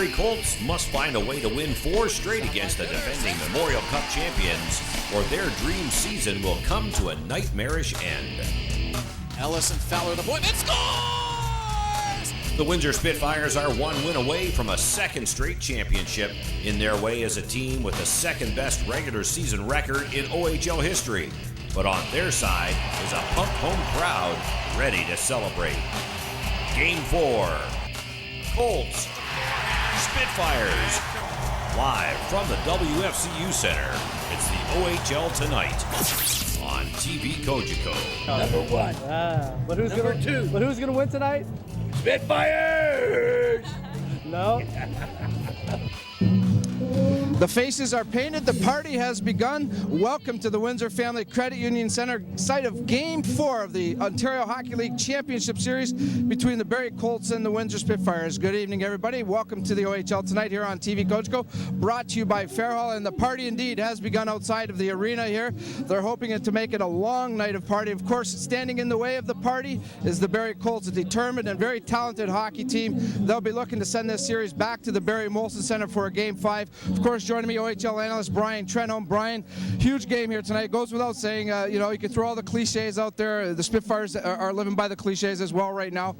Barrie Colts must find a way to win 4 straight against the defending Memorial Cup champions, or their dream season will come to a nightmarish end. Ellison Fowler, the point, and scores! The Windsor Spitfires are 1 win away from a 2nd straight championship, in their way as a team with the 2nd best regular season record in OHL history. But on their side is a pumped home crowd ready to celebrate. Game 4. Colts, Spitfires. Live from the WFCU Center, it's the OHL Tonight on TV Cogeco. Number 1. But who's Number gonna, 2. But who's going to win tonight? Spitfires! No. The faces are painted. The party has begun. Welcome to the Windsor Family Credit Union Center, site of Game 4 of the Ontario Hockey League Championship Series between the Barrie Colts and the Windsor Spitfires. Good evening, everybody. Welcome to the OHL Tonight here on TV Cogeco, brought to you by Fairhall. And the party indeed has begun outside of the arena here. They're hoping to make it a long night of party. Of course, standing in the way of the party is the Barrie Colts, a determined and very talented hockey team. They'll be looking to send this series back to the Barrie Molson Center for a Game 5. Of course, joining me, OHL analyst Brian Trenholm. Brian, huge game here tonight. It goes without saying, you can throw all the cliches out there. The Spitfires are living by the cliches as well right now.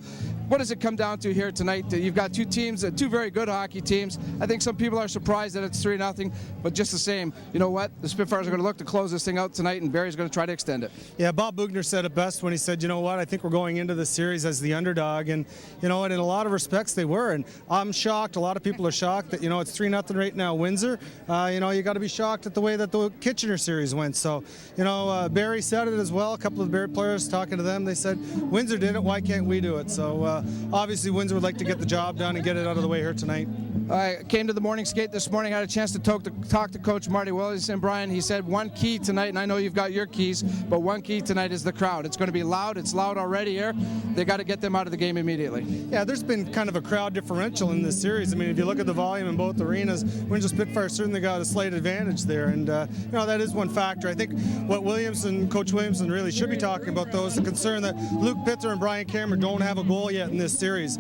What does it come down to here tonight? You've got 2 teams, 2 very good hockey teams. I think some people are surprised that it's 3-0, but just the same, you know what? The Spitfires are going to look to close this thing out tonight, and Barrie's going to try to extend it. Yeah, Bob Bugner said it best when he said, you know what, I think we're going into the series as the underdog, and you know what, in a lot of respects they were, and I'm shocked, a lot of people are shocked that, it's 3-0 right now, Windsor. You got to be shocked at the way that the Kitchener series went. So, Barrie said it as well. A couple of Barrie players talking to them, they said, Windsor did it, why can't we do it? So, obviously, Windsor would like to get the job done and get it out of the way here tonight. I came to the morning skate this morning, had a chance to talk to Coach Marty Williams, and Brian, he said one key tonight, and I know you've got your keys, but one key tonight is the crowd. It's going to be loud. It's loud already here. They got to get them out of the game immediately. Yeah, there's been kind of a crowd differential in this series. I mean, if you look at the volume in both arenas, Windsor Spitfires certainly got a slight advantage there, and that is one factor. I think what Coach Williamson really should be talking about, though, is the concern that Luke Pitzer and Brian Cameron don't have a goal yet in this series.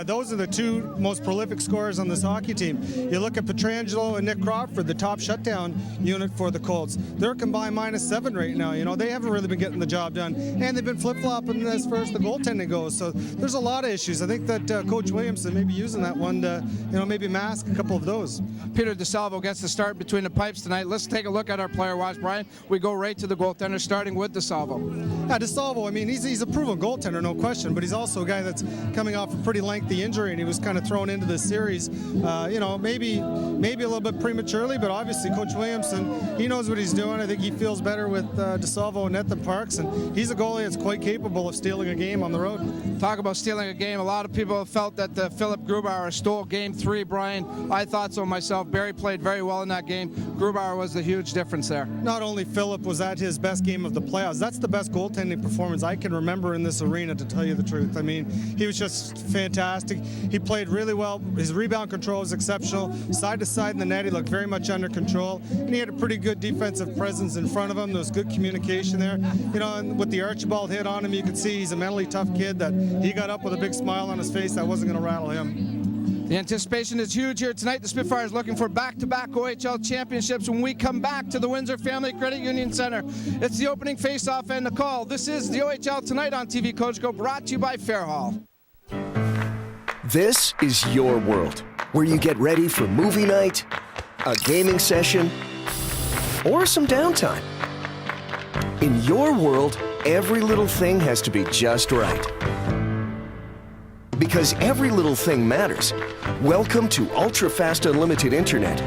Those are the 2 most prolific scorers on this hockey team. You look at Petrangelo and Nick Crawford, the top shutdown unit for the Colts. They're combined -7 right now. They haven't really been getting the job done, and they've been flip-flopping as far as the goaltending goes. So there's a lot of issues. I think that Coach Williamson may be using that one to, maybe mask a couple of those. Peter DeSalvo gets the start between the pipes tonight. Let's take a look at our player watch, Brian. We go right to the goaltender, starting with DeSalvo. Yeah, DeSalvo, he's a proven goaltender, no question, but he's also a guy that's coming off a pretty lengthy injury, and he was kind of thrown into this series, maybe a little bit prematurely, but obviously Coach Williamson, he knows what he's doing. I think he feels better with DeSalvo and Ethan Parks, and he's a goalie that's quite capable of stealing a game on the road. Talk about stealing a game. A lot of people have felt that Philip Grubauer stole Game 3, Brian. I thought so myself. Barrie played very well in that game. Grubauer was the huge difference there. Not only Philip was at his best game of the playoffs, that's the best goaltending performance I can remember in this arena, to tell you the truth. He was just fantastic. He played really well. His rebound control was exceptional. Side to side in the net, he looked very much under control, and he had a pretty good defensive presence in front of him. There was good communication there. And with the Archibald hit on him, you could see he's a mentally tough kid, that he got up with a big smile on his face that wasn't going to rattle him. The anticipation is huge here tonight. The Spitfires looking for back-to-back OHL championships when we come back to the Windsor Family Credit Union Center. It's the opening face-off and the call. This is the OHL Tonight on TV Cogeco, brought to you by Fairhall. This is your world, where you get ready for movie night, a gaming session, or some downtime. In your world, every little thing has to be just right. Because every little thing matters. Welcome to ultra-fast unlimited internet,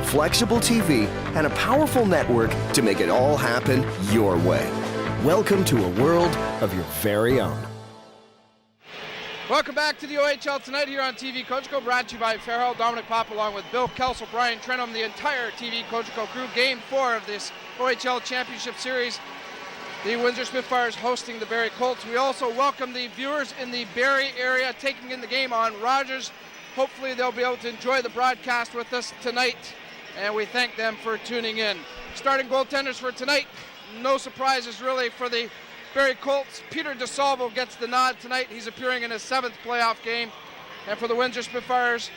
flexible TV, and a powerful network to make it all happen your way. Welcome to a world of your very own. Welcome back to the OHL Tonight here on TV Cogeco, brought to you by Fairhall. Domenic Pop along with Bill Kelso, Brian Trenholm, the entire TV Cogeco crew. Game 4 of this OHL Championship Series. The Windsor Spitfires hosting the Barrie Colts. We also welcome the viewers in the Barrie area taking in the game on Rogers. Hopefully they'll be able to enjoy the broadcast with us tonight, and we thank them for tuning in. Starting goaltenders for tonight, no surprises really for the Barrie Colts. Peter DeSalvo gets the nod tonight. He's appearing in his 7th playoff game. And for the Windsor Spitfires,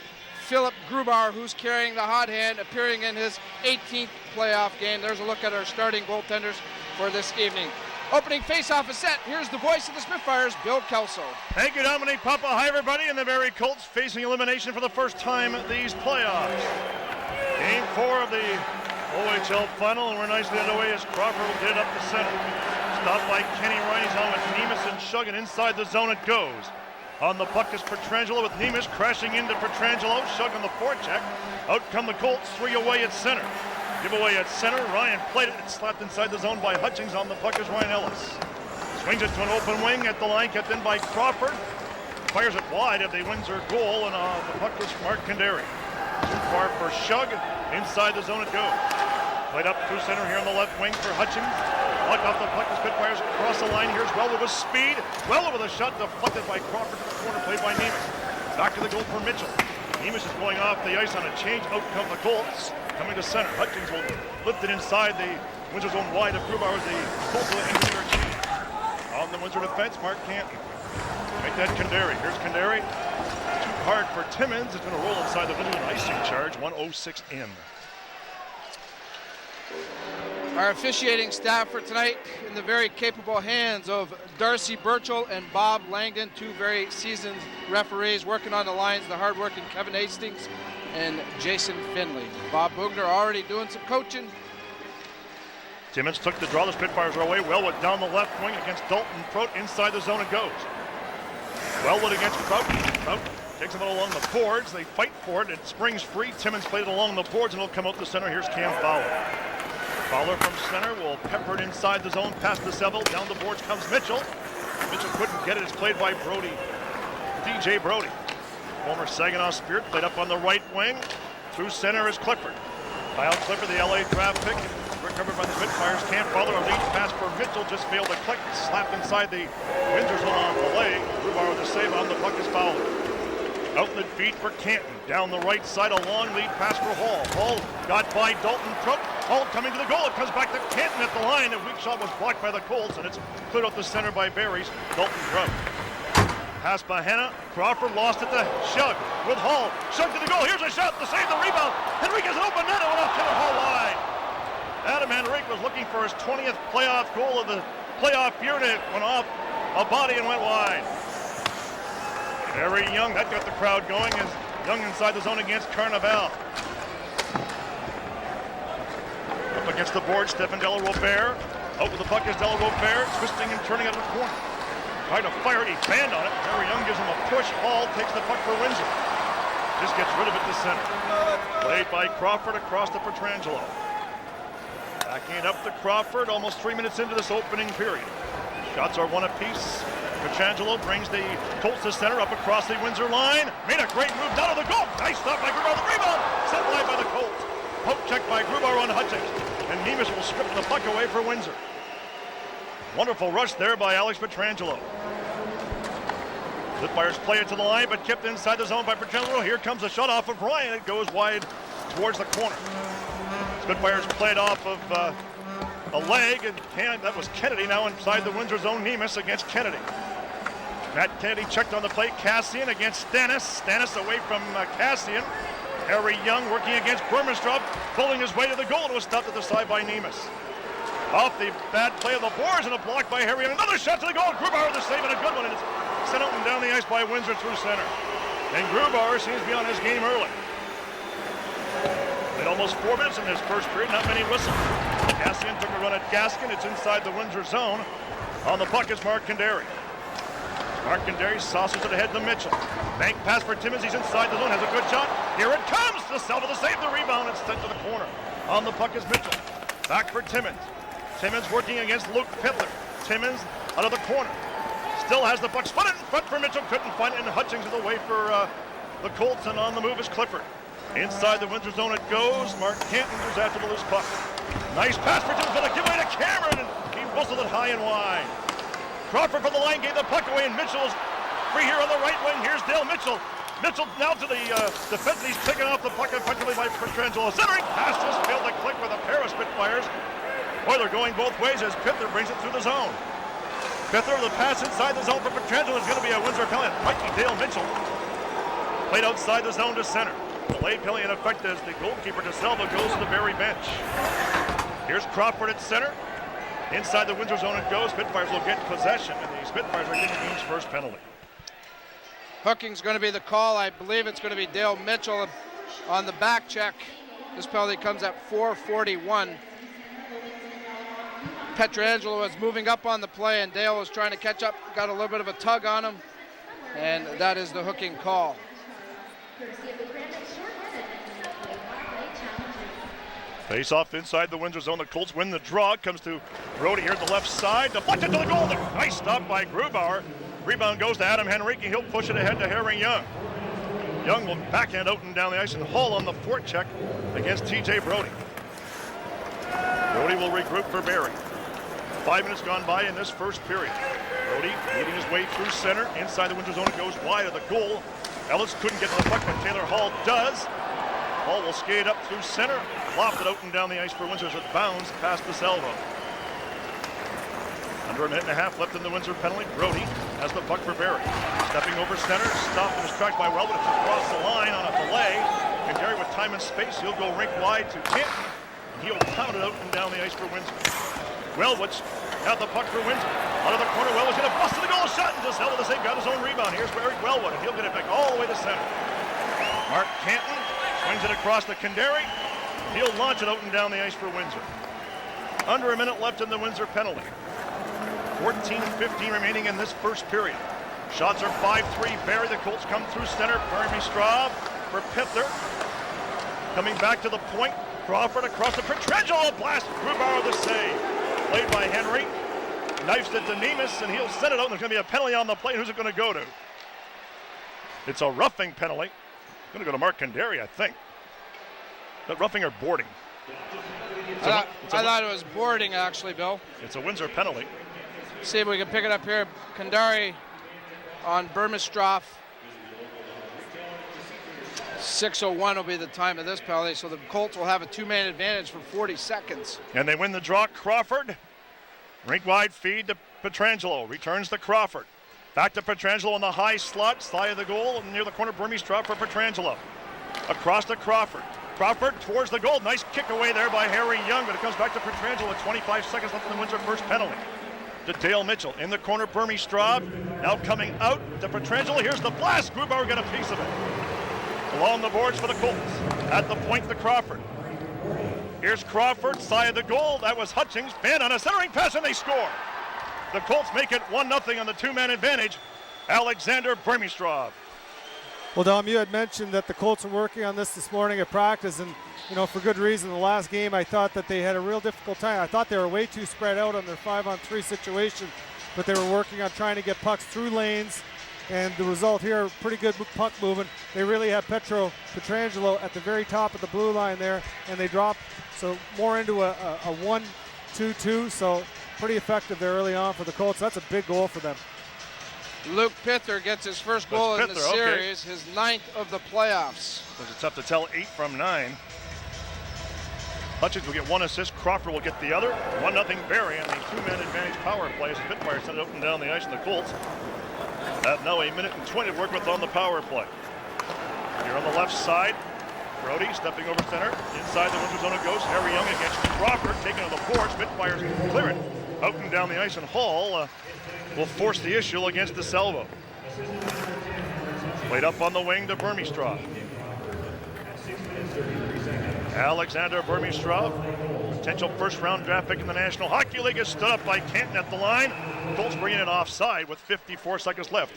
Philip Grubauer, who's carrying the hot hand, appearing in his 18th playoff game. There's a look at our starting goaltenders for this evening. Opening face-off is set. Here's the voice of the Spitfires, Bill Kelso. Thank you, Domenic. Papa. Hi, everybody. And the Barrie Colts facing elimination for the first time these playoffs. Game 4 of the OHL final, and we're nicely underway as Crawford will get it up the center. Stopped by Kenny Ryan's on with Nemes and Shug, and inside the zone it goes. On the puck is Pietrangelo with Nemes crashing into Pietrangelo. Shug on the forecheck. Out come the Colts, 3 away at center. Giveaway at center. Ryan played it. It's slapped inside the zone by Hutchings. On the puck is Ryan Ellis. Swings it to an open wing at the line, kept in by Crawford. Fires it wide of the Windsor goal, and the puck was Mark Kandari. Too far for Shug. Inside the zone it goes. Played up through center here on the left wing for Hutchings. Luck off the puck. The Spitfires across the line. Here's Weller with speed. Weller with a shot deflected by Crawford to the corner, played by Nemes. Back to the goal for Mitchell. Nemes is going off the ice on a change. Out come the Colts. Coming to center. Hutchings will lift it inside the Windsor zone wide of Grubauer. The Colts will engineer change. On the Windsor defense, Mark Canton. Make that Kandari. Here's Kandari. Too hard for Timmins. It's going to roll inside the Windsor. An icing charge. 1:06 in. Our officiating staff for tonight in the very capable hands of Darcy Burchell and Bob Langdon, 2 very seasoned referees working on the lines, the hardworking Kevin Hastings and Jason Finley. Bob Bugner already doing some coaching. Timmins took the draw. The Spitfires are away. Wellwood down the left wing against Dalton Prout. Inside the zone it goes. Wellwood against Prout. Prout takes him along the boards. They fight for it. It springs free. Timmins played it along the boards, and it'll come out the center. Here's Cam Fowler. Fowler from center will pepper it inside the zone, past the Seville. Down the boards comes Mitchell. Mitchell couldn't get it. It's played by Brody. DJ Brody. Former Saginaw Spirit played up on the right wing. Through center is Clifford. Kyle Clifford, the LA draft pick. Recovered by the Spitfires. Cam Fowler, a lead pass for Mitchell. Just failed to click. Slapped inside the Windsor zone on the leg. Grubauer with the save on the puck is Fowler. Outlet feed for Canton. Down the right side, a long lead pass for Hall. Hall got by Dalton Prout. Hall coming to the goal. It comes back to Canton at the line. A weak shot was blocked by the Colts, and it's cleared out the center by Barrie's Dalton Prout. Pass by Hanna. Crawford lost it to Shug with Hall. Shug to the goal. Here's a shot to save the rebound. Henrique has an open net. It went off Kevin Hall wide. Adam Henrique was looking for his 20th playoff goal of the playoff year, and it went off a body and went wide. Very Young, that got the crowd going as Young inside the zone against Carnival. Up against the board, Stephen Della Robert. Out with the puck is Della Robert, twisting and turning out of the corner. Tried to fire it, he banned on it. Very Young gives him a push. Hall takes the puck for Windsor. Just gets rid of it to center. Played by Crawford across to Pietrangelo. Backing it up to Crawford, almost 3 minutes into this opening period. Shots are one apiece. Pietrangelo brings the Colts to center up across the Windsor line. Made a great move down to the goal. Nice stop by Grubauer. The rebound set wide by the Colts. Poke check by Grubauer on Hutchings. And Nemes will strip the puck away for Windsor. Wonderful rush there by Alex Pietrangelo. Spitfires play it to the line, but kept inside the zone by Pietrangelo. Here comes a shot off of Ryan. It goes wide towards the corner. Spitfires played off of a leg, and that was Kennedy now inside the Windsor zone. Nemes against Kennedy. Matt Kennedy checked on the plate. Cassian against Stannis. Stannis away from Cassian. Harry Young working against Bermanstrup, pulling his way to the goal. It was stopped at the side by Nemes. Off the bad play of the Boars and a block by Harry Young. Another shot to the goal. Grubauer the save and a good one. And it's sent out and down the ice by Windsor through center. And Grubauer seems to be on his game early. Played almost 4 minutes in his first period. Not many whistles. Cassian took a run at Gaskin. It's inside the Windsor zone. On the puck is Mark Kandari. Mark Kandari saucers it ahead to Mitchell. Bank pass for Timmins. He's inside the zone. Has a good shot. Here it comes. The Selva to save the rebound. It's sent to the corner. On the puck is Mitchell. Back for Timmins. Timmins working against Luke Pittler. Timmins out of the corner. Still has the puck. Spun it in front for Mitchell. Couldn't find it. And Hutchings is away for the Colts. And on the move is Clifford. Inside the Windsor zone it goes. Mark Canton goes after the loose puck. Nice pass for Timmins. But a giveaway to Cameron. And he whistled it high and wide. Crawford from the line gave the puck away, and Mitchell is free here on the right wing. Here's Dale Mitchell. Mitchell now to the defense. He's taken off the puck effectively by Pietrangelo. Centering pass just failed to click with a pair of Spitfires. Oiler going both ways as Pittler brings it through the zone. Pittler with a pass inside the zone for Pietrangelo is going to be a Windsor penalty. Mikey Dale Mitchell played outside the zone to center. Delayed penalty in effect as the goalkeeper DeSalvo goes to the Barrie bench. Here's Crawford at center. Inside the Windsor zone it goes. Spitfires will get possession, and the Spitfires are getting the team's first penalty. Hooking's going to be the call. I believe it's going to be Dale Mitchell on the back check. This penalty comes at 4:41. Pietrangelo was moving up on the play, and Dale was trying to catch up, got a little bit of a tug on him, and that is the hooking call. Face off inside the Windsor zone. The Colts win the draw. It comes to Brody here at the left side. Deflected to the goal. Nice stop by Grubauer. Rebound goes to Adam Henrique. He'll push it ahead to Harry Young. Young will backhand out and down the ice and haul on the forecheck against TJ Brody. Brody will regroup for Barrie. 5 minutes gone by in this first period. Brody leading his way through center. Inside the Windsor zone, it goes wide of the goal. Ellis couldn't get to the puck, but Taylor Hall does. Hall will skate up through center. Lofted out and down the ice for Windsor as it bounds past DeSalvo. Under a minute and a half left in the Windsor penalty. Brody has the puck for Barrie. Stepping over center, stopped in his track by Wellwood. It's across the line on a delay. And Gary with time and space, he'll go rink wide to Canton. He'll pound it out and down the ice for Windsor. Wellwood's got the puck for Windsor. Out of the corner, Wellwood's gonna bust the goal shot and DeSalvo the save, got his own rebound. Here's Eric Wellwood, and he'll get it back all the way to center. Mark Canton swings it across to Kandari. He'll launch it out and down the ice for Windsor. Under a minute left in the Windsor penalty. 14:15 remaining in this first period. Shots are 5-3. Barrie. The Colts come through center. Barrie Straub for Pither. Coming back to the point. Crawford across the Pietrangelo blast. Grubauer the save. Played by Henry. Knifes it to Nemes, and he'll set it out. There's going to be a penalty on the play. Who's it going to go to? It's a roughing penalty. Going to go to Mark Kandari, I think. That roughing or boarding? I thought it was boarding, actually, Bill. It's a Windsor penalty. See if we can pick it up here. Kandari on Burmistrov. 6:01 will be the time of this penalty, so the Colts will have a two-man advantage for 40 seconds. And they win the draw. Crawford. Rink wide feed to Pietrangelo. Returns to Crawford. Back to Pietrangelo on the high slot, side of the goal, near the corner. Burmistrov for Pietrangelo. Across to Crawford. Crawford towards the goal. Nice kick away there by Harry Young, but it comes back to Pietrangelo with 25 seconds left in the Windsor first penalty. To Dale Mitchell. In the corner, Burmistrov. Now coming out to Pietrangelo. Here's the blast. Grubauer got a piece of it. Along the boards for the Colts. At the point to Crawford. Here's Crawford, side of the goal. That was Hutchings. Banned on a centering pass, and they score. The Colts make it 1-0 on the two-man advantage. Alexander Burmistrov. Well, Dom, you had mentioned that the Colts were working on this morning at practice, and for good reason. The last game, I thought that they had a real difficult time. I thought they were way too spread out on their 5-on-3 situation, but they were working on trying to get pucks through lanes, and the result here, pretty good puck movement. They really had Pietrangelo at the very top of the blue line there, and they dropped so more into a 1-2-2, so pretty effective there early on for the Colts. That's a big goal for them. Luke Pither gets his first goal in the series, his 9th of the playoffs. It's tough to tell 8 from 9. Hutchins will get one assist. Crawford will get the other. 1-0 Barrie on the two-man advantage power play as the Spitfires send it up and down the ice, and the Colts have now a minute and 20 to work with on the power play. Here on the left side, Brody stepping over center. Inside the Windsor zone it goes. Harry Young against Crawford, taking on the board. Spitfires clear it out and down the ice, and Hall will force the issue against DeSalvo. Played up on the wing to Burmistrov. Alexander Burmistrov, potential first-round draft pick in the National Hockey League, is stood up by Canton at the line. Colts bringing it offside with 54 seconds left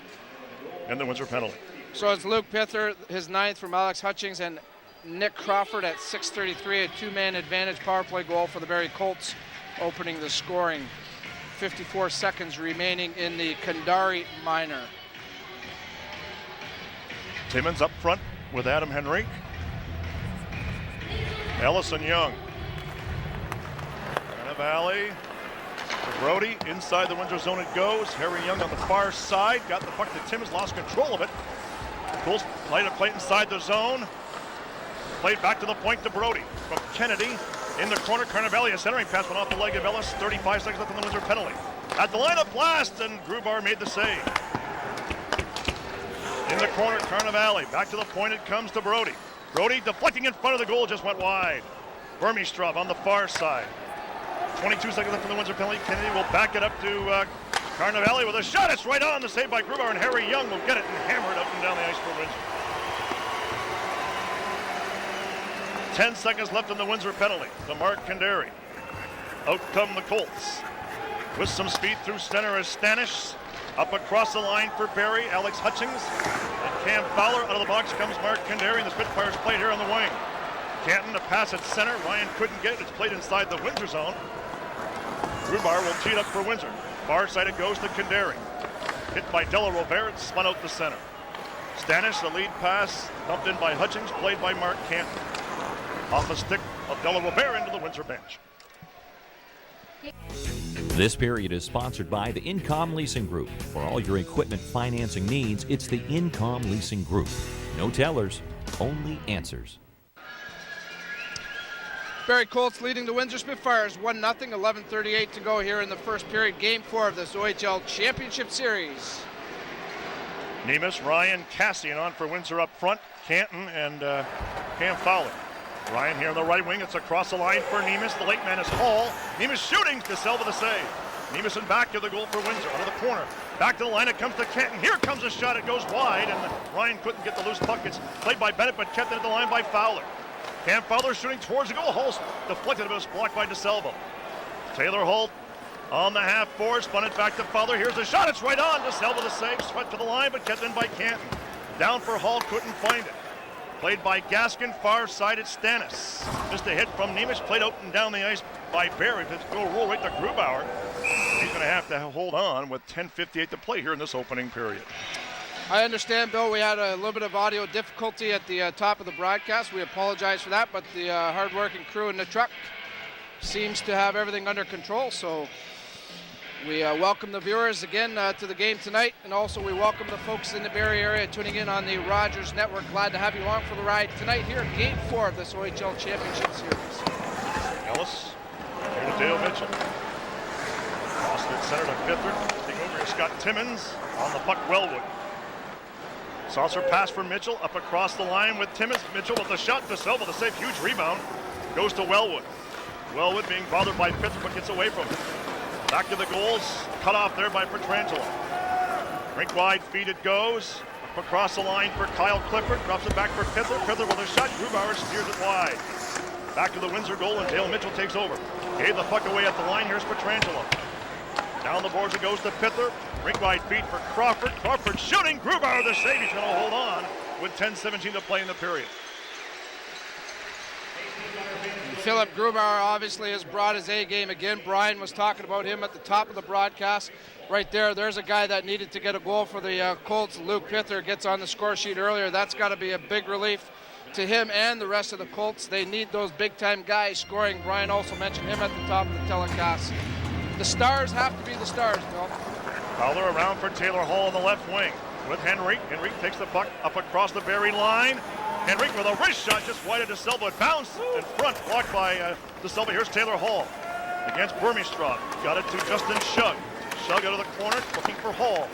in the Windsor penalty. So it's Luke Pither, his 9th from Alex Hutchings, and Nick Crawford at 6:33, a two-man advantage power play goal for the Barrie Colts, opening the scoring. 54 seconds remaining in the Kandari minor. Timmons up front with Adam Henrique. Ellison Young. Valley. Brody inside the Windsor zone it goes. Harry Young on the far side. Got the puck to Timmons, lost control of it. Colts played a play inside the zone. Played back to the point to Brody. From Kennedy in the corner. Carnevale, a centering pass went off the leg of Ellis. 35 seconds left in the Windsor penalty. At the line of blast, and Grubauer made the save. In the corner, Carnevale. Back to the point it comes to Brody. Brody deflecting in front of the goal, just went wide. Burmeistrov on the far side. 22 seconds left in the Windsor penalty. Kennedy will back it up to Carnevale with a shot. It's right on. The save by Grubauer, and Harry Young will get it and hammer it up and down the ice for Windsor. 10 seconds left in the Windsor penalty to Mark Kandari. Out come the Colts. With some speed through center is Stanish. Up across the line for Barrie, Alex Hutchings. And Cam Fowler. Out of the box comes Mark Kandari, and the Spitfires played here on the wing. Canton to pass at center. Ryan couldn't get it. It's played inside the Windsor zone. Grubauer will tee it up for Windsor. Far side it goes to Kandari. Hit by Della Rovere. It's spun out the center. Stanish, the lead pass, dumped in by Hutchings, played by Mark Canton. Off a stick of Della Rovere into the Windsor bench. This period is sponsored by the Incom Leasing Group. For all your equipment financing needs, it's the Incom Leasing Group. No tellers, only answers. Barrie Colts leading the Windsor Spitfires 1-0, 11:38 to go here in the first period. Game 4 of this OHL Championship Series. Nemus, Ryan, Cassian on for Windsor up front. Canton and Cam Fowler. Ryan here on the right wing. It's across the line for Nemus. The late man is Hall. Nemus shooting. DeSelva the save. Nemus and back to the goal for Windsor. Out of the corner. Back to the line. It comes to Canton. Here comes a shot. It goes wide, and Ryan couldn't get the loose puck. It's played by Bennett, but kept it at the line by Fowler. Cam Fowler shooting towards the goal. Hall's deflected, but it was blocked by DeSelva. Taylor Holt on the half board. Spun it back to Fowler. Here's the shot. It's right on. DeSelva the save. Swept to the line, but kept in by Canton. Down for Hall. Couldn't find it. Played by Gaskin, far side at Stannis. Just a hit from Nemus, played out and down the ice by Barrie. It's going to roll right to Grubauer. He's going to have to hold on with 10:58 to play here in this opening period. I understand, Bill, we had a little bit of audio difficulty at the top of the broadcast. We apologize for that, but the hard-working crew in the truck seems to have everything under control, so we welcome the viewers again to the game tonight, and also we welcome the folks in the Barrie area tuning in on the Rogers Network. Glad to have you along for the ride tonight here in Game 4 of this OHL Championship Series. Ellis, here to Dale Mitchell. Cross it center to Pither. Taking over is Scott Timmins. On the puck, Wellwood. Saucer pass for Mitchell. Up across the line with Timmins. Mitchell with the shot. DeSelva the save. Huge rebound. Goes to Wellwood. Wellwood being bothered by Pither, but gets away from him. Back to the goals, cut off there by Petrangelo. Rink wide feed it goes. Up across the line for Kyle Clifford. Drops it back for Pither. Pither with a shot. Grubauer steers it wide. Back to the Windsor goal, and Dale Mitchell takes over. Gave the puck away at the line. Here's Petrangelo. Down the boards it goes to Pither. Rink wide feed for Crawford. Crawford shooting. Grubauer the save. He's going to hold on with 10:17 to play in the period. Philip Grubauer obviously has brought his A game again. Brian was talking about him at the top of the broadcast. Right there's a guy that needed to get a goal for the Colts. Luke Pither gets on the score sheet earlier. That's got to be a big relief to him and the rest of the Colts. They need those big-time guys scoring. Brian also mentioned him at the top of the telecast. The stars have to be the stars, Bill. Fowler around for Taylor Hall on the left wing with Henrique. Henrique takes the puck up across the Barrie line. Henrique with a wrist shot just wide of DeSelva. It bounced in front, blocked by DeSelva. Here's Taylor Hall against Burmeistrov. Got it to Justin Shug. Shug out of the corner, looking for Hall.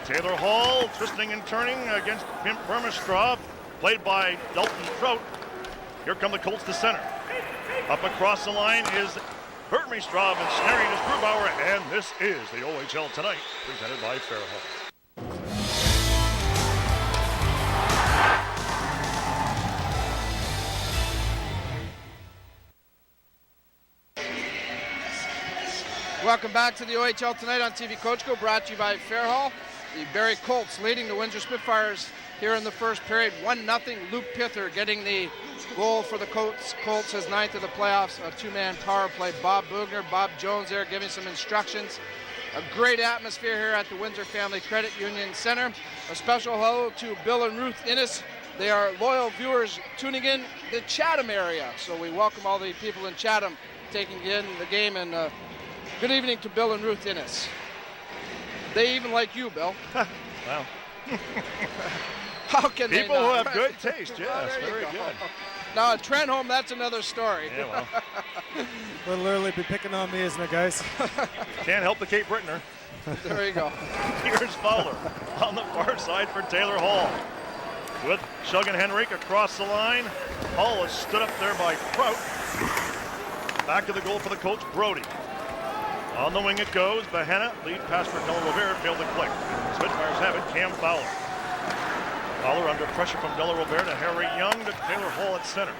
Taylor Hall twisting and turning against Burmeistrov, played by Dalton Trout. Here come the Colts to center. Up across the line is Burmeistrov, and snaring is Grubauer, and this is the OHL Tonight, presented by Fairhope. Welcome back to the OHL Tonight on TV Cogeco, brought to you by Fairhall. The Barrie Colts leading the Windsor Spitfires here in the first period, 1-0. Luke Pither getting the goal for the Colts. Colts his 9th of the playoffs, a two-man power play. Bob Bugner, Bob Jones there giving some instructions. A great atmosphere here at the Windsor Family Credit Union Center. A special hello to Bill and Ruth Innes. They are loyal viewers tuning in the Chatham area. So we welcome all the people in Chatham taking in the game, and good evening to Bill and Ruth Innes. They even like you, Bill. Wow. How can people they not? Who have good taste, yes, very good. Now at Trenholm, that's another story. Yeah, well. A little early to be picking on me, isn't it, guys? Can't help the Cape Brittener. There you go. Here's Fowler on the far side for Taylor Hall. with Shug and Henrik across the line. Hall is stood up there by Prout. Back to the goal for the Colts, Brody. On the wing it goes. Bahena, lead pass for Del Rivera, failed to click. Spitfires have it, Cam Fowler. Fowler under pressure from Del Rivera to Harry Young to Taylor Hall at center.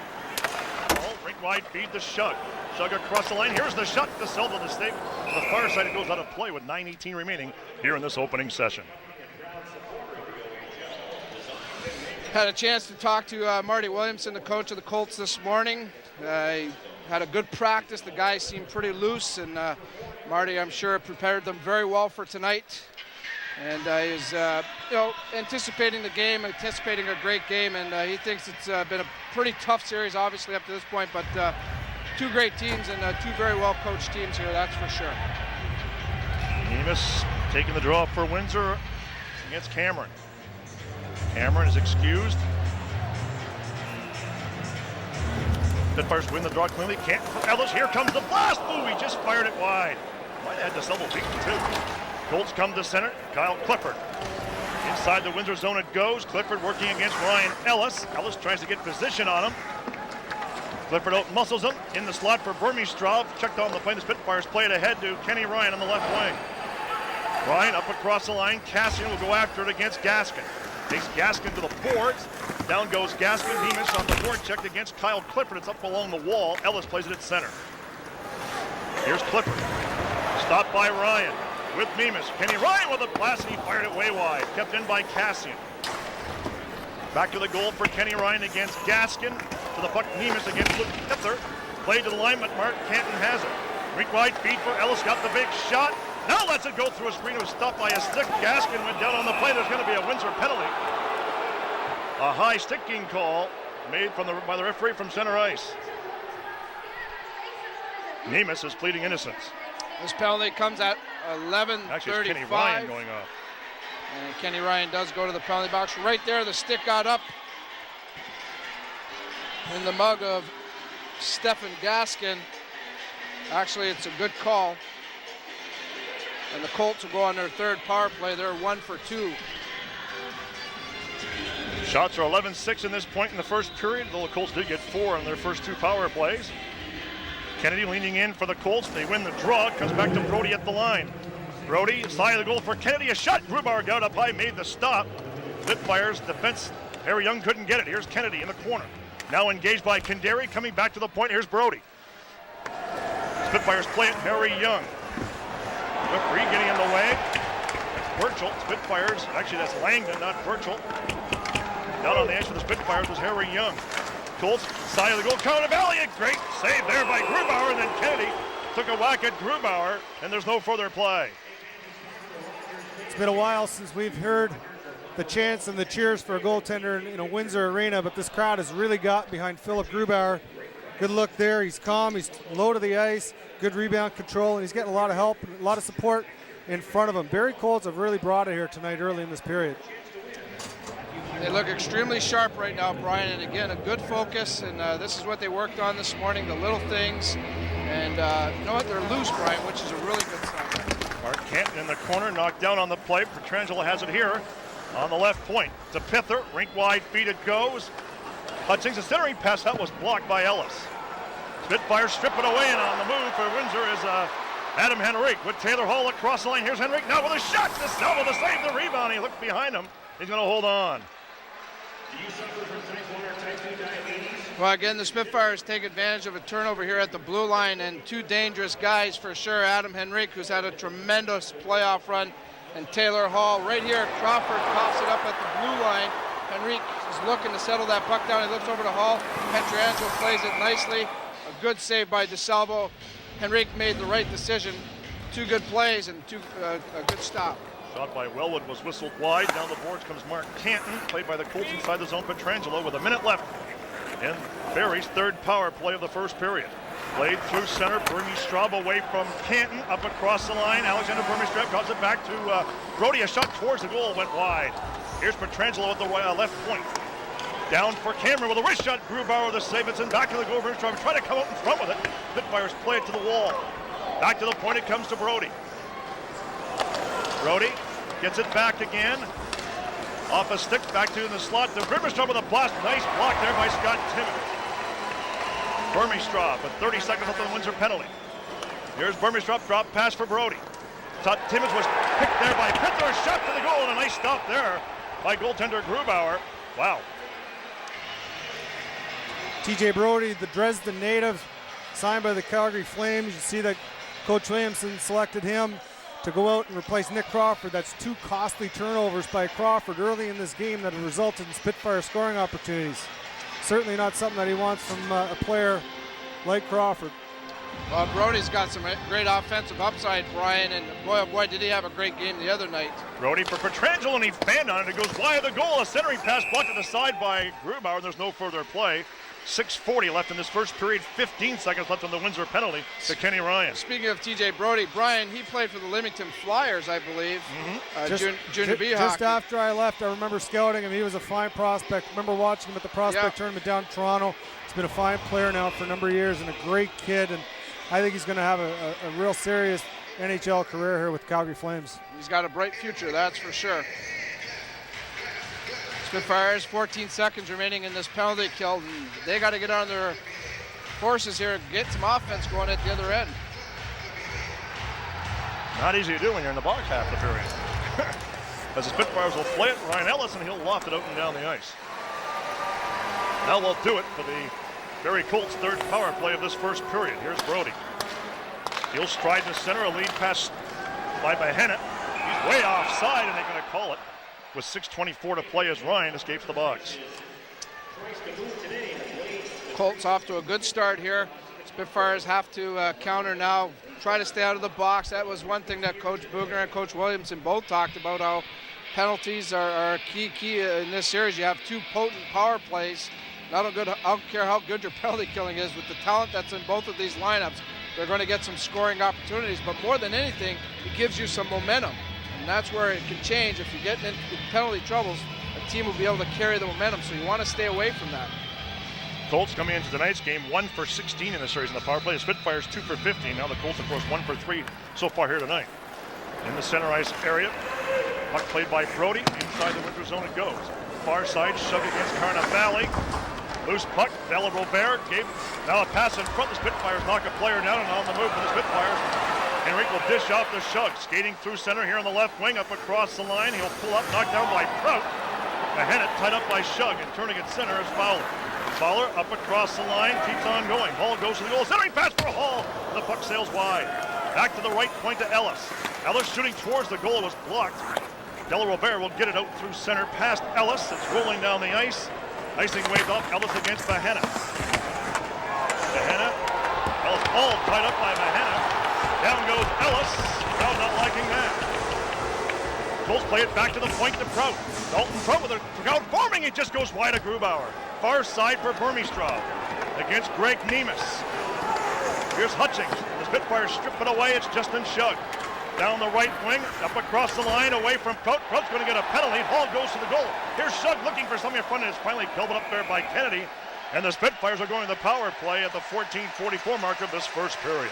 Hall, rink wide feed to Shug. Shug across the line, here's the shot to Silva to stay. The far side, it goes out of play with 9:18 remaining here in this opening session. Had a chance to talk to Marty Williamson, the coach of the Colts, this morning. He had a good practice. The guys seemed pretty loose, and Marty, I'm sure, prepared them very well for tonight. And he's, anticipating the game, anticipating a great game, and he thinks it's been a pretty tough series, obviously, up to this point, but two great teams and two very well-coached teams here, that's for sure. Nemus taking the draw for Windsor against Cameron. Cameron is excused. Spitfires win the draw cleanly. Can't for Ellis. Here comes the blast. Ooh, he just fired it wide. Might have had to double beaten too. Colts come to center. Kyle Clifford. Inside the Windsor zone it goes. Clifford working against Ryan Ellis. Ellis tries to get position on him. Clifford out muscles him in the slot for Burmeistrov. Checked on the play. The Spitfires play it ahead to Kenny Ryan on the left wing. Ryan up across the line. Cassian will go after it against Gaskin. Takes Gaskin to the boards. Down goes Gaskin. Nemus on the board checked against Kyle Clifford. It's up along the wall. Ellis plays it at center. Here's Clifford. Stopped by Ryan with Nemus. Kenny Ryan with a blast and he fired it way wide. Kept in by Cassian. Back to the goal for Kenny Ryan against Gaskin. To the puck, Nemus against Luke Pither. Played to the line, but Mark Canton has it. Rink wide feed for Ellis. Got the big shot. Now lets it go through a screen. It was stopped by a stick. Gaskin went down on the play. There's going to be a Windsor penalty. A high sticking call made by the referee from center ice. Nemus is pleading innocence. This penalty comes at 11:35. Actually, it's Kenny Ryan going off. And Kenny Ryan does go to the penalty box. Right there, the stick got up in the mug of Stefan Gaskin. Actually, it's a good call. And the Colts will go on their third power play. They're 1 for 2. Shots are 11-6 in this point in the first period, though the Colts did get 4 on their first 2 power plays. Kennedy leaning in for the Colts. They win the draw. It comes back to Brody at the line. Brody, side of the goal for Kennedy. A shot. Grubauer got up high, made the stop. Spitfires defense. Harry Young couldn't get it. Here's Kennedy in the corner. Now engaged by Kendary. Coming back to the point. Here's Brody. Spitfires play it. Harry Young. Referee getting in the way. That's Burchell. Spitfires. Actually, that's Langdon, not Burchell. Down on the edge for the Spitfires was Harry Young. Colts, side of the goal, Counter Valley. A great save there by Grubauer, and then Kennedy took a whack at Grubauer, and there's no further play. It's been a while since we've heard the chants and the cheers for a goaltender in a Windsor arena, but this crowd has really got behind Philip Grubauer. Good look there. He's calm. He's low to the ice. Good rebound control, and he's getting a lot of help and a lot of support in front of him. Barrie Colts have really brought it here tonight early in this period. They look extremely sharp right now, Brian, and again, a good focus, and this is what they worked on this morning, the little things. And you know what? They're loose, Brian, which is a really good sign. Mark Canton in the corner, knocked down on the play. Petrangelo has it here on the left point. To Pither, rink wide feet it goes. Hutchings, a centering pass that was blocked by Ellis. Spitfires strip it away, and on the move for Windsor is Adam Henrique with Taylor Hall across the line. Here's Henrique now with a shot. The Silva to save the rebound. He looked behind him. He's going to hold on. Well, again, the Spitfires take advantage of a turnover here at the blue line, and two dangerous guys for sure. Adam Henrique, who's had a tremendous playoff run, and Taylor Hall. Right here, Crawford coughs it up at the blue line. Henrique is looking to settle that puck down. He looks over to Hall. Petrangelo plays it nicely. A good save by DeSalvo. Henrique made the right decision. Two good plays and a good stop. Shot by Wellwood was whistled wide. Down the boards comes Mark Canton, played by the Colts inside the zone. Petrangelo with a minute left in Barrie's third power play of the first period. Played through center. Burmeistrov away from Canton, up across the line. Alexander Burmeistrov draws it back to Brody. A shot towards the goal went wide. Here's Petrangelo at the left point. Down for Cameron with a wrist shot. Grubauer the save. It's in back to the goal. Burmeistrov trying to come out in front with it. Spitfires play it to the wall. Back to the point it comes to Brody. Brody gets it back again. Off a stick, back to the slot. The Burmistrov with a blast. Nice block there by Scott Timmins. Burmistrov with 30 seconds left on the Windsor penalty. Here's Burmistrov, drop pass for Brody. Thought Timmins was picked there by Pitzer. Shot to the goal, and a nice stop there by goaltender Grubauer. Wow. TJ Brody, the Dresden native, signed by the Calgary Flames. You see that Coach Williamson selected him to go out and replace Nick Crawford. That's 2 costly turnovers by Crawford early in this game that have resulted in Spitfire scoring opportunities. Certainly not something that he wants from a player like Crawford. Well, Brody's got some great offensive upside, Brian, and boy, oh boy, did he have a great game the other night. Brody for Petrangelo, and he fanned on it. It goes wide of the goal. A centering pass blocked to the side by Grubauer, and there's no further play. 6:40 left in this first period, 15 seconds left on the Windsor penalty to Kenny Ryan. Speaking of TJ Brody, Brian, he played for the Leamington Flyers, I believe. Junior B hockey. Just after I left, I remember scouting him. He was a fine prospect. Remember watching him at the prospect tournament down in Toronto. He's been a fine player now for a number of years and a great kid. And I think he's going to have a real serious NHL career here with Calgary Flames. He's got a bright future, that's for sure. Spitfires, 14 seconds remaining in this penalty kill. They got to get on their horses here and get some offense going at the other end. Not easy to do when you're in the box half the period. As the Spitfires will play it, Ryan Ellis, and he'll loft it out and down the ice. Now we'll do it for the Barrie Colts' third power play of this first period. Here's Brody. He'll stride to center, a lead pass by Bahena. He's way offside, and they're going to call it with 6:24 to play as Ryan escapes the box. Colts off to a good start here. Spitfires have to counter now, try to stay out of the box. That was one thing that Coach Bugner and Coach Williamson both talked about, how penalties are key in this series. You have 2 potent power plays. I don't care how good your penalty killing is, with the talent that's in both of these lineups, they're going to get some scoring opportunities, but more than anything, it gives you some momentum. And that's where it can change. If you're getting into penalty troubles, a team will be able to carry the momentum, so you want to stay away from that. Colts coming into tonight's game 1 for 16 in the series in the power play. The Spitfires 2 for 15. Now the Colts, of course, 1 for 3 so far here tonight. In the center ice area, puck played by Brody. Inside the Windsor zone it goes. Far side, shoved against Carnavale. Loose puck, Della Robert gave now a pass in front. The Spitfires knock a player down, and on the move for the Spitfires. Henrique will dish off the Shug. Skating through center here on the left wing, up across the line. He'll pull up, knocked down by Prout. Mahennett tied up by Shug, and turning at center is Fowler. Fowler up across the line, keeps on going. Hall goes to the goal. Centering pass for Hall. The puck sails wide. Back to the right point to Ellis. Ellis shooting towards the goal, was blocked. Della Robert will get it out through center past Ellis. It's rolling down the ice. Icing waved off. Ellis against Bahena. Bahena. Ellis all tied up by Bahena. Down goes Ellis. Prout not liking that. Colts play it back to the point to Prout. Dalton Prout with a crowd forming. It just goes wide of Grubauer. Far side for Burmistrov against Greg Nemes. Here's Hutchings. The Spitfires strip it away. It's Justin Shug. Down the right wing, up across the line, away from Prout. Prout's going to get a penalty. Hall goes to the goal. Here's Shug looking for something in front, and it's finally killed up there by Kennedy. And the Spitfires are going to the power play at the 14:44 mark of this first period.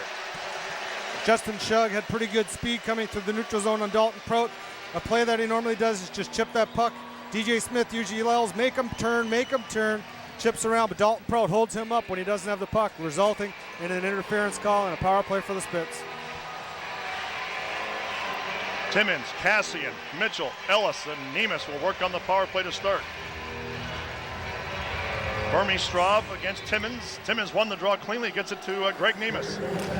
Justin Shug had pretty good speed coming through the neutral zone on Dalton Prout. A play that he normally does is just chip that puck. DJ Smith usually yells, make him turn, chips around, but Dalton Prout holds him up when he doesn't have the puck, resulting in an interference call and a power play for the Spits. Timmins, Cassian, Mitchell, Ellis, and Nemes will work on the power play to start. Burmistrov against Timmins. Timmins won the draw cleanly, gets it to Greg Nemes.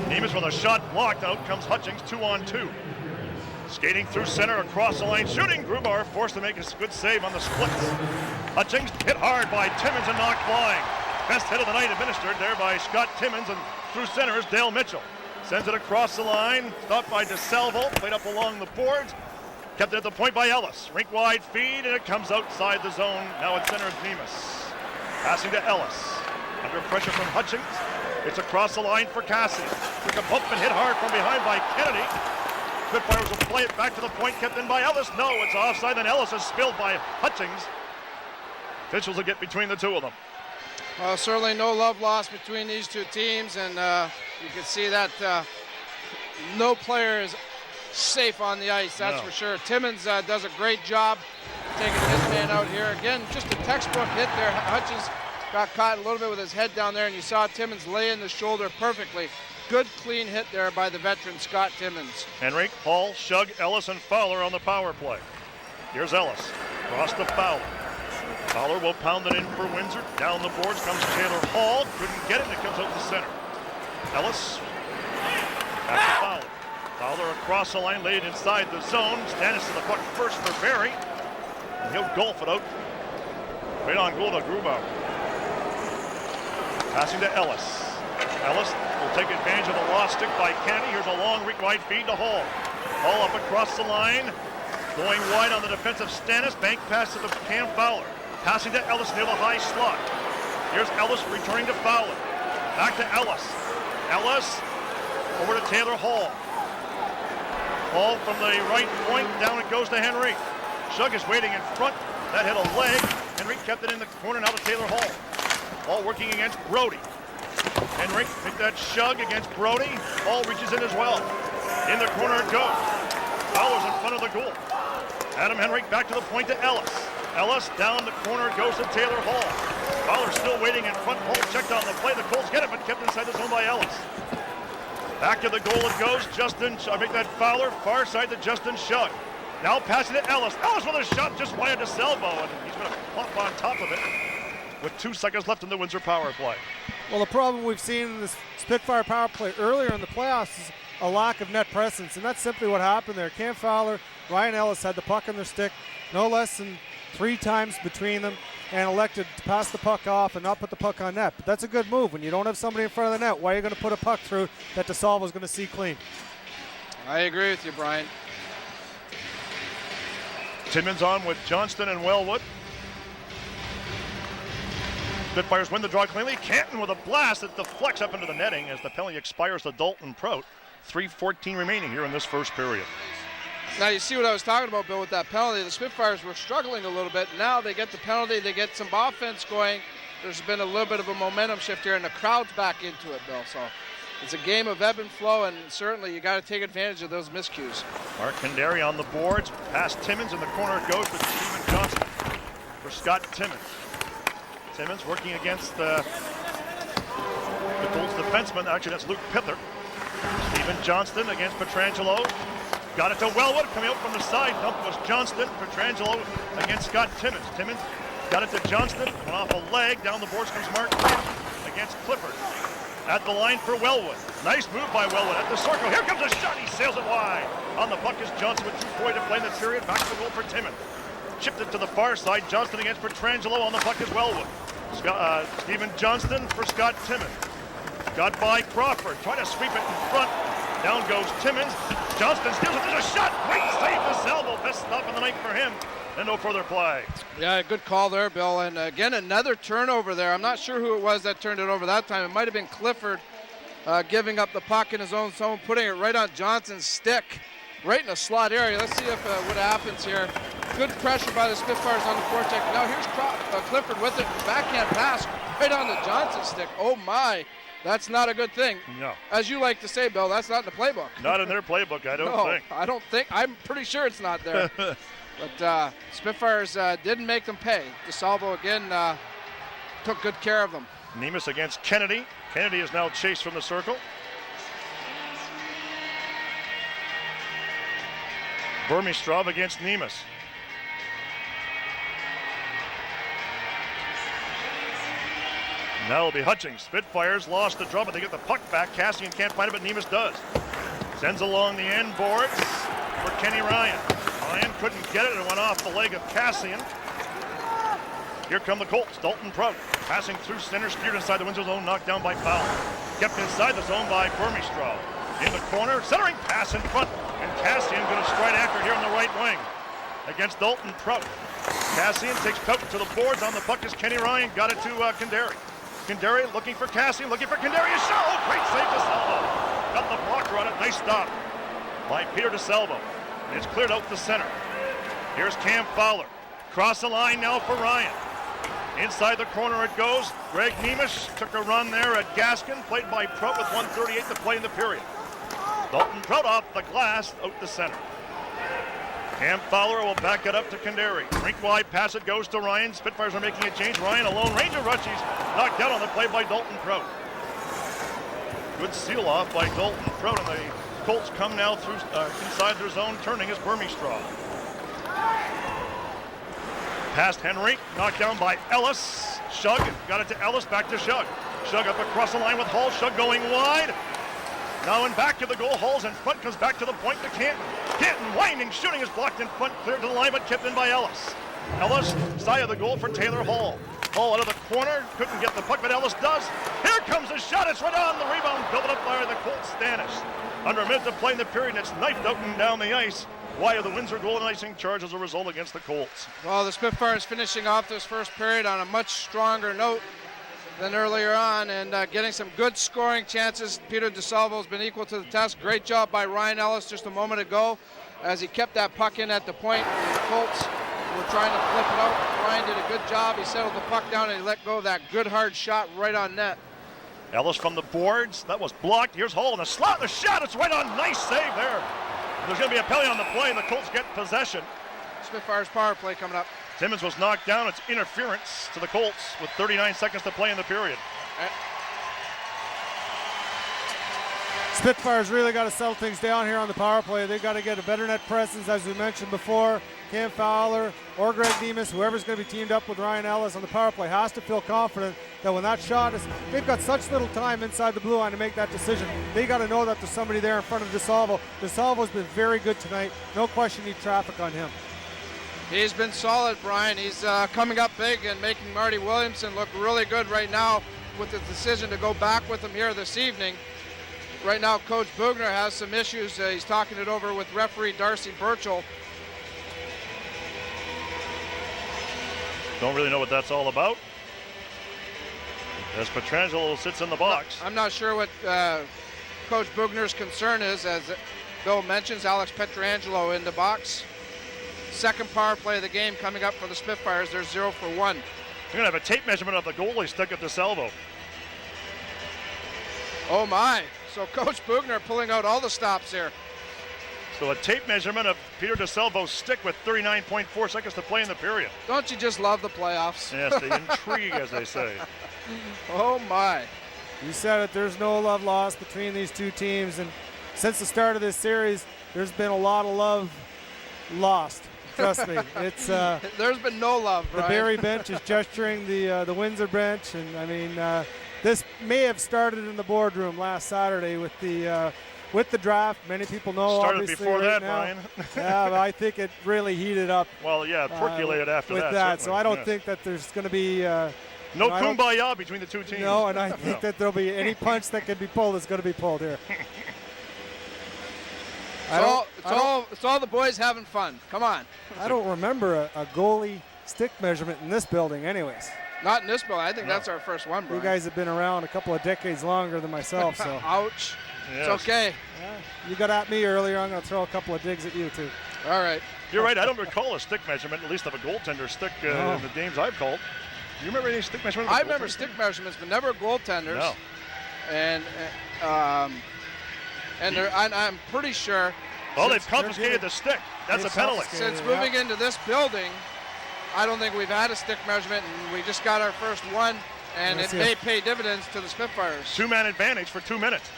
Nemes with a shot blocked, out comes Hutchings, 2-on-2. Skating through center, across the line, shooting. Grubauer forced to make a good save on the splits. Hutchings hit hard by Timmins and knocked flying. Best hit of the night administered there by Scott Timmins, and through center is Dale Mitchell. Sends it across the line, stopped by DeSalvo, played up along the boards, kept it at the point by Ellis. Rink wide feed, and it comes outside the zone. Now at center is Nemes. Passing to Ellis. Under pressure from Hutchings. It's across the line for Cassian. Took a bump and hit hard from behind by Kennedy. Spitfires will play it back to the point, kept in by Ellis. No, it's offside, and Ellis is spilled by Hutchings. Officials will get between the two of them. Well, certainly no love lost between these two teams, and you can see that no player is safe on the ice, that's for sure. Timmins does a great job taking his man out here. Again, just a textbook hit there. Hutchins got caught a little bit with his head down there, and you saw Timmins lay in the shoulder perfectly. Good, clean hit there by the veteran Scott Timmins. Henrik, Hall, Shug, Ellis, and Fowler on the power play. Here's Ellis. Cross to Fowler. Fowler will pound it in for Windsor. Down the boards comes Taylor Hall. Couldn't get it, and it comes out to center. Ellis. Back to Fowler. Fowler across the line, laid inside the zone. Stannis to the puck first for Barrie. And he'll golf it out. Right on goal to Grubauer. Passing to Ellis. Ellis will take advantage of the lost stick by Kennedy. Here's a long wide feed to Hall. Hall up across the line. Going wide on the defensive Stannis. Bank pass to the Cam Fowler. Passing to Ellis near the high slot. Here's Ellis returning to Fowler. Back to Ellis. Ellis over to Taylor Hall. Hall from the right point. Down it goes to Henry. Shug is waiting in front. That hit a leg. Henry kept it in the corner. Now to Taylor Hall. Hall working against Brody. Henry picked that Shug against Brody. Hall reaches in as well. In the corner it goes. Fowler's in front of the goal. Adam Henry back to the point to Ellis. Ellis down the corner goes to Taylor Hall. Fowler still waiting in front. Hall checked on the play. The Colts get it, but kept inside the zone by Ellis. Back to the goal it goes. I make that Fowler, far side to Justin Shug. Now passing to Ellis. Ellis with a shot just wide to Selvo, and he's going to plump on top of it with 2 seconds left in the Windsor power play. Well, the problem we've seen in this Spitfire power play earlier in the playoffs is a lack of net presence, and that's simply what happened there. Cam Fowler, Ryan Ellis had the puck on their stick no less than 3 times between them and elected to pass the puck off and not put the puck on net. But that's a good move. When you don't have somebody in front of the net, why are you going to put a puck through that DeSalvo's going to see clean? I agree with you, Brian. Timmins on with Johnston and Wellwood. Spitfires win the draw cleanly. Canton with a blast that deflects up into the netting as the penalty expires to Dalton Prout. 3:14 remaining here in this first period. Now you see what I was talking about, Bill, with that penalty. The Spitfires were struggling a little bit. Now they get the penalty, they get some offense going. There's been a little bit of a momentum shift here, and the crowd's back into it, Bill. So it's a game of ebb and flow, and certainly you got to take advantage of those miscues. Mark Condary on the boards. Past Timmins in the corner it goes to Stephen Johnston for Scott Timmins. Timmins working against the Colts defenseman. Actually, that's Luke Pither. Stephen Johnston against Petrangelo. Got it to Wellwood, coming out from the side. Dump was Johnston. Petrangelo against Scott Timmins. Timmins got it to Johnston. Went off a leg. Down the boards comes Mark against Clifford. At the line for Wellwood. Nice move by Wellwood at the circle. Here comes a shot. He sails it wide. On the puck is Johnson with 2:40 to play in the period. Back to the goal for Timmins. Chipped it to the far side. Johnston against Petrangelo. On the puck is Wellwood. Stephen Johnston for Scott Timmins. Got by Crawford. Trying to sweep it in front. Down goes Timmins. Johnston steals it. There's a shot. Great save to Selvo. Best stop of the night for him. And no further play. Yeah, good call there, Bill. And again, another turnover there. I'm not sure who it was that turned it over that time. It might have been Clifford giving up the puck in his own zone, putting it right on Johnson's stick, right in the slot area. Let's see if what happens here. Good pressure by the Spitfires on the forecheck. Now here's Clifford with it. Backhand pass right on the Johnson stick. Oh my. That's not a good thing. No. As you like to say, Bill, that's not in the playbook. Not in their playbook, I don't think. I'm pretty sure it's not there. But Spitfires didn't make them pay. DeSalvo again took good care of them. Nemes against Kennedy. Kennedy is now chased from the circle. Burmistrov against Nemes. Now it'll be Hutchings. Spitfires lost the draw, but they get the puck back. Cassian can't find it, but Nemes does. Sends along the end boards for Kenny Ryan. Ryan couldn't get it. It went off the leg of Cassian. Here come the Colts. Dalton Prout passing through center, steered inside the Windsor zone, knocked down by Fowler. Kept inside the zone by Burmistrov. In the corner, centering pass in front, and Cassian going to stride after here on the right wing against Dalton Prout. Cassian takes Prout to the boards. On the puck is Kenny Ryan. Got it to Condary. Condary looking for Cassian, looking for Condary. A shot! Oh, great save to Selvo. Got the blocker on it. Nice stop by Peter DeSalvo. And it's cleared out the center. Here's Cam Fowler. Cross the line now for Ryan. Inside the corner it goes. Greg Nemes took a run there at Gaskin. Played by Prout with 1:38 to play in the period. Dalton Prout off the glass out the center. Cam Fowler will back it up to Kandari. Rink wide pass, it goes to Ryan. Spitfires are making a change. Ryan alone. Ranger rush. He's knocked down on the play by Dalton Prout. Good seal off by Dalton Prout, and the Colts come now through inside their zone, turning as Burmistraw. Past Henry, knocked down by Ellis. Shug got it to Ellis, back to Shug. Shug up across the line with Hall. Shug going wide. Now and back to the goal. Hall's in front, comes back to the point to Canton. Canton winding, shooting is blocked in front, cleared to the line, but kept in by Ellis. Ellis, side of the goal for Taylor Hall. Hall out of the corner, couldn't get the puck, but Ellis does. Here comes the shot, it's right on the rebound, built up by the Colts Stanis. Under a minute to play in the period, and it's knifed out and down the ice. Why are the Windsor goal and icing charge as a result against the Colts? Well, the Spitfires finishing off this first period on a much stronger note than earlier on, and getting some good scoring chances. Peter DeSalvo has been equal to the test. Great job by Ryan Ellis just a moment ago as he kept that puck in at the point. The Colts were trying to flip it out. Ryan did a good job. He settled the puck down and he let go of that good hard shot right on net. Ellis from the boards. That was blocked. Here's Hall in the slot. The shot. It's right on. Nice save there. There's going to be a penalty on the play, and the Colts get possession. Spitfires power play coming up. Timmins was knocked down. It's interference to the Colts with 39 seconds to play in the period. Spitfires really got to settle things down here on the power play. They've got to get a better net presence, as we mentioned before. Cam Fowler or Greg Nemus, whoever's going to be teamed up with Ryan Ellis on the power play, has to feel confident that when that shot is, they've got such little time inside the blue line to make that decision. They got to know that there's somebody there in front of DeSalvo. DeSalvo's been very good tonight. No question, need traffic on him. He's been solid, Brian. He's coming up big and making Marty Williamson look really good right now with the decision to go back with him here this evening. Right now, Coach Bugner has some issues. He's talking it over with referee Darcy Burchell. Don't really know what that's all about. As Petrangelo sits in the box. I'm not sure what Coach Bugner's concern is. As Bill mentions, Alex Petrangelo in the box. Second power play of the game coming up for the Spitfires. They're 0 for 1. You're going to have a tape measurement of the goalie stuck at DeSalvo. Oh my. So Coach Bugner pulling out all the stops here. So a tape measurement of Peter DeSalvo's stick with 39.4 seconds to play in the period. Don't you just love the playoffs? Yes, they intrigue, as they say. Oh my. You said it, there's no love lost between these two teams, and since the start of this series, there's been a lot of love lost. Trust me, it's there's been no love. The Barrie bench is gesturing the Windsor bench, and I mean this may have started in the boardroom last Saturday with the draft. Many people know. Started obviously before right that, now. Ryan. Yeah, but I think it really heated up. Well, yeah, percolated after with that. that. Certainly. So I don't think that there's going to be no kumbaya between the two teams. No, and I think that there'll be any punch that can be pulled is going to be pulled here. It's all the boys having fun. Come on. I don't remember a goalie stick measurement in this building anyways. Not in this building. I think that's our first one, Brian. You guys have been around a couple of decades longer than myself, so. Ouch. Yes. It's okay. Yeah, you got at me earlier. I'm going to throw a couple of digs at you, too. All right. You're right. I don't recall a stick measurement, at least of a goaltender stick in the games I've called. Do you remember any stick measurements? I remember stick measurements, but never goaltenders. No. And I'm pretty sure. Well, they've confiscated the stick. That's a penalty. Since moving into this building, I don't think we've had a stick measurement, and we just got our first one, and it may pay dividends to the Spitfires. Two-man advantage for 2 minutes.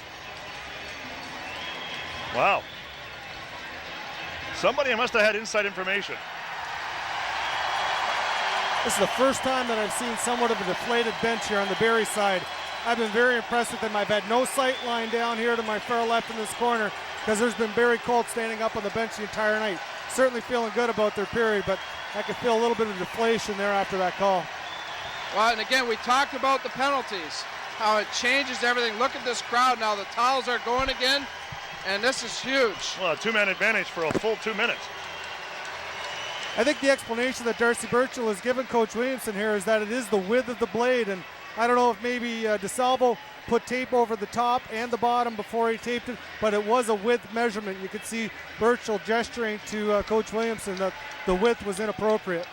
Wow. Somebody must have had inside information. This is the first time that I've seen somewhat of a deflated bench here on the Barrie side. I've been very impressed with them. I've had no sight line down here to my far left in this corner because there's been Barrie Colts standing up on the bench the entire night. Certainly feeling good about their period, but I could feel a little bit of deflation there after that call. Well, and again, we talked about the penalties, how it changes everything. Look at this crowd now. The towels are going again, and this is huge. Well, a two-man advantage for a full 2 minutes. I think the explanation that Darcy Burchell has given Coach Williamson here is that it is the width of the blade, and I don't know if maybe DeSalvo put tape over the top and the bottom before he taped it, but it was a width measurement. You could see Burchell gesturing to Coach Williamson that the width was inappropriate.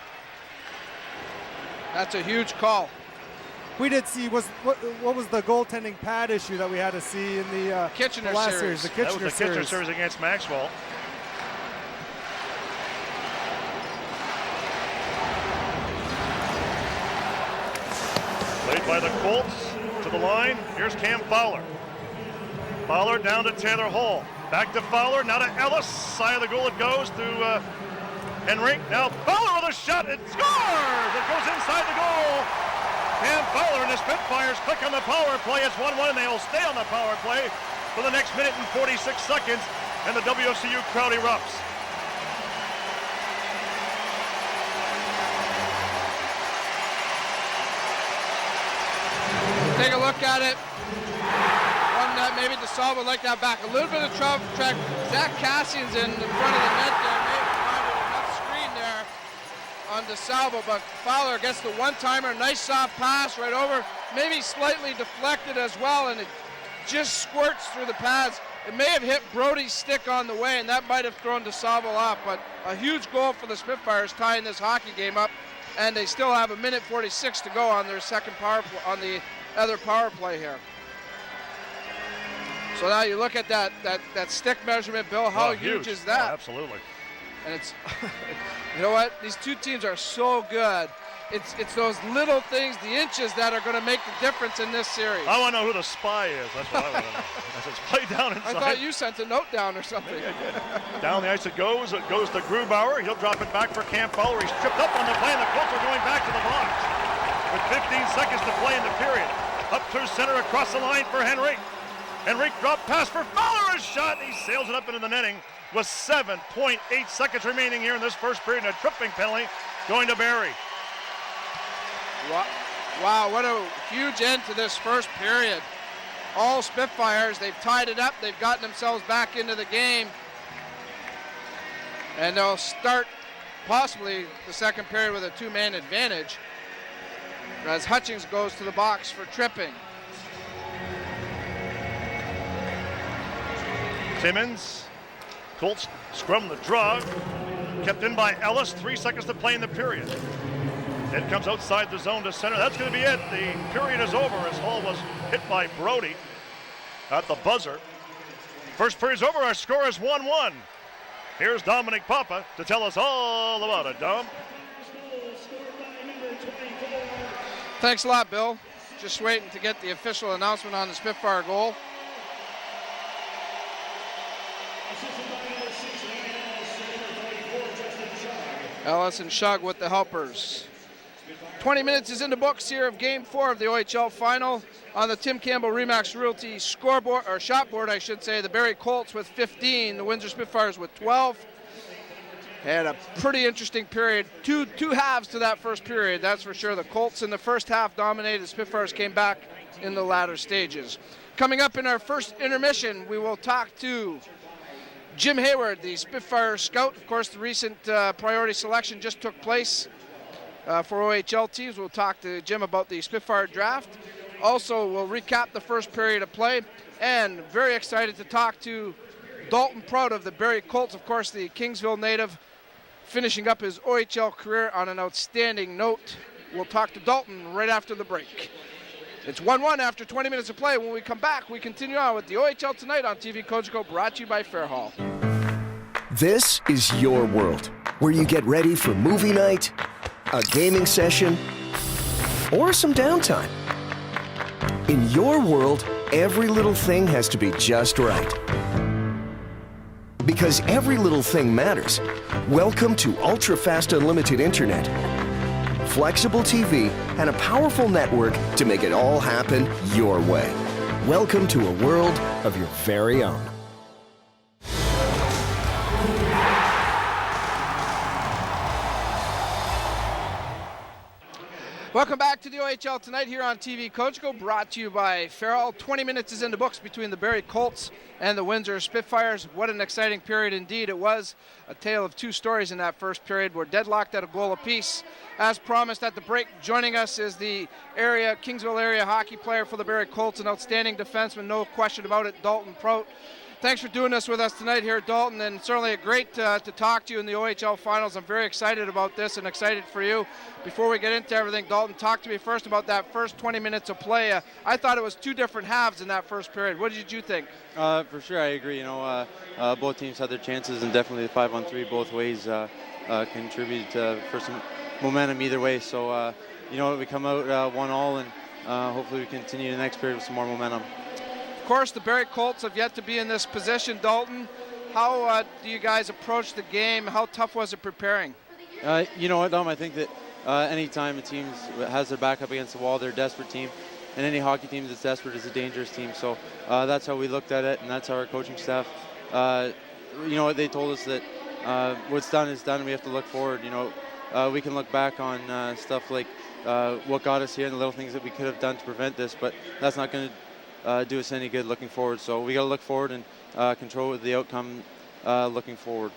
That's a huge call. We did see, what was the goaltending pad issue that we had to see in the Kitchener last series. The Kitchener That was the Kitchener series against Maxwell. Played by the Colts to the line. Here's Cam Fowler. Fowler down to Taylor Hall. Back to Fowler, now to Ellis. Side of the goal it goes to Henry. Now Fowler with a shot, it scores! It goes inside the goal. Cam Fowler and the Spitfires click on the power play. It's 1-1 and they will stay on the power play for the next minute and 46 seconds. And the WCU crowd erupts. Take a look at it. One that maybe DeSalvo would like that back. A little bit of track. Zach Cassian's in the front of the net there. Maybe provided enough screen there on DeSalvo, but Fowler gets the one-timer. Nice soft pass right over. Maybe slightly deflected as well, and it just squirts through the pads. It may have hit Brody's stick on the way, and that might have thrown DeSalvo off, but a huge goal for the Spitfires tying this hockey game up, and they still have a minute 46 to go on their second power play, on the other power play here. So now you look at that stick measurement, Bill. How huge is that? Oh, absolutely. And it's, you know what? These two teams are so good. It's those little things, the inches, that are going to make the difference in this series. I want to know who the spy is. That's what I want to know. As it's played down inside. I thought you sent a note down or something. Maybe I did. Down the ice it goes. It goes to Grubauer. He'll drop it back for Cam Fowler. He's tripped up on the play, and the Colts are going back to the box. With 15 seconds to play in the period. Up through center across the line for Henry. Henry drop pass for Fowler. A shot. He sails it up into the netting with 7.8 seconds remaining here in this first period. And a tripping penalty going to Barrie. Wow, what a huge end to this first period. All Spitfires, they've tied it up. They've gotten themselves back into the game. And they'll start possibly the second period with a two-man advantage as Hutchings goes to the box for tripping. Timmins, Colts scrum the draw. Kept in by Ellis. 3 seconds to play in the period. It comes outside the zone to center. That's going to be it. The period is over as Hall was hit by Brody at the buzzer. First period's over. Our score is 1-1. Here's Domenic Papa to tell us all about it. Dom? Thanks a lot, Bill. Just waiting to get the official announcement on the Spitfire goal. Ellis and Shug with the helpers. 20 minutes is in the books here of Game 4 of the OHL Final. On the Tim Campbell Remax Realty scoreboard, or shot board, I should say, the Barrie Colts with 15, the Windsor Spitfires with 12. Had a pretty interesting period. Two halves to that first period, that's for sure. The Colts in the first half dominated. The Spitfires came back in the latter stages. Coming up in our first intermission, we will talk to Jim Hayward, the Spitfire scout. Of course, the recent priority selection just took place for OHL teams. We'll talk to Jim about the Spitfire draft. Also, we'll recap the first period of play. And very excited to talk to Dalton Prout of the Barrie Colts, of course, the Kingsville native, finishing up his OHL career on an outstanding note. We'll talk to Dalton right after the break. It's 1-1 after 20 minutes of play. When we come back, we continue on with the OHL Tonight on TV Cogeco, brought to you by Fairhall. This is your world, where you get ready for movie night, a gaming session, or some downtime. In your world, every little thing has to be just right. Because every little thing matters. Welcome to ultra-fast unlimited internet, flexible TV, and a powerful network to make it all happen your way. Welcome to a world of your very own. Welcome back to the OHL Tonight here on TV Cogeco, brought to you by Farrell. 20 minutes is in the books between the Barrie Colts and the Windsor Spitfires. What an exciting period indeed it was. A tale of two stories in that first period. We're deadlocked at a goal apiece. As promised at the break, joining us is the Kingsville area hockey player for the Barrie Colts, an outstanding defenseman, no question about it, Dalton Prout. Thanks for doing this with us tonight here, Dalton, and certainly great to talk to you in the OHL Finals. I'm very excited about this and excited for you. Before we get into everything, Dalton, talk to me first about that first 20 minutes of play. I thought it was two different halves in that first period. What did you think? For sure, I agree. Both teams had their chances, and definitely the 5-on-3 both ways contributed for some momentum either way. So, we come out 1-1, hopefully we continue the next period with some more momentum. Of course, the Barrie Colts have yet to be in this position. Dalton, how do you guys approach the game? How tough was it preparing? You know what, Dom? I think that anytime a team has their back up against the wall, they're a desperate team. And any hockey team that's desperate is a dangerous team. So that's how we looked at it, and that's how our coaching staff, you know what, they told us that what's done is done, and we have to look forward. You know, we can look back on stuff like what got us here and the little things that we could have done to prevent this, but that's not going to do us any good looking forward. So we got to look forward and control the outcome looking forward.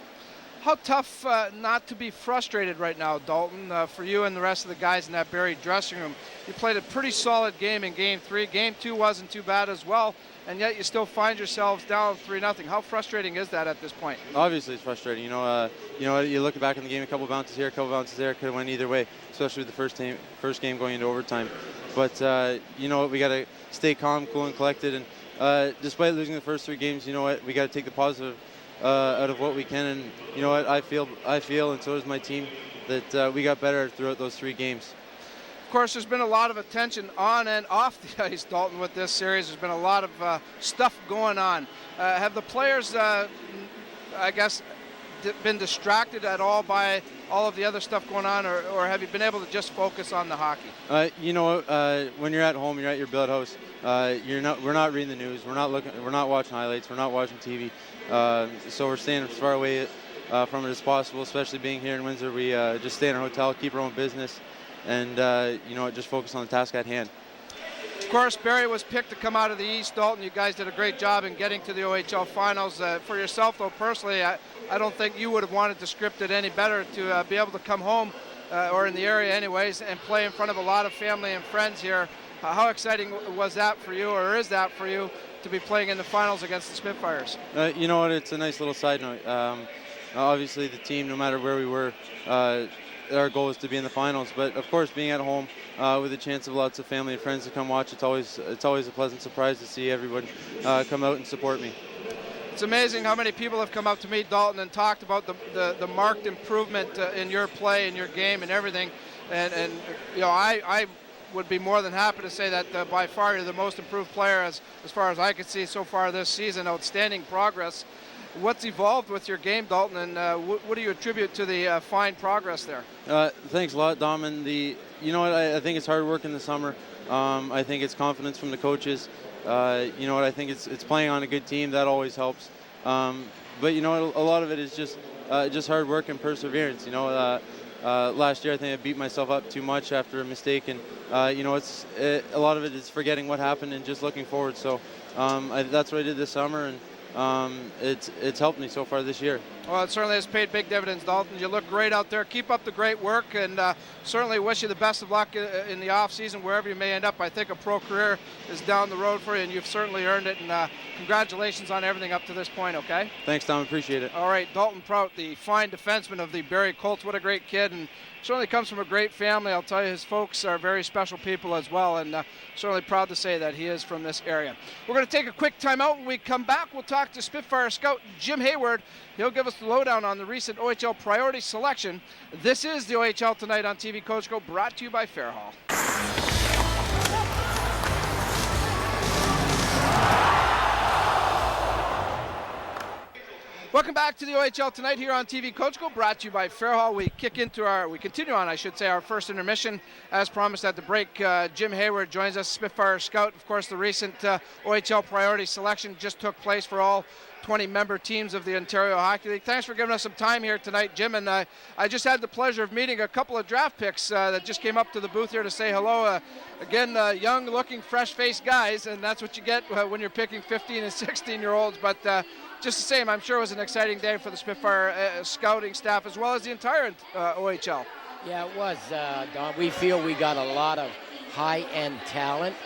How tough not to be frustrated right now, Dalton, for you and the rest of the guys in that Barrie dressing room. You played a pretty solid game in Game 3. Game 2 wasn't too bad as well, and yet you still find yourselves down 3-0. How frustrating is that at this point? Obviously, it's frustrating. You know, you look back in the game, a couple bounces here, a couple bounces there, could have went either way, especially with the first game going into overtime. But you know what, we got to stay calm, cool, and collected. And despite losing the first 3 games, you know what, we got to take the positive out of what we can. And you know what, I feel, and so does my team, that we got better throughout those 3 games. Of course, there's been a lot of attention on and off the ice, Dalton, with this series. There's been a lot of stuff going on. Have the players, I guess, been distracted at all by all of the other stuff going on, or have you been able to just focus on the hockey? You know, when you're at home, you're at your billet house. We're not reading the news. We're not watching highlights. We're not watching TV. So we're staying as far away from it as possible. Especially being here in Windsor, we just stay in our hotel, keep our own business, and you know, just focus on the task at hand. Of course, Barrie was picked to come out of the East. Dalton, you guys did a great job in getting to the OHL finals. For yourself, though, personally, I don't think you would have wanted to script it any better to be able to come home, or in the area anyways, and play in front of a lot of family and friends here. How exciting was that for you, or is that for you, to be playing in the finals against the Spitfires? You know what, it's a nice little side note. Obviously, the team, no matter where we were, our goal is to be in the finals. But of course, being at home with a chance of lots of family and friends to come watch, it's always a pleasant surprise to see everyone come out and support me. It's amazing how many people have come up to me, Dalton, and talked about the marked improvement in your play, in your game, and everything. And you know, I would be more than happy to say that by far you're the most improved player as far as I could see so far this season. Outstanding progress. What's evolved with your game, Dalton, and what do you attribute to the fine progress there? Thanks a lot, Dom. And you know what, I think it's hard work in the summer. I think it's confidence from the coaches. You know what, I think it's playing on a good team. That always helps. But you know what, a lot of it is just hard work and perseverance. You know, last year I think I beat myself up too much after a mistake, and you know, a lot of it is forgetting what happened and just looking forward. So that's what I did this summer, and it's helped me so far this year. Well, it certainly has paid big dividends, Dalton. You look great out there. Keep up the great work, and certainly wish you the best of luck in the off season, wherever you may end up. I think a pro career is down the road for you, and you've certainly earned it. And congratulations on everything up to this point, okay? Thanks, Tom. Appreciate it. All right, Dalton Prout, the fine defenseman of the Barrie Colts. What a great kid, and certainly comes from a great family. I'll tell you, his folks are very special people as well, and certainly proud to say that he is from this area. We're going to take a quick timeout. When we come back, we'll talk to Spitfire scout Jim Hayward. He'll give us the lowdown on the recent OHL priority selection. This is the OHL Tonight on TV Cogeco, brought to you by Fairhall. Welcome back to the OHL Tonight here on TV Cogeco, brought to you by Fairhall. We continue on, our first intermission. As promised at the break, Jim Hayward joins us, Spitfire scout. Of course, the recent OHL priority selection just took place for all 20-member teams of the Ontario Hockey League. Thanks for giving us some time here tonight, Jim. And I just had the pleasure of meeting a couple of draft picks that just came up to the booth here to say hello. Again, young-looking, fresh-faced guys, and that's what you get when you're picking 15 and 16-year-olds. But just the same, I'm sure it was an exciting day for the Spitfire scouting staff as well as the entire OHL. Yeah, it was, Don. We feel we got a lot of high-end talent,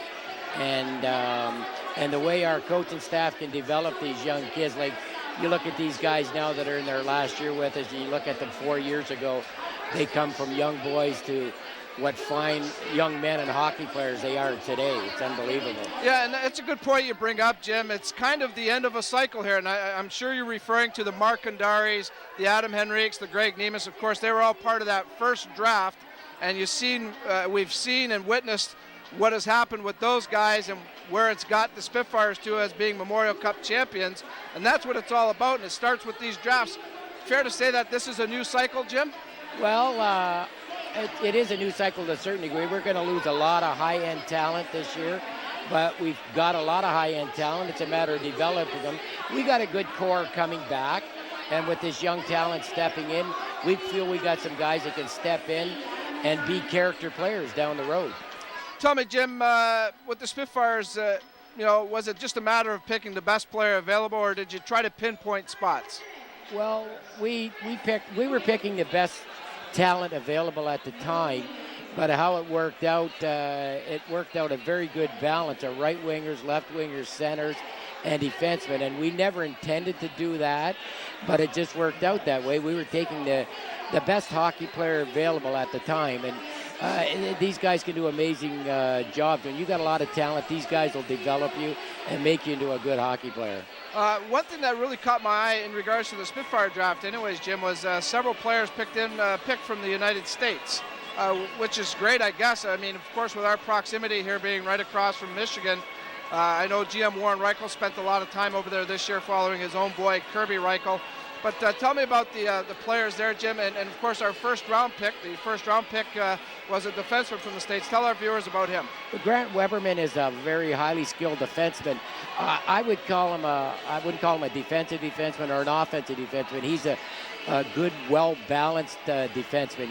and the way our coaching staff can develop these young kids, like you look at these guys now that are in their last year with us, you look at them 4 years ago, they come from young boys to what fine young men and hockey players they are today. It's unbelievable. Yeah, and it's a good point you bring up, Jim. It's kind of the end of a cycle here, and I'm sure you're referring to the Mark Kondaris, the Adam Henriques, the Greg Nemus. Of course, they were all part of that first draft, and we've seen and witnessed what has happened with those guys and where it's got the Spitfires to as being Memorial Cup champions, and that's what it's all about, and it starts with these drafts. Fair to say that this is a new cycle, Jim? Well, it is a new cycle to a certain degree. We're going to lose a lot of high-end talent this year, but we've got a lot of high-end talent. It's a matter of developing them. We got a good core coming back, and with this young talent stepping in, we feel we got some guys that can step in and be character players down the road. Tell me, Jim, with the Spitfires, was it just a matter of picking the best player available, or did you try to pinpoint spots? Well, we were picking the best talent available at the time, but how it worked out a very good balance of right wingers, left wingers, centers, and defensemen, and we never intended to do that, but it just worked out that way. We were taking the best hockey player available at the time, and these guys can do amazing jobs. When you got a lot of talent, these guys will develop you and make you into a good hockey player. One thing that really caught my eye in regards to the Spitfire draft anyways, Jim, was several players picked from the United States, which is great, I guess. I mean, of course, with our proximity here being right across from Michigan, I know GM Warren Reichel spent a lot of time over there this year following his own boy, Kirby Reichel. But tell me about the players there, Jim, and of course our first round pick. The first round pick was a defenseman from the States. Tell our viewers about him. Grant Weberman is a very highly skilled defenseman. I wouldn't call him a defensive defenseman or an offensive defenseman. He's a good, well-balanced defenseman.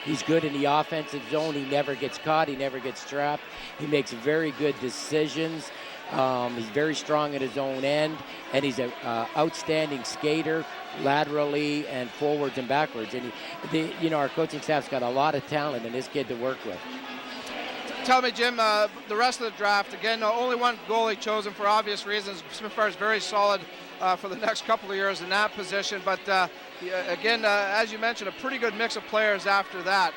He's good in the offensive zone. He never gets caught. He never gets trapped. He makes very good decisions. He's very strong at his own end, and he's an outstanding skater laterally and forwards and backwards. And our coaching staff's got a lot of talent in this kid to work with. Tell me, Jim, the rest of the draft, again, only one goalie chosen for obvious reasons. Spitfire's very solid for the next couple of years in that position, but again, as you mentioned, a pretty good mix of players after that.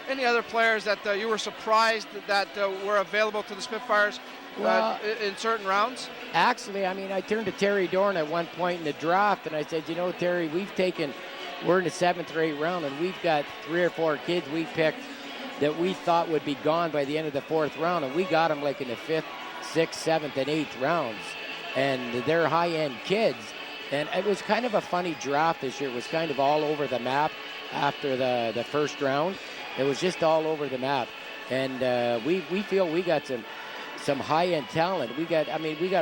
Any other players that you were surprised that were available to the Spitfires in certain rounds? Actually, I turned to Terry Dorn at one point in the draft, and I said, Terry, we're in the 7th or 8th round, and we've got 3 or 4 kids we picked that we thought would be gone by the end of the 4th round, and we got them like in the 5th, 6th, 7th, and 8th rounds. And they're high-end kids. And it was kind of a funny draft this year. It was kind of all over the map after the first round. It was just all over the map. And we feel we got some high-end talent. We got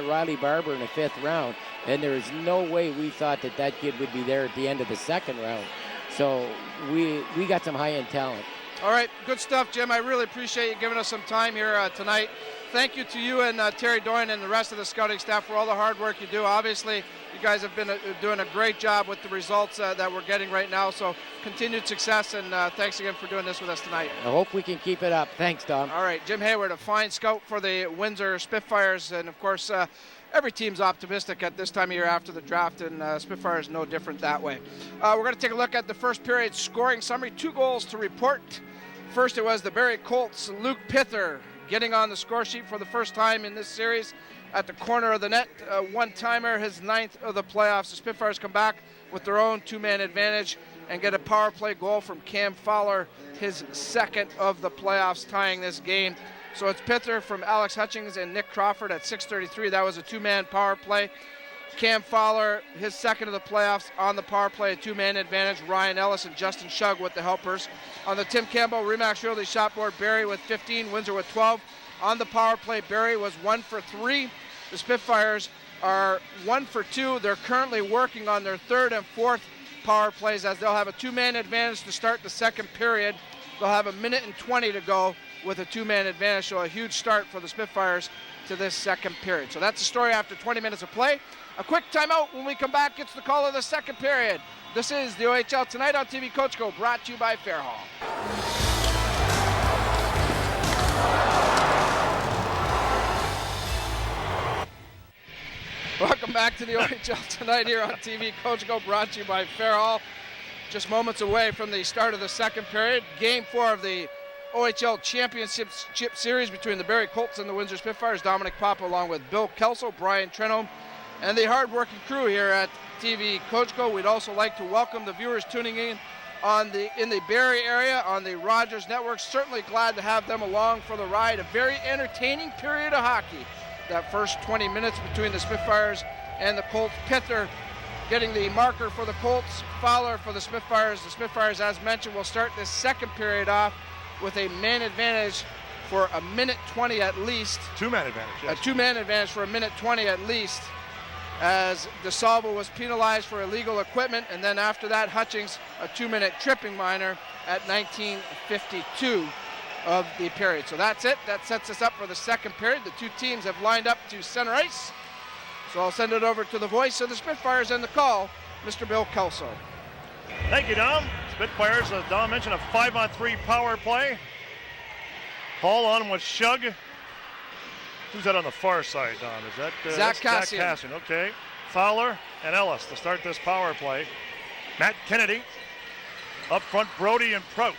Riley Barber in the 5th round, and there is no way we thought that kid would be there at the end of the 2nd round. So we got some high-end talent. All right, good stuff, Jim. I really appreciate you giving us some time here tonight. Thank you to you and Terry Doyne and the rest of the scouting staff for all the hard work you do. Obviously, you guys have been doing a great job with the results that we're getting right now. So continued success, and thanks again for doing this with us tonight. I hope we can keep it up. Thanks, Dom. All right, Jim Hayward, a fine scout for the Windsor Spitfires, and of course, every team's optimistic at this time of year after the draft, and Spitfire is no different that way. We're going to take a look at the first period scoring summary. 2 goals to report. First, it was the Barrie Colts' Luke Pither getting on the score sheet for the first time in this series at the corner of the net. One-timer, his 9th of the playoffs. The Spitfires come back with their own 2-man advantage and get a power play goal from Cam Fowler, his 2nd of the playoffs, tying this game. So it's Pither from Alex Hutchings and Nick Crawford at 6:33. That was a 2-man power play. Cam Fowler, his 2nd of the playoffs on the power play, a 2-man advantage. Ryan Ellis and Justin Shug with the helpers. On the Tim Campbell, Remax Realty shot board, Barrie with 15, Windsor with 12. On the power play, Barrie was 1 for 3. The Spitfires are 1 for 2. They're currently working on their 3rd and 4th power plays, as they'll have a 2-man advantage to start the 2nd period. They'll have 1:20 to go with a 2-man advantage, so a huge start for the Spitfires to this 2nd period. So that's the story after 20 minutes of play. A quick timeout. When we come back, it's the call of the 2nd period. This is the OHL Tonight on TV Cogeco, brought to you by Fairhall. Welcome back to the OHL Tonight here on TV Cogeco, brought to you by Fairhall. Just moments away from the start of the 2nd period. Game 4 of the OHL Championship Series between the Barrie Colts and the Windsor Spitfires. Domenic Papa along with Bill Kelso, Brian Trenholm, and the hard-working crew here at TV Cogeco. We'd also like to welcome the viewers tuning in in the Barrie area on the Rogers Network. Certainly glad to have them along for the ride. A very entertaining period of hockey. That first 20 minutes between the Spitfires and the Colts. Pither getting the marker for the Colts, Fowler for the Spitfires. The Spitfires, as mentioned, will start this second period off with a man advantage for a minute 20 at least. Two-man advantage, yes. A two-man advantage for a minute 20 at least, as DeSalvo was penalized for illegal equipment, and then after that, Hutchings, a 2-minute tripping minor at 19:52 of the period. So that's it. That sets us up for the second period. The two teams have lined up to center ice. So I'll send it over to the voice of the Spitfires and the call, Mr. Bill Kelso. Thank you, Dom. Spitfires, as Dom mentioned, a 5-on-3 power play. Hall on with Shug. Who's that on the far side, Dom? Is that Zach Cassian? Zach Cassian, okay. Fowler and Ellis to start this power play. Matt Kennedy. Up front, Brody and Prout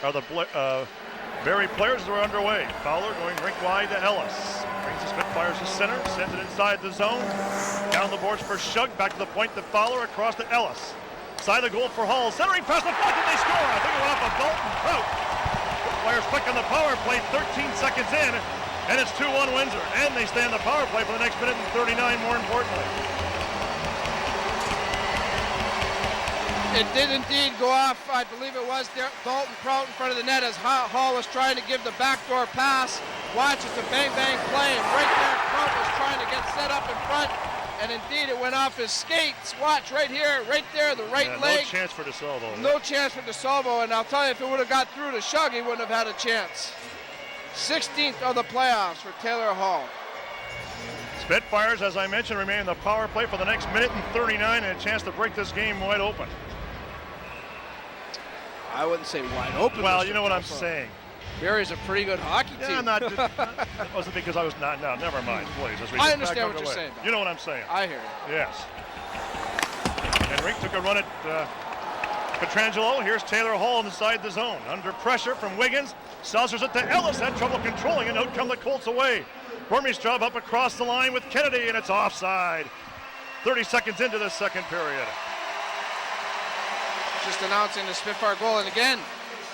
are the Barrie players that are underway. Fowler going rink wide to Ellis. Brings the Spitfires to center, sends it inside the zone. Down the boards for Shug, back to the point to Fowler, across to Ellis. Side of the goal for Hall, centering past the front, and they score. I think it went off of Dalton Prout. Spitfires quick on the power play, 13 seconds in, and it's 2-1 Windsor. And they stay on the power play for the next minute and 39, more importantly. It did indeed go off. I believe it was Dalton Prout in front of the net as Hall was trying to give the backdoor pass. Watch, it's a bang-bang play, and right there, Prout was trying to get set up in front, and indeed it went off his skates. Watch, right here, right there, the right leg. No chance for DeSalvo. No chance for DeSalvo, and I'll tell you, if it would have got through to Shug, he wouldn't have had a chance. 16th of the playoffs for Taylor Hall. Spitfires, as I mentioned, remain in the power play for the next minute and 39, and a chance to break this game wide open. I wouldn't say wide open. Well, you know what I'm saying. Barrie's a pretty good hockey team. Yeah, it wasn't because I was not. No, never mind, please. As we I get understand back what you're underway. saying. You know what I'm saying. I hear you. Yes. And Rink took a run at Petrangelo. Here's Taylor Hall inside the zone. Under pressure from Wiggins. Saucers it to Ellis. Had trouble controlling it. Out come the Colts away. Gormystrov up across the line with Kennedy, and it's offside. 30 seconds into the second period. Just announcing the Spitfire goal, and again,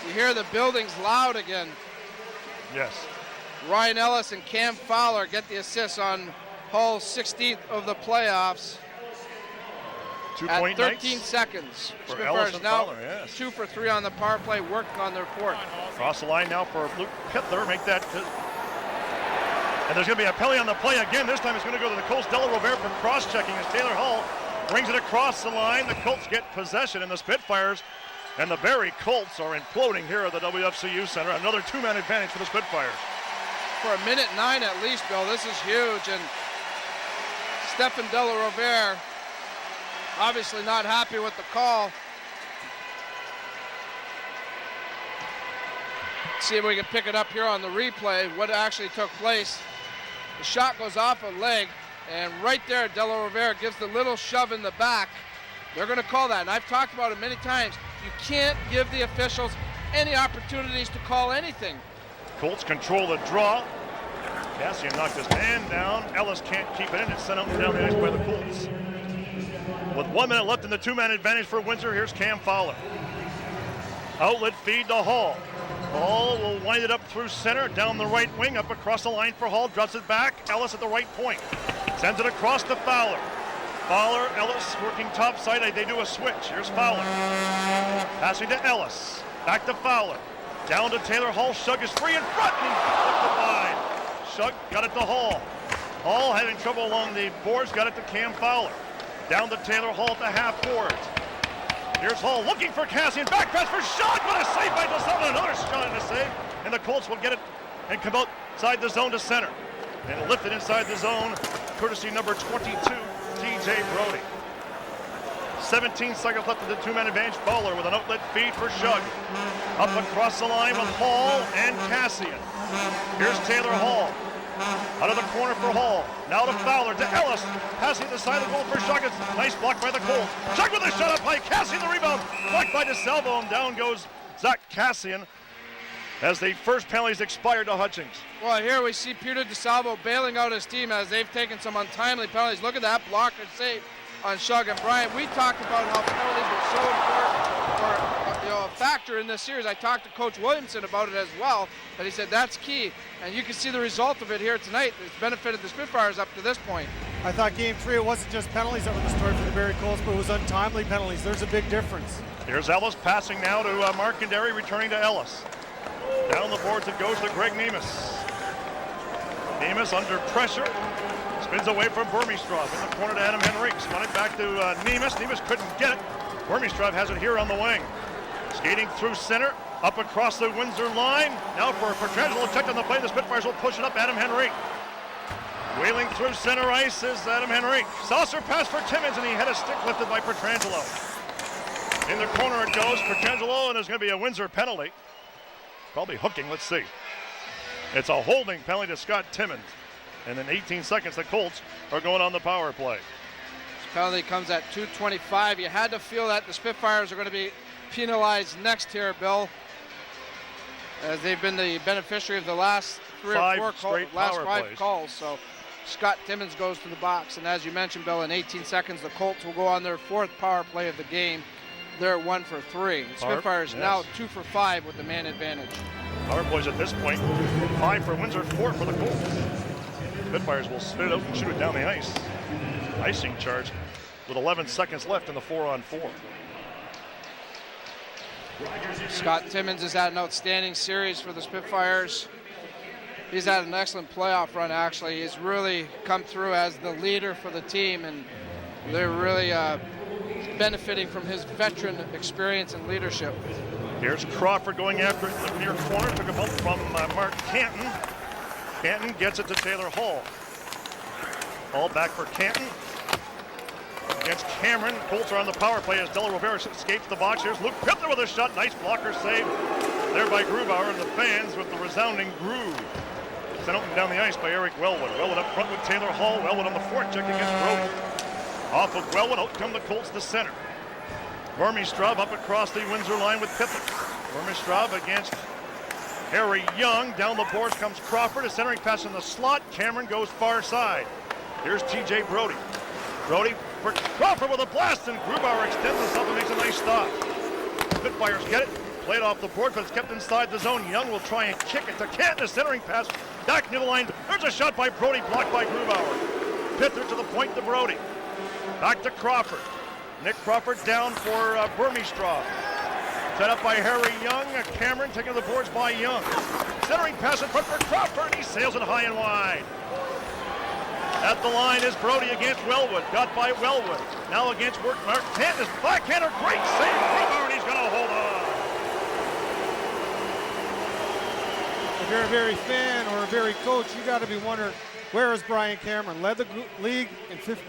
you hear the buildings loud again. Yes. Ryan Ellis and Cam Fowler get the assists on Hall's 16th of the playoffs. 2-point at 13 nights seconds. for Spitfires Ellis and now Fowler, yes. 2 for 3 on the power play, working on their fourth. Cross the line now for Luke Pither. Make that. And there's going to be a penalty on the play again. This time it's going to go to the Colts. Della Rovere from cross-checking as Taylor Hall brings it across the line. The Colts get possession, and the Spitfires and the Barrie Colts are imploding here at the WFCU Center. Another two-man advantage for the Spitfires. For a minute 9 at least, Bill, this is huge. And Stefan Della Rovere obviously not happy with the call. Let's see if we can pick it up here on the replay, what actually took place. The shot goes off a leg, and right there, Della Rovere gives the little shove in the back. They're going to call that, and I've talked about it many times. You can't give the officials any opportunities to call anything. Colts control the draw. Cassian knocked his man down. Ellis can't keep it in. It's sent out and down the ice by the Colts. With 1 minute left in the two-man advantage for Windsor, here's Cam Fowler. Outlet feed to Hall. Hall will wind it up through center, down the right wing, up across the line for Hall, drops it back. Ellis at the right point. Sends it across to Fowler. Fowler, Ellis working top side. They do a switch. Here's Fowler. Passing to Ellis. Back to Fowler. Down to Taylor Hall. Shug is free in front, and he flipped it wide. Shug got it to Hall. Hall having trouble along the boards, got it to Cam Fowler. Down to Taylor Hall at the half boards. Here's Hall looking for Cassian. Back pass for Shug. What a save by DeSalvo. Another shot in a save. And the Colts will get it and come outside the zone to center. And lift it inside the zone, courtesy number 22, TJ Brody. 17 seconds left of the two-man advantage. Fowler with an outlet feed for Shug. Up across the line with Hall and Cassian. Here's Taylor Hall. Out of the corner for Hall. Now to Fowler, to Ellis. Passing the side of the goal for Shug. It's nice block by the Colts. Shug with a shot up high. Cassian the rebound. Blocked by DeSalvo, and down goes Zach Cassian as the first penalties expired to Hutchings. Well, here we see Peter DeSalvo bailing out his team as they've taken some untimely penalties. Look at that block and save on Shug. And Brian, we talked about how penalties were so important, or a factor in this series. I talked to Coach Williamson about it as well, and he said that's key. And you can see the result of it here tonight. It's benefited the Spitfires up to this point. I thought Game 3, it wasn't just penalties that were the story for the Barrie Colts, but it was untimely penalties. There's a big difference. Here's Ellis passing now to Markandary, returning to Ellis. Down the boards it goes to Greg Nemes. Nemes under pressure. Spins away from Burmistrov. In the corner to Adam Henriques. Spun it back to Nemes. Nemes couldn't get it. Burmistrov has it here on the wing. Skating through center. Up across the Windsor line. Now for Petrangelo checked on the play. The Spitfires will push it up. Adam Henrique. Wheeling through center ice is Adam Henrique. Saucer pass for Timmins, and he had a stick lifted by Petrangelo. In the corner it goes. Petrangelo, and there's going to be a Windsor penalty. Probably hooking. Let's see. It's a holding penalty to Scott Timmins. And in 18 seconds, the Colts are going on the power play. This penalty comes at 2:25. You had to feel that the Spitfires are going to be penalized next here, Bill, as they've been the beneficiary of the last five calls. So Scott Timmins goes to the box. And as you mentioned, Bill, in 18 seconds, the Colts will go on their 4th power play of the game. They're 1 for 3. Spitfires now 2 for 5 with the man advantage. Power plays at this point, 5 for Windsor, 4 for the Colts. Spitfires will spit it out and shoot it down the ice. Icing charge with 11 seconds left in the 4-on-4. Scott Timmins has had an outstanding series for the Spitfires. He's had an excellent playoff run, actually. He's really come through as the leader for the team, and they're really benefiting from his veteran experience and leadership. Here's Crawford going after it in the near corner. Took a bump from Mark Canton. Canton gets it to Taylor Hall. Hall back for Canton. Against Cameron. Colts are on the power play as Della Rivera escapes the box. Here's Luke Pipler with a shot. Nice blocker save there by Grubauer, and the fans with the resounding groove. Sent out and down the ice by Eric Wellwood. Wellwood up front with Taylor Hall. Wellwood on the forecheck against Brody. Off of Wellwood, out come the Colts to center. Burmistrov up across the Windsor line with Pipler. Burmistrov against Harry Young. Down the boards comes Crawford. A centering pass in the slot. Cameron goes far side. Here's TJ Brody. Brody for Crawford with a blast, and Grubauer extends himself and makes a nice stop. Spitfires get it. Played off the board, but it's kept inside the zone. Young will try and kick it to Canton. A centering pass back near the line. There's a shot by Brody, blocked by Grubauer. Pither to the point to Brody. Back to Crawford. Nick Crawford down for Burmistrov. Set up by Harry Young. Cameron taking the boards by Young. Centering pass in front for Crawford. He sails it high and wide. At the line is Brody against Wellwood. Got by Wellwood. Now against Mark Canton. Backhander. Great save. Grubauer, and he's going to hold on. If you're a Barrie fan or a Barrie coach, you got to be wondering, where is Brian Cameron? Led the league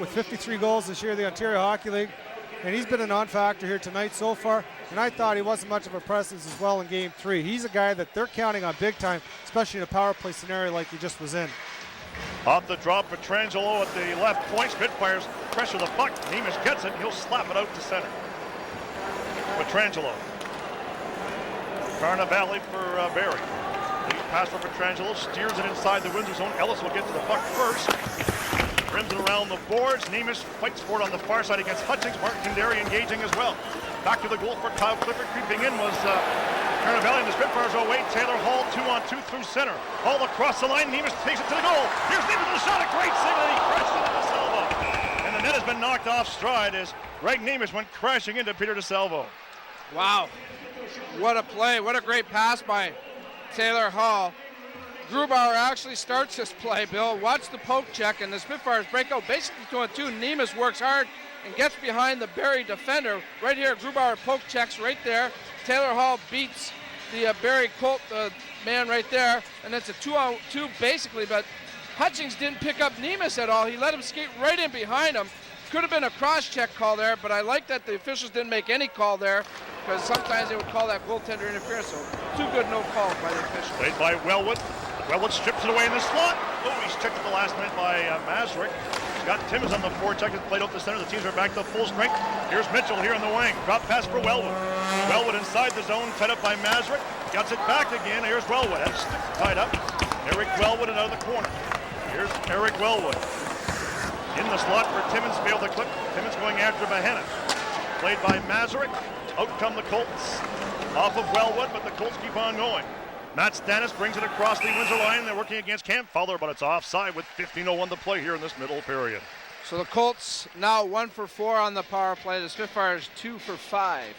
with 53 goals this year, the Ontario Hockey League. And he's been a non-factor here tonight so far, and I thought he wasn't much of a presence as well in Game 3. He's a guy that they're counting on big time, especially in a power play scenario like he just was in. Off the drop, Petrangelo at the left point. Spitfires pressure the puck. Nemes gets it. He'll slap it out to center. Petrangelo. Carnavale for Barrie. Lead pass for Petrangelo. Steers it inside the Windsor zone. Ellis will get to the puck first. Rims it around the boards. Nemes fights for it on the far side against Hutchings. Markandary engaging as well. Back to the goal for Kyle Clifford. Creeping in was Carnavale, and the Spitfires are away. Taylor Hall 2-on-2 through center. Hall across the line. Nemes takes it to the goal. Here's Nemes with a shot. A great save, and he crashed into DeSalvo. And the net has been knocked off stride as Greg Nemes went crashing into Peter DeSalvo. Wow. What a play. What a great pass by Taylor Hall. Grubauer actually starts this play, Bill. Watch the poke check, and the Spitfires break out basically 2-on-2. Nemes works hard and gets behind the Barrie defender. Right here, Grubauer poke checks right there. Taylor Hall beats the Barrie Colt man right there, and it's a 2-on-2 basically, but Hutchings didn't pick up Nemes at all. He let him skate right in behind him. Could have been a cross-check call there, but I like that the officials didn't make any call there, because sometimes they would call that goaltender interference, so too good no call by the officials. Played by Wellwood. Wellwood strips it away in the slot. Oh, he's checked at the last minute by Masrick. Got Timmins on the forecheck and played out the center. The teams are back to full strength. Here's Mitchell here on the wing. Drop pass for Wellwood. Wellwood inside the zone, fed up by Masrick. Gets it back again. Here's Wellwood. Has sticks tied up. Eric Wellwood out of the corner. Here's Eric Wellwood. In the slot for Timmins, failed to clip. Timmins going after Behenna. Played by Masaryk. Out come the Colts. Off of Wellwood, but the Colts keep on going. Matt Stannis brings it across the Windsor line. They're working against Cam Fowler, but it's offside with 15:01 to play here in this middle period. So the Colts now 1 for 4 on the power play. The Spitfires 2 for 5.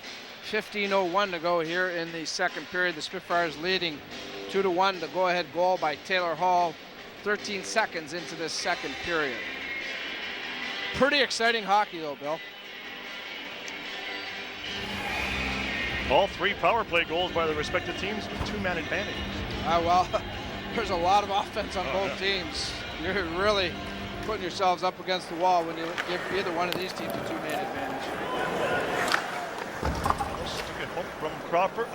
15:01 to go here in the second period. The Spitfires leading 2-1. The go-ahead goal by Taylor Hall. 13 seconds into this second period. Pretty exciting hockey though, Bill. All 3 power play goals by the respective teams with 2-man advantages. Well, there's a lot of offense on both teams. You're really putting yourselves up against the wall when you give either one of these teams a 2-man advantage. From Clifford.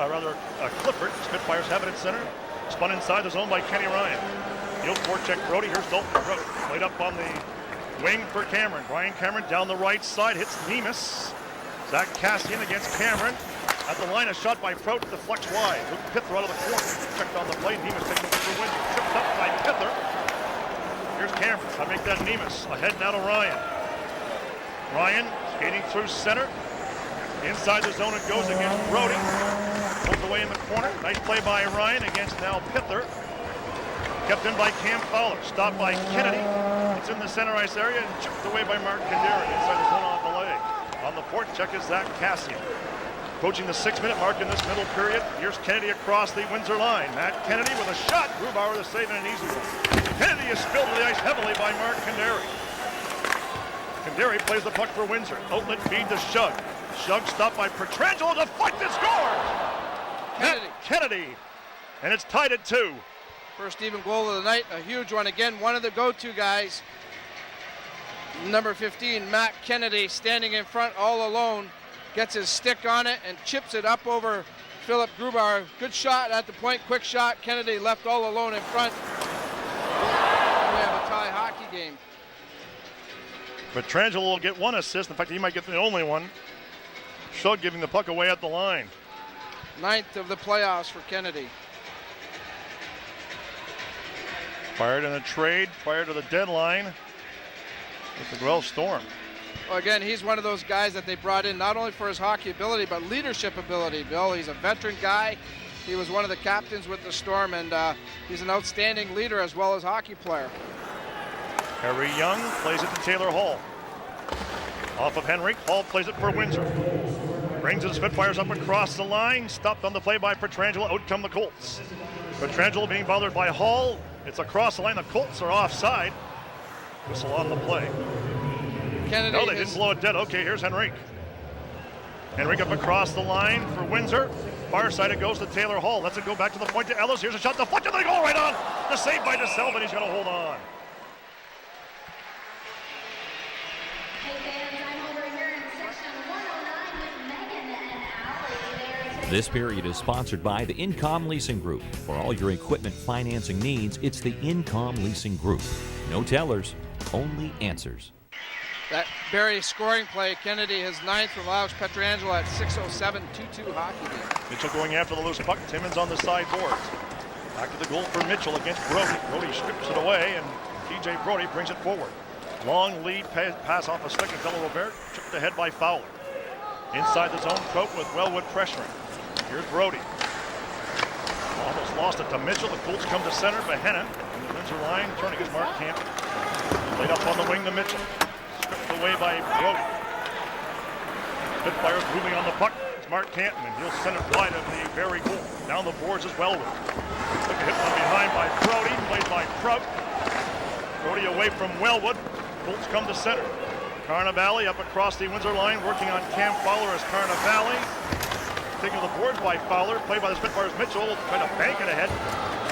Spitfires have it at center. Spun inside the zone by Kenny Ryan. He'll forecheck Brody. Here's Dalton Brody. Played up on the wing for Cameron. Brian Cameron down the right side. Hits Nemus. Zach Cassian against Cameron. At the line, a shot by Prout. Deflects wide. Luke Pither out of the corner. Checked on the play. Nemus takes it for Windsor. Tripped up by Pither. Here's Cameron. I make that Nemus. Ahead now to Ryan. Ryan skating through center. Inside the zone it goes against Brody. Pulls away in the corner. Nice play by Ryan against now Pither. Kept in by Cam Fowler. Stopped by Kennedy. It's in the center ice area and chipped away by Mark Kandera. Inside the zone on the leg. On the port check is Zach Cassian. Approaching the 6-minute mark in this middle period. Here's Kennedy across the Windsor line. Matt Kennedy with a shot. Grubauer the save and an easy one. Kennedy is spilled to the ice heavily by Mark Kandera. Kandera plays the puck for Windsor. Outlet feed to Shug. Shug stopped by Petrangelo. Deflected, scores! Matt Kennedy. And it's tied at 2. First even goal of the night. A huge one again. One of the go-to guys. Number 15, Matt Kennedy, standing in front all alone. Gets his stick on it and chips it up over Philip Grubauer. Good shot at the point, quick shot. Kennedy left all alone in front. We have a tie hockey game. Petrangelo will get 1 assist. In fact, he might get the only one. Shug giving the puck away at the line. 9th of the playoffs for Kennedy. Fired in a trade prior to the deadline with the Guelph Storm. Well, again, he's one of those guys that they brought in not only for his hockey ability, but leadership ability, Bill. He's a veteran guy. He was one of the captains with the Storm, and he's an outstanding leader as well as hockey player. Harry Young plays it to Taylor Hall. Off of Henrik, Hall plays it for Windsor. Brings the Spitfires up across the line. Stopped on the play by Petrangelo. Out come the Colts. Petrangelo being bothered by Hall. It's across the line. The Colts are offside. Whistle on the play. Kennedy no, they didn't blow it dead. Okay, here's Henrik. Henrik up across the line for Windsor. Far side it goes to Taylor Hall. Lets it go back to the point to Ellis. Here's a shot deflected. They go right on. The save by DeSelva, and he's going to hold on. This period is sponsored by the Incom Leasing Group. For all your equipment financing needs, it's the Incom Leasing Group. No tellers, only answers. That Barrie scoring play, Kennedy his 9th from Laux Petrangelo at 6:07, 2-2 hockey game. Mitchell going after the loose puck. Timmins on the sideboards. Back to the goal for Mitchell against Brody. Brody strips it away, and TJ Brody brings it forward. Long lead pass off a stick of Della Robert. Chipped ahead by Fowler. Inside the zone, Trout with Wellwood pressuring. Here's Brody. Almost lost it to Mitchell. The Colts come to center. Behenna in the Windsor line. Turning his Mark Camp. Laid up on the wing to Mitchell. Stripped away by Brody. Spitfires moving on the puck. It's Mark Canton, and he'll send it wide of the Barrie goal. Down the boards is Wellwood. Took a hit from behind by Brody. Played by Prout. Brody away from Wellwood. Colts come to center. Carnavale up across the Windsor line, working on Cam Fowler as Carnavale. Taking the boards by Fowler, played by the Spitfires. Mitchell trying to bank it ahead.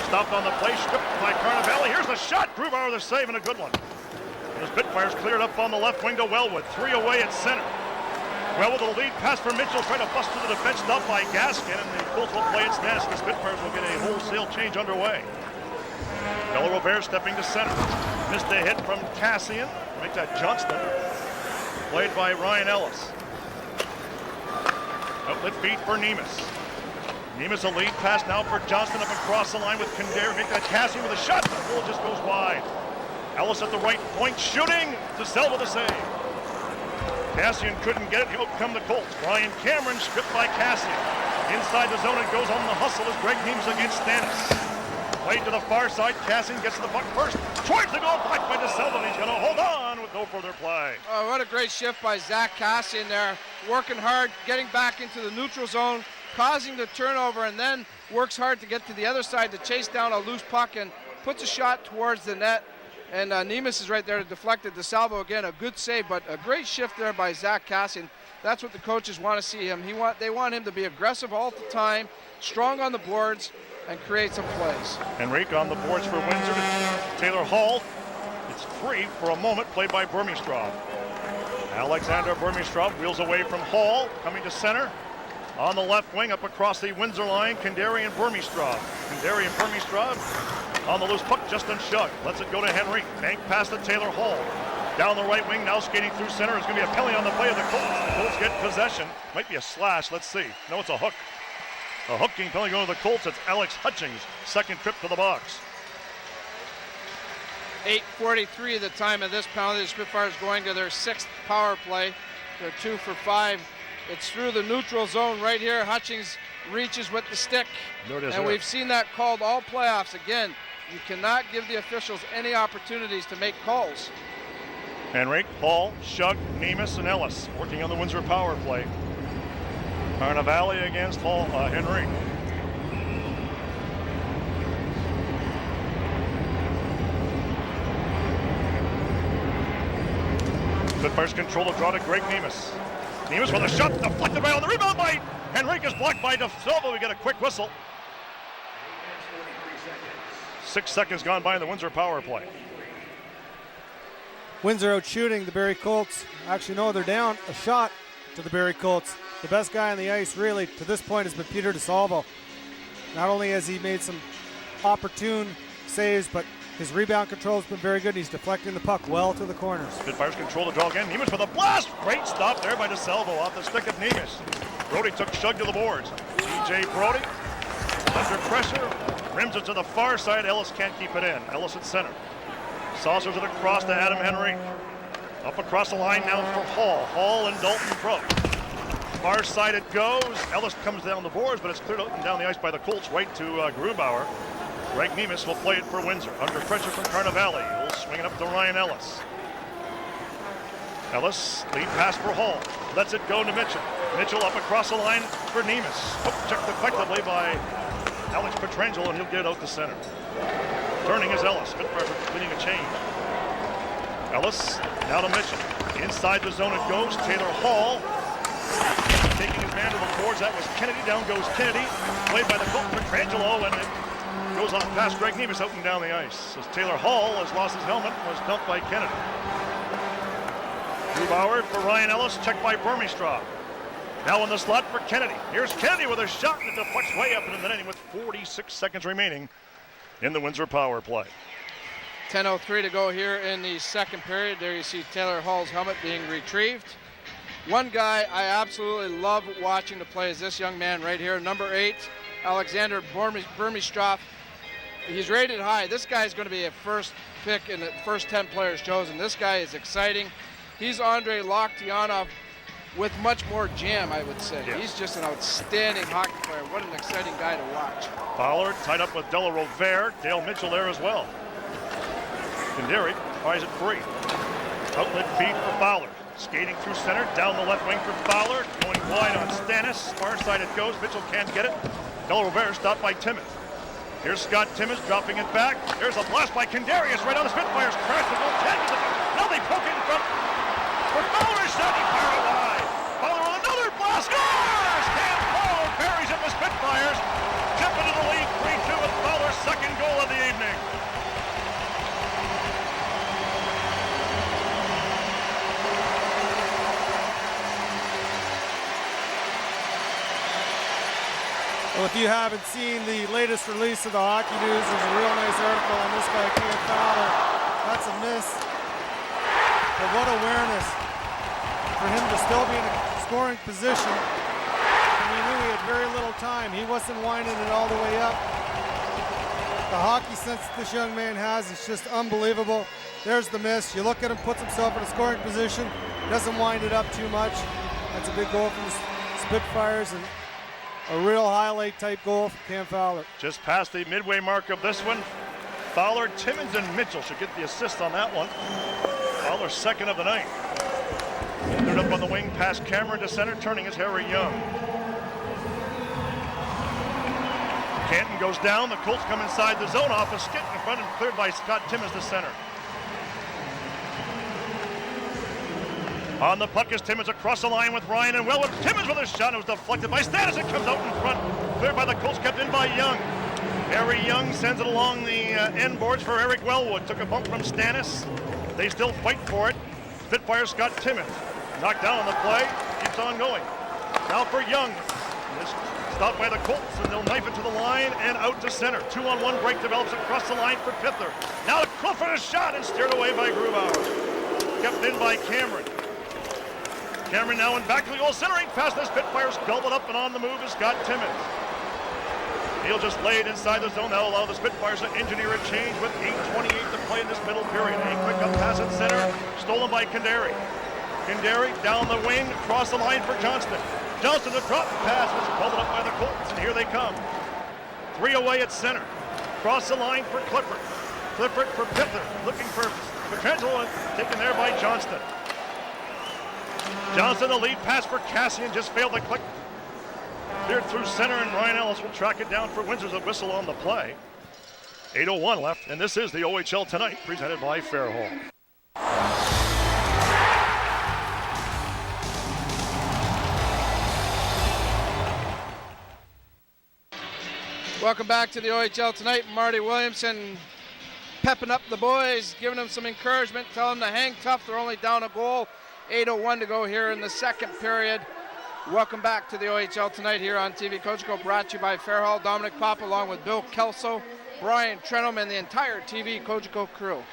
Stopped on the play, stripped by Carnavale. Here's the shot. Grubauer the save, and a good one. The Spitfires cleared up on the left wing to Wellwood. 3 away at center. Wellwood with a lead pass for Mitchell, trying to bust through the defense, stopped by Gaskin, and the Colts will play its nest. The Spitfires will get a wholesale change underway. Della Robert stepping to center. Missed a hit from Cassian. Make that Johnston. Played by Ryan Ellis. Outlet feed for Nemus. Nemus a lead pass now for Johnston up across the line with Kandera. Make that Cassian with a shot. The goal just goes wide. Ellis at the right point, shooting. DeSalvo the save. Cassian couldn't get it. Out come the Colts. Brian Cameron stripped by Cassian. Inside the zone, it goes on the hustle as Greg Nemes against Stannis. Played to the far side. Cassian gets to the puck first. Towards the goal, blocked by DeSalvo. He's going to hold on with no further play. Oh, what a great shift by Zach Cassian there. Working hard, getting back into the neutral zone, causing the turnover, and then works hard to get to the other side to chase down a loose puck and puts a shot towards the net. And Nemes is right there to deflect it. DeSalvo again, a good save, but a great shift there by Zach Cassian. That's what the coaches want to see him. They want him to be aggressive all the time, strong on the boards, and create some plays. Henrique on the boards for Windsor. Taylor Hall. It's free for a moment, played by Burmistrov. Alexander Burmistrov wheels away from Hall, coming to center. On the left wing, up across the Windsor line, Kandari and Burmistrov. Kandari and Burmistrov on the loose puck, Justin Shug lets it go to Henrique. Bank pass to Taylor Hall. Down the right wing, now skating through center. It's going to be a penalty on the play of the Colts. The Colts get possession. Might be a slash, let's see. No, it's a hook. A hooking penalty going to the Colts. It's Alex Hutchings, second trip to the box. 8:43 the time of this penalty. The Spitfires going to their 6th power play. They're 2 for 5. It's through the neutral zone right here. Hutchings reaches with the stick. There it is. And we've seen that called all playoffs. Again, you cannot give the officials any opportunities to make calls. Henrique, Hall, Shug, Nemes, and Ellis working on the Windsor power play. Carnavale against Henrique. Spitfires control the draw to Greg Nemes. Nemes with a shot, deflected by on the rebound by Henrique, is blocked by DeSalvo. We get a quick whistle. 6 seconds gone by in the Windsor power play. Windsor out shooting the Barrie Colts. Actually, no, they're down a shot to the Barrie Colts. The best guy on the ice, really, to this point has been Peter DeSalvo. Not only has he made some opportune saves, but his rebound control has been very good. He's deflecting the puck well to the corners. Spitfires control the draw again. Nemes with a blast. Great stop there by DeSalvo off the stick of Nemes. Brody took Shug to the boards. TJ Brody under pressure. Rims it to the far side. Ellis can't keep it in. Ellis at center. Saucers it across to Adam Henrique. Up across the line now for Hall. Hall and Dalton Pro. Far side it goes. Ellis comes down the boards, but it's cleared out and down the ice by the Colts right to Grubauer. Greg Nemes will play it for Windsor. Under pressure from Carnavale. He'll swing it up to Ryan Ellis. Ellis, lead pass for Hall. Lets it go to Mitchell. Mitchell up across the line for Nemes. Checked effectively by Alex Petrangelo, and he'll get it out to center. Turning is Ellis. Spitfires leading a change. Ellis now to Mitchell. Inside the zone it goes. Taylor Hall taking his man to the boards. That was Kennedy. Down goes Kennedy. Played by the Colt Petrangelo, and it goes on past Greg Nemes out and down the ice. As Taylor Hall has lost his helmet, was dumped by Kennedy. Grubauer for Ryan Ellis, checked by Burmistrov. Now in the slot for Kennedy. Here's Kennedy with a shot, and it deflects way up into the netting with 46 seconds remaining in the Windsor power play. 10:03 to go here in the second period. There you see Taylor Hall's helmet being retrieved. One guy I absolutely love watching to play is this young man right here, number 8, Alexander Burmistrov. He's rated high. This guy is going to be a first pick in the first 10 players chosen. This guy is exciting. He's Andrei Lokhtianov with much more jam, I would say. Yes. He's just an outstanding hockey player. What an exciting guy to watch. Fowler tied up with Della Rovere. Dale Mitchell there as well. Kandari tries it free. Outlet feed for Fowler. Skating through center, down the left wing for Fowler. Going wide on Stannis. Far side it goes. Mitchell can't get it. Della Rovere stopped by Timmins. Here's Scott Timmins dropping it back. There's a blast by Kandarius right on the Spitfires. Crash the goal. Now they poke in front. For Fowler, shot, he fired it wide. Fowler with another blast. Scores! Cam Fowler buries it, the Spitfires. Jump into the lead 3-2 with Fowler's second goal of the evening. Well, if you haven't seen the latest release of the Hockey News, there's a real nice article on this guy, Cam Fowler. That's a miss. But what awareness for him to still be in a scoring position. And he knew he had very little time. He wasn't winding it all the way up. The hockey sense that this young man has is just unbelievable. There's the miss. You look at him, puts himself in a scoring position, doesn't wind it up too much. That's a big goal from the Spitfires and a real highlight type goal from Cam Fowler. Just past the midway mark of this one. Fowler, Timmins, and Mitchell should get the assist on that one. Fowler second of the night. Cleared up on the wing, past Cameron to center, turning is Harry Young. Canton goes down, the Colts come inside the zone off a skit in front and cleared by Scott Timmins to center. On the puck is Timmins across the line with Ryan and Wellwood. Timmins with a shot, it was deflected by Stannis, it comes out in front. Cleared by the Colts, kept in by Young. Harry Young sends it along the end boards for Eric Wellwood. Took a bump from Stannis. They still fight for it. Spitfire Scott Timmins. Knocked down on the play. Keeps on going. Now for Young. This stopped by the Colts, and they'll knife it to the line and out to center. 2-on-1 break develops across the line for Pither. Now to Clifford, a shot, and steered away by Grubauer. Kept in by Cameron. Cameron now in back to the goal, centering past the Spitfires. Gobbled up and on the move is Scott Timmins. He'll just lay it inside the zone. That'll allow the Spitfires to engineer a change with 8:28 to play in this middle period. A quick up pass at center, stolen by Kandari. Kandari down the wing, across the line for Johnston. Johnston, the drop pass was gobbled up by the Colts, and here they come. 3 away at center. Cross the line for Clifford. Clifford for Pither, looking for Trenholm, taken there by Johnston. Johnston, the lead pass for Cassian, just failed to click. Cleared through center, and Ryan Ellis will track it down for Windsor's a whistle on the play. 8:01 left, and this is the OHL Tonight, presented by Fairholm. Welcome back to the OHL Tonight. Marty Williamson pepping up the boys, giving them some encouragement, telling them to hang tough. They're only down a goal. 8:01 to go here in the second period. Welcome back to the OHL Tonight here on TV Cogeco, brought to you by Fairhall. Domenic Pop along with Bill Kelso, Brian Trenholm, and the entire TV Cogeco crew.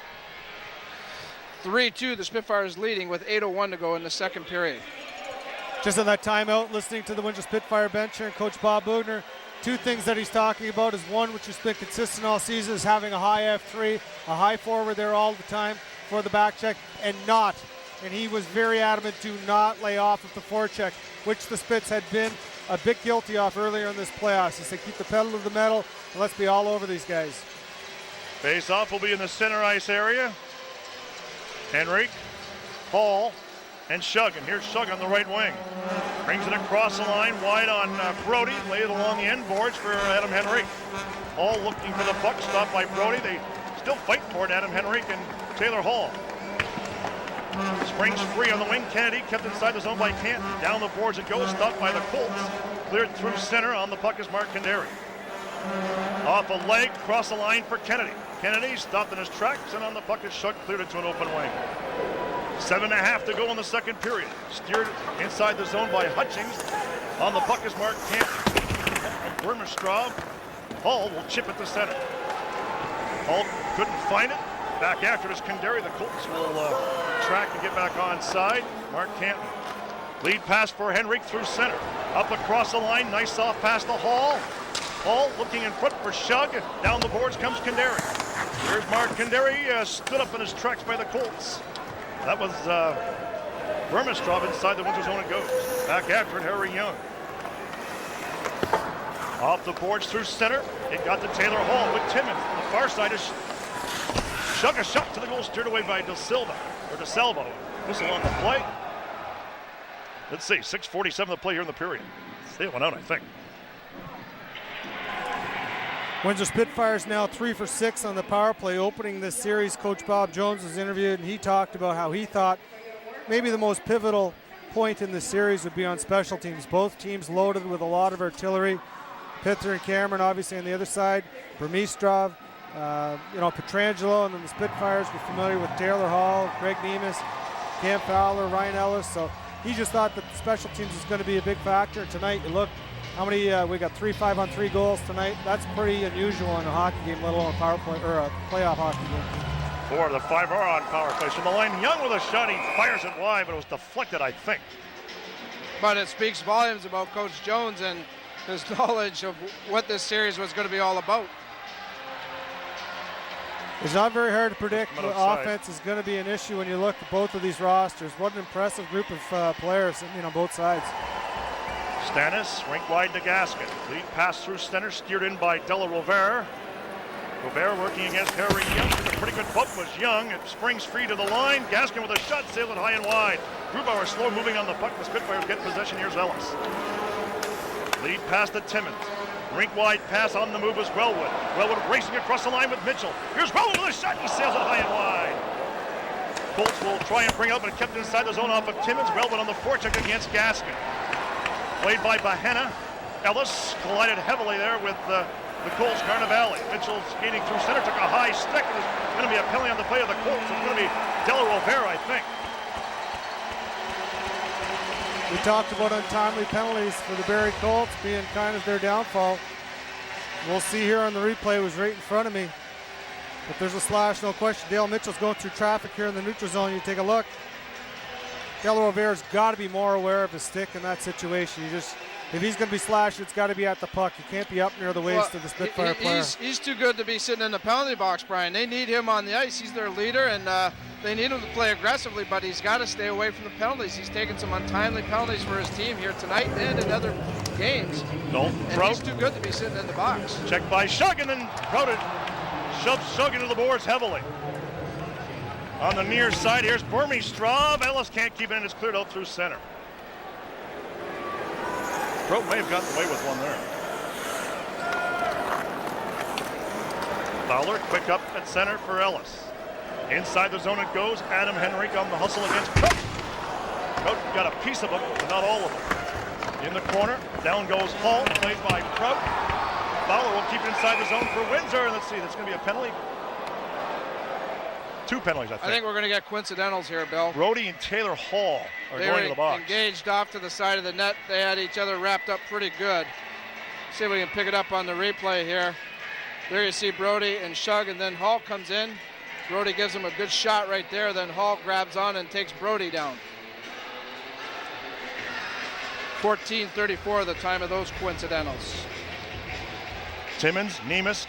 3-2, the Spitfires leading with 8:01 to go in the second period. Just in that timeout, listening to the Windsor Spitfire bench here and Coach Bob Bugner, two things that he's talking about is one, which has been consistent all season, is having a high F3, a high forward there all the time for the back check, and he was very adamant to not lay off of the forecheck, which the Spits had been a bit guilty of earlier in this playoffs. He said keep the pedal to the metal and let's be all over these guys. Face off will be in the center ice area. Henrique, Hall, and Shug. And here's Shug on the right wing. Brings it across the line, wide on Brody. Laid it along the end boards for Adam Henrique. Hall looking for the puck, stopped by Brody. They still fight for it, Adam Henrique and Taylor Hall. Springs free on the wing. Kennedy kept inside the zone by Canton. Down the boards it goes, stopped by the Colts. Cleared through center. On the puck is Mark Kandari. Off a leg, across the line for Kennedy. Kennedy stopped in his tracks, and on the puck is Shug, cleared it to an open wing. 7.5 to go in the second period. Steered inside the zone by Hutchings. On the puck is Mark Canton. And Burmistrov. Hall will chip it to center. Hall couldn't find it. Back after it is Kandari. The Colts will track and get back onside. Mark Canton. Lead pass for Henrique through center. Up across the line. Nice soft pass to Hall. Hall looking in front for Shug. Down the boards comes Kandari. Here's Mark Kandari. Stood up in his tracks by the Colts. That was Burmistrov inside the Windsor zone. It goes. Back after it, Harry Young. Off the boards through center. It got to Taylor Hall with Timmins. The far side is Shug, a shot to the goal, steered away by De Silva, or De Salvo. Whistle on the play. Let's see, 6:47 to play here in the period. They went out, I think. Windsor Spitfires now 3 for 6 on the power play. Opening this series, Coach Bob Jones was interviewed, and he talked about how he thought maybe the most pivotal point in the series would be on special teams. Both teams loaded with a lot of artillery. Pither and Cameron obviously on the other side. Burmistrov, Petrangelo, and then the Spitfires were familiar with Taylor Hall, Greg Nemes, Cam Fowler, Ryan Ellis. So he just thought that special teams is going to be a big factor. Tonight, you look, how many, we got 3 5-on-3 goals tonight. That's pretty unusual in a hockey game, let alone a power play or a playoff hockey game. 4 of the 5 are on power plays from the line. Young with a shot, he fires it wide, but it was deflected, I think. But it speaks volumes about Coach Jones and his knowledge of what this series was going to be all about. It's not very hard to predict. From The outside. offense is going to be an issue when you look at both of these rosters. What an impressive group of players, on both sides. Stannis, rink wide to Gaskin. Lead pass through center, steered in by De La Rovere. Rovere working against Harry Young. A pretty good bump was Young. It springs free to the line. Gaskin with a shot, sails it high and wide. Grubauer slow moving on the puck. The Spitfires get possession. Here's Ellis. Lead pass to Timmins. Rink wide pass on the move is Wellwood. Wellwood racing across the line with Mitchell. Here's Wellwood with a shot. He sails it high and wide. Colts will try and bring up, but kept inside the zone off of Timmins. Wellwood on the forecheck against Gaskin. Played by Bahena. Ellis collided heavily there with the Colts Carnivale. Mitchell skating through center, took a high stick. There's going to be a penalty on the play of the Colts. It's going to be De La Rovere, I think. We talked about untimely penalties for the Barrie Colts being kind of their downfall. We'll see here on the replay. It was right in front of me. But there's a slash, no question. Dale Mitchell's going through traffic here in the neutral zone. You take a look. De La Rovere's got to be more aware of his stick in that situation. If he's going to be slashed, it's got to be at the puck. He can't be up near the waist of the Spitfire player. He's too good to be sitting in the penalty box, Brian. They need him on the ice. He's their leader, and they need him to play aggressively, but he's got to stay away from the penalties. He's taken some untimely penalties for his team here tonight and in other games. He's too good to be sitting in the box. Checked by Shug, and then Crowded shoves Shug into the boards heavily. On the near side, here's Burmeistrov. Ellis can't keep it in. It's cleared out through center. Crow may have gotten away with one there. Fowler, quick up at center for Ellis. Inside the zone it goes. Adam Henrique on the hustle against Cook. Cook got a piece of him, but not all of it. In the corner, down goes Hall, played by Prout. Fowler will keep it inside the zone for Windsor. And let's see, that's going to be a penalty. Two penalties, I think. I think we're going to get coincidentals here, Bill. Brody and Taylor Hall are going to the box. Engaged off to the side of the net. They had each other wrapped up pretty good. See if we can pick it up on the replay here. There you see Brody and Shug, and then Hall comes in. Brody gives him a good shot right there. Then Hall grabs on and takes Brody down. 14:34 the time of those coincidentals. Timmins, Nemes,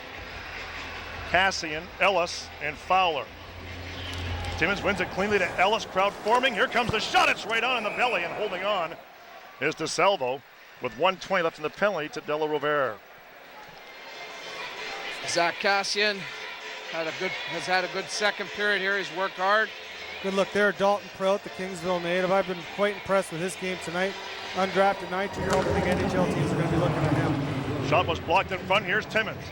Cassian, Ellis, and Fowler. Timmins wins it cleanly to Ellis, crowd forming. Here comes the shot. It's right on in the belly, and holding on is DeSalvo with 1:20 left in the penalty to De La Rovere. Zach Cassian has had a good second period here. He's worked hard. Good look there, Dalton Prout, the Kingsville native. I've been quite impressed with his game tonight. Undrafted 19-year-old. I think NHL teams are going to be looking at him. Shot was blocked in front. Here's Timmins.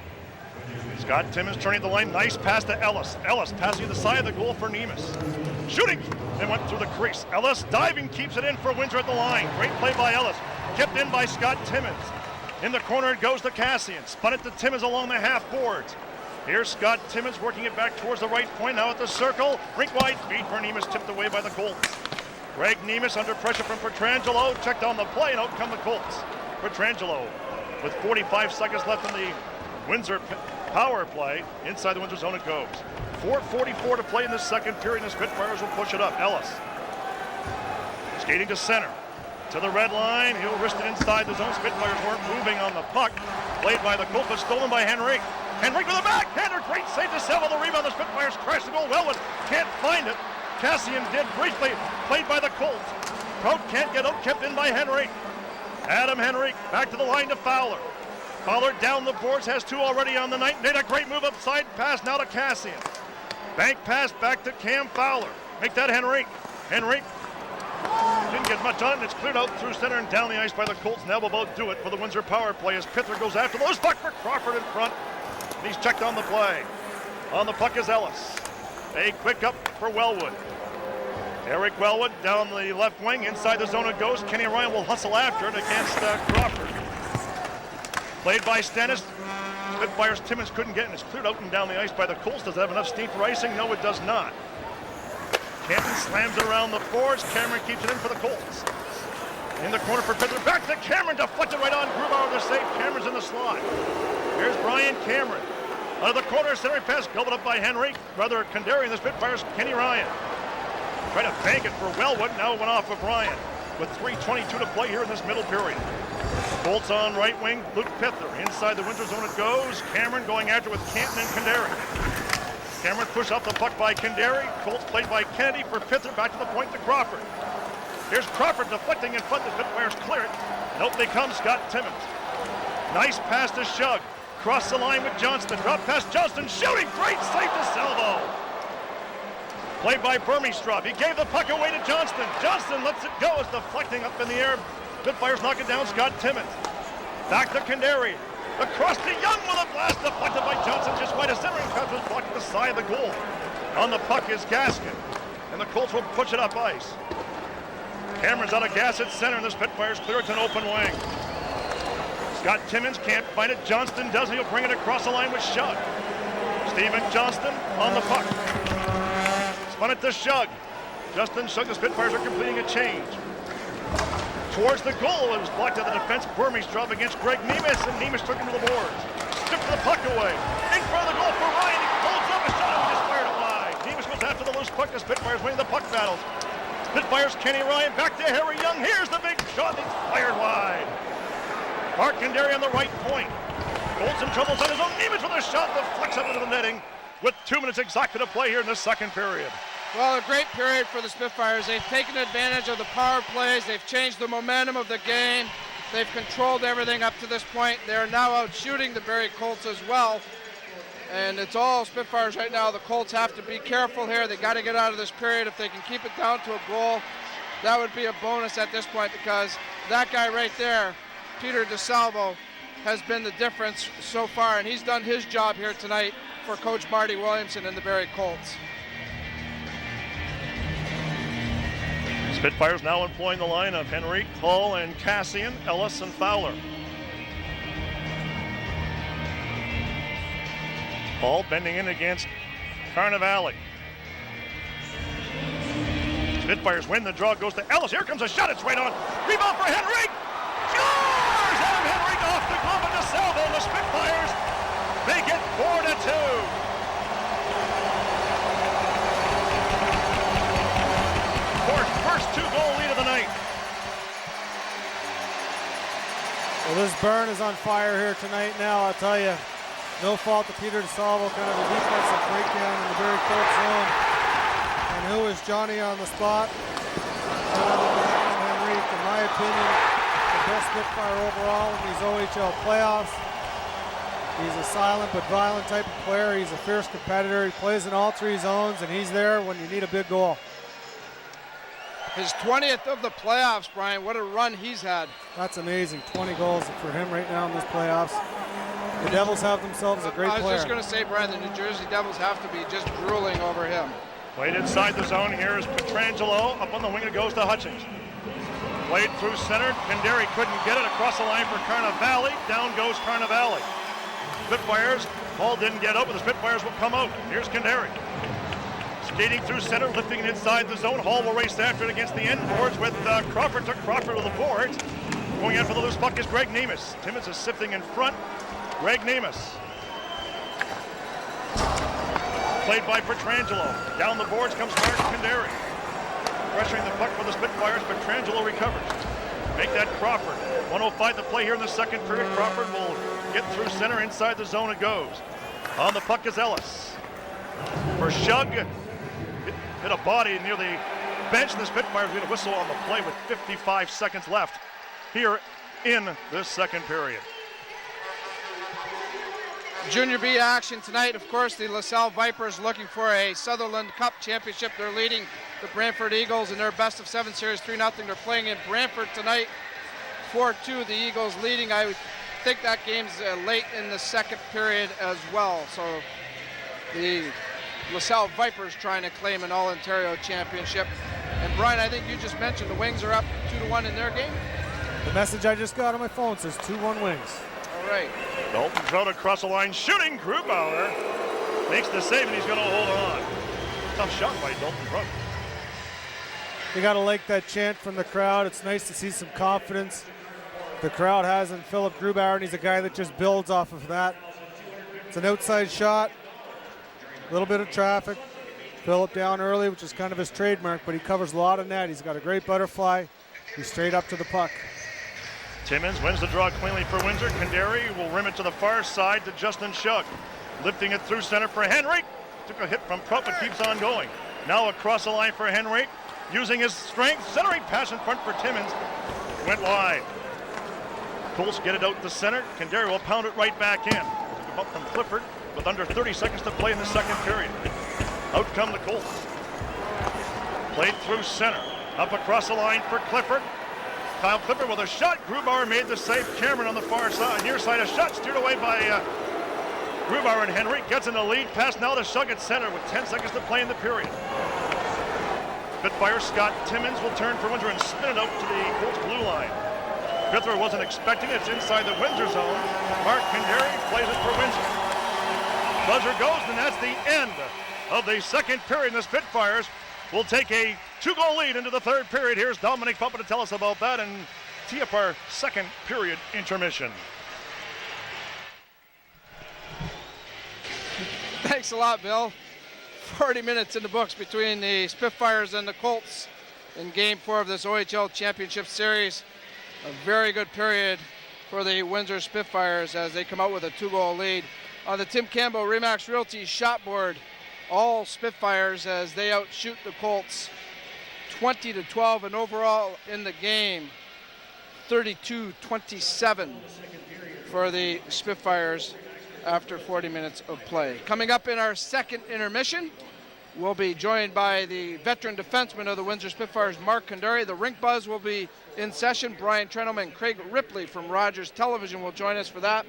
Scott Timmins turning the line. Nice pass to Ellis. Ellis passing to the side of the goal for Nemes. Shooting and went through the crease. Ellis diving, keeps it in for Windsor at the line. Great play by Ellis. Kept in by Scott Timmins. In the corner it goes to Cassian. Spun it to Timmins along the half boards. Here's Scott Timmins working it back towards the right point. Now at the circle. Rink wide feed for Nemes, tipped away by the Colts. Greg Nemes under pressure from Petrangelo. Checked on the play, and out come the Colts. Petrangelo with 45 seconds left in the Windsor power play. Inside the Windsor zone it goes. 4:44 to play in the second period, and the Spitfires will push it up. Ellis skating to center. To the red line. He'll wrist it inside the zone. Spitfires weren't moving on the puck. Played by the Colts, but stolen by Henrique. Henrique with a backhander. Great save to Selva. The rebound. The Spitfires crash the goal. Wellwood can't find it. Cassian did briefly. Played by the Colts. Prout can't get out. Kept in by Henrique. Adam Henrique back to the line to Fowler. Fowler down the boards. Has two already on the night. Made a great move upside. Pass now to Cassian. Bank pass back to Cam Fowler. Make that Henrique. Henrique didn't get much on it. It's cleared out through center and down the ice by the Colts. Now will about do it for the Windsor power play as Pither goes after those. Puck for Crawford in front. And he's checked on the play. On the puck is Ellis. A quick up for Wellwood. Eric Wellwood down the left wing. Inside the zone it goes. Kenny Ryan will hustle after it against Crawford. Played by Stennis. Spitfires Timmins couldn't get it. It's cleared out and down the ice by the Colts. Does it have enough steam for icing? No, it does not. Canton slams it around the boards. Cameron keeps it in for the Colts. In the corner for Pither. Back to Cameron. Deflected right on. Grubauer with the save. Cameron's in the slot. Here's Brian Cameron. Out of the corner. Center pass. Gobbled up by Henry. Rather, Kandari and the Spitfires. Kenny Ryan. Try to bank it for Wellwood. Now it went off of Ryan. With 3:22 to play here in this middle period. Colts on right wing. Luke Pither. Inside the Windsor zone it goes. Cameron going after with Canton and Kandari. Cameron pushed off the puck by Kandari. Colts played by Kennedy for Pitzer. Back to the point to Crawford. Here's Crawford deflecting in front. The Spitfires clear it. And opening comes Scott Timmins. Nice pass to Shug. Cross the line with Johnston. Drop past Johnston. Shooting. Great save to Salvo. Played by Burmeistrov. He gave the puck away to Johnston. Johnston lets it go. It's deflecting up in the air. Spitfires knock it down. Scott Timmins. Back to Kandari. Across to Young with a blast deflected by Johnson. Just wide. A centering pass was blocked at the side of the goal. On the puck is Gaskin. And the Colts will push it up ice. Cameron's out of gas at center, and the Spitfires clear it to an open wing. Scott Timmins can't find it. Johnston does, and he'll bring it across the line with Shug. Steven Johnston on the puck. Spun it to Shug. Justin Shug, the Spitfires are completing a change. Towards the goal, it was blocked at the defense. Burmeistrov against Greg Nemes, and Nemes took him to the boards. Stripped the puck away. In front of the goal for Ryan. He holds up a shot and just fired it wide. Nemes goes after the loose puck. The Spitfires winning the puck battles. Spitfires, Kenny Ryan back to Harry Young. Here's the big shot. It's fired wide. Mark Kandari on the right point. Colts in trouble on his own. Nemes with a shot that flicks up into the netting with 2 minutes exactly to play here in the second period. Well, a great period for the Spitfires. They've taken advantage of the power plays. They've changed the momentum of the game. They've controlled everything up to this point. They're now out shooting the Barrie Colts as well. And it's all Spitfires right now. The Colts have to be careful here. They got to get out of this period. If they can keep it down to a goal, that would be a bonus at this point, because that guy right there, Peter DeSalvo, has been the difference so far, and he's done his job here tonight for Coach Marty Williamson and the Barrie Colts. Spitfires now employing the line of Henrique, Hull, and Cassian, Ellis, and Fowler. Hull bending in against Carnivale. Spitfires win. The draw goes to Ellis. Here comes a shot. It's right on. Rebound for Henrique. Scores! Adam Henrique off the glove of DeSalvo. The Spitfires make it 4-2. First 2-goal lead of the night. Well, this burn is on fire here tonight now, I'll tell you. No fault to Peter DeSalvo, kind of a defensive breakdown in the Barrie Colts zone. And who is Johnny on the spot? Henrique, in my opinion, the best Spitfire overall in these OHL playoffs. He's a silent but violent type of player. He's a fierce competitor. He plays in all three zones, and he's there when you need a big goal. His 20th of the playoffs, Brian. What a run he's had. That's amazing. 20 goals for him right now in this playoffs. The Devils have themselves a great player. I was just going to say, Brian, the New Jersey Devils have to be just drooling over him. Played inside the zone. Here is Petrangelo. Up on the wing it goes to Hutchings. Played through center. Kandari couldn't get it. Across the line for Carnivale. Down goes Carnivale. Spitfires. Ball didn't get out, but the Spitfires will come out. Here's Kandari. Skating through center, lifting it inside the zone. Hall will race after it against the end boards with Crawford. Took Crawford to the boards. Going in for the loose puck is Greg Nemes. Timmins is sifting in front. Greg Nemes. Played by Petrangelo. Down the boards comes Mark Kandari. Pressuring the puck for the Spitfires. Petrangelo recovers. Make that Crawford. 1:05 to play here in the second period. Crawford will get through center. Inside the zone it goes. On the puck is Ellis. For Shug. Hit a body near the bench. The Spitfires get a whistle on the play with 55 seconds left here in this second period. Junior B action tonight. Of course, the LaSalle Vipers looking for a Sutherland Cup championship. They're leading the Brantford Eagles in their best of 7 series 3-0. They're playing in Brantford tonight. 4-2, the Eagles leading. I think that game's late in the second period as well. So the LaSalle Vipers trying to claim an All-Ontario championship. And Brian, I think you just mentioned the Wings are up 2-1 in their game. The message I just got on my phone says 2-1 Wings. All right. Dalton Trout across the line, shooting. Grubauer makes the save, and he's going to hold on. Tough shot by Dalton Trout. You got to like that chant from the crowd. It's nice to see some confidence the crowd has in Philip Grubauer, and he's a guy that just builds off of that. It's an outside shot, a little bit of traffic. Philip down early, which is kind of his trademark, but he covers a lot of net. He's got a great butterfly. He's straight up to the puck. Timmins wins the draw cleanly for Windsor. Kandari will rim it to the far side to Justin Shug. Lifting it through center for Henrique. Took a hit from Prout, but keeps on going. Now across the line for Henry. Using his strength. Centering pass in front for Timmins. Went wide. Colts get it out to center. Kandari will pound it right back in. Took a bump from Clifford with under 30 seconds to play in the second period. Out come the Colts. Played through center. Up across the line for Clifford. Kyle Clifford with a shot. Grubauer made the save. Cameron on the far side. Near side, a shot steered away by Grubauer and Henry. Gets in the lead. Pass now to Shug at center with 10 seconds to play in the period. Spitfire Scott Timmins will turn for Windsor and spin it out to the Colts blue line. Bithler wasn't expecting it. It's inside the Windsor zone. Mark Kandari plays it for Windsor. Buzzer goes, and that's the end of the second period. The Spitfires will take a 2-goal lead into the third period. Here's Domenic Pumpa to tell us about that and tee up our second period intermission. Thanks a lot, Bill. 40 minutes in the books between the Spitfires and the Colts in Game 4 of this OHL Championship Series. A very good period for the Windsor Spitfires as they come out with a 2-goal lead. On the Tim Campbell Remax Realty shot board, all Spitfires as they outshoot the Colts 20-12, and overall in the game 32-27 for the Spitfires after 40 minutes of play. Coming up in our second intermission, we'll be joined by the veteran defenseman of the Windsor Spitfires, Mark Kandari. The Rink Buzz will be in session. Brian Trenholm and Craig Ripley from Rogers Television will join us for that.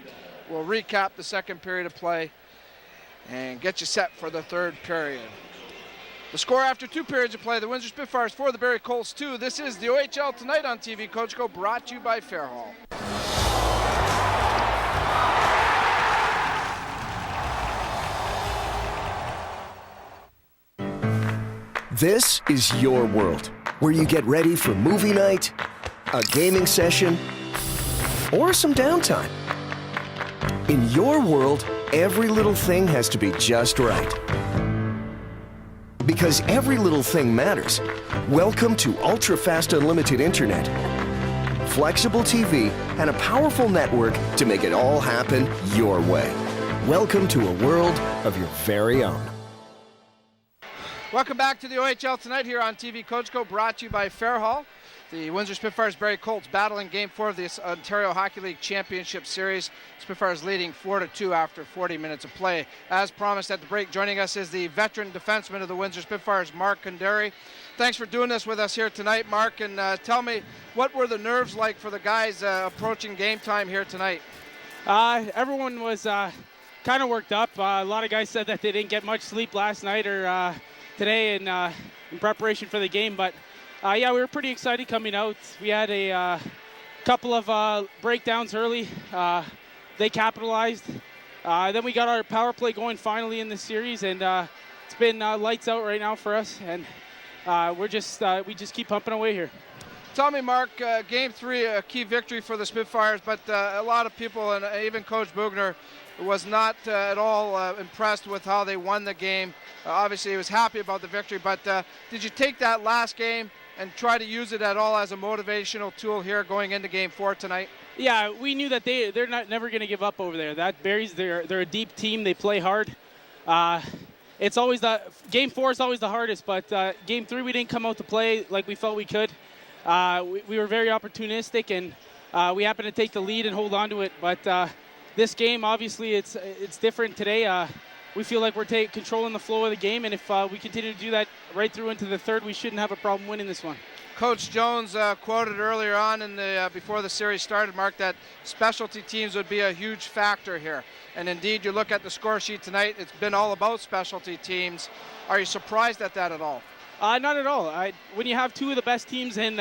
We'll recap the second period of play and get you set for the third period. The score after 2 periods of play, the Windsor Spitfires 4, the Barrie Colts 2. This is the OHL Tonight on TV Cogeco, brought to you by Fairhall. This is your world, where you get ready for movie night, a gaming session, or some downtime. In your world, every little thing has to be just right. Because every little thing matters. Welcome to ultra-fast unlimited internet, flexible TV, and a powerful network to make it all happen your way. Welcome to a world of your very own. Welcome back to the OHL Tonight here on TV Cogeco, brought to you by Fairhall. The Windsor Spitfires Barrie Colts battling Game 4 of this Ontario Hockey League Championship Series. Spitfires leading 4-2 after 40 minutes of play. As promised at the break, joining us is the veteran defenseman of the Windsor Spitfires, Mark Kandari. Thanks for doing this with us here tonight, Mark. And tell me, what were the nerves like for the guys approaching game time here tonight? Everyone was kind of worked up. A lot of guys said that they didn't get much sleep last night or today in preparation for the game, but yeah, we were pretty excited coming out. We had a couple of breakdowns early. They capitalized. Then we got our power play going finally in this series, and it's been lights out right now for us, and we just keep pumping away here. Tell me, Mark, Game 3, a key victory for the Spitfires, but a lot of people, and even Coach Bugner, was not at all impressed with how they won the game. Obviously, he was happy about the victory, but did you take that last game and try to use it at all as a motivational tool here going into Game 4 tonight? Yeah, we knew that they're never going to give up over there. That Barrie's they're a deep team. They play hard. It's always Game 4 is always the hardest, but Game 3 we didn't come out to play like we felt we could. We were very opportunistic, and we happened to take the lead and hold on to it. But this game, obviously, it's different today. We feel like we're controlling the flow of the game, and if we continue to do that right through into the third, we shouldn't have a problem winning this one. Coach Jones quoted earlier on in the before the series started, Mark, that specialty teams would be a huge factor here. And indeed, you look at the score sheet tonight, it's been all about specialty teams. Are you surprised at that at all? Not at all. When you have two of the best teams in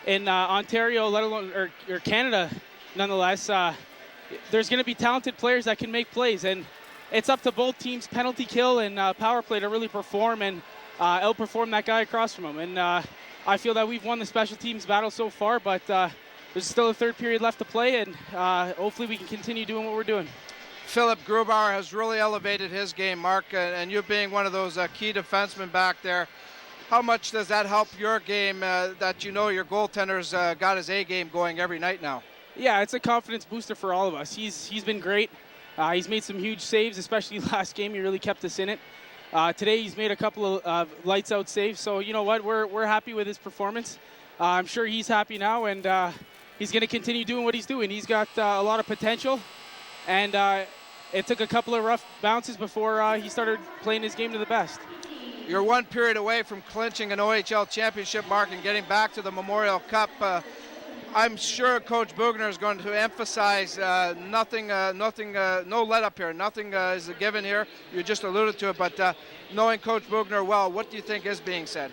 Ontario, let alone or Canada, nonetheless, there's going to be talented players that can make plays, and it's up to both teams, penalty kill and power play, to really perform and outperform that guy across from them. And I feel that we've won the special teams battle so far, but there's still a third period left to play, and hopefully we can continue doing what we're doing. Philip Grubauer has really elevated his game, Mark, and you being one of those key defensemen back there, how much does that help your game that you know your goaltender's got his A game going every night now? Yeah, it's a confidence booster for all of us. He's been great. He's made some huge saves, especially last game. He really kept us in it. Today he's made a couple of lights out saves. So you know what, we're happy with his performance. I'm sure he's happy now, and he's going to continue doing what he's doing. He's got a lot of potential, and it took a couple of rough bounces before he started playing his game to the best. You're one period away from clinching an OHL championship, Mark, and getting back to the Memorial Cup. I'm sure Coach Bugner is going to emphasize nothing, no let up here. Nothing is a given here. You just alluded to it, but knowing Coach Bugner well, what do you think is being said?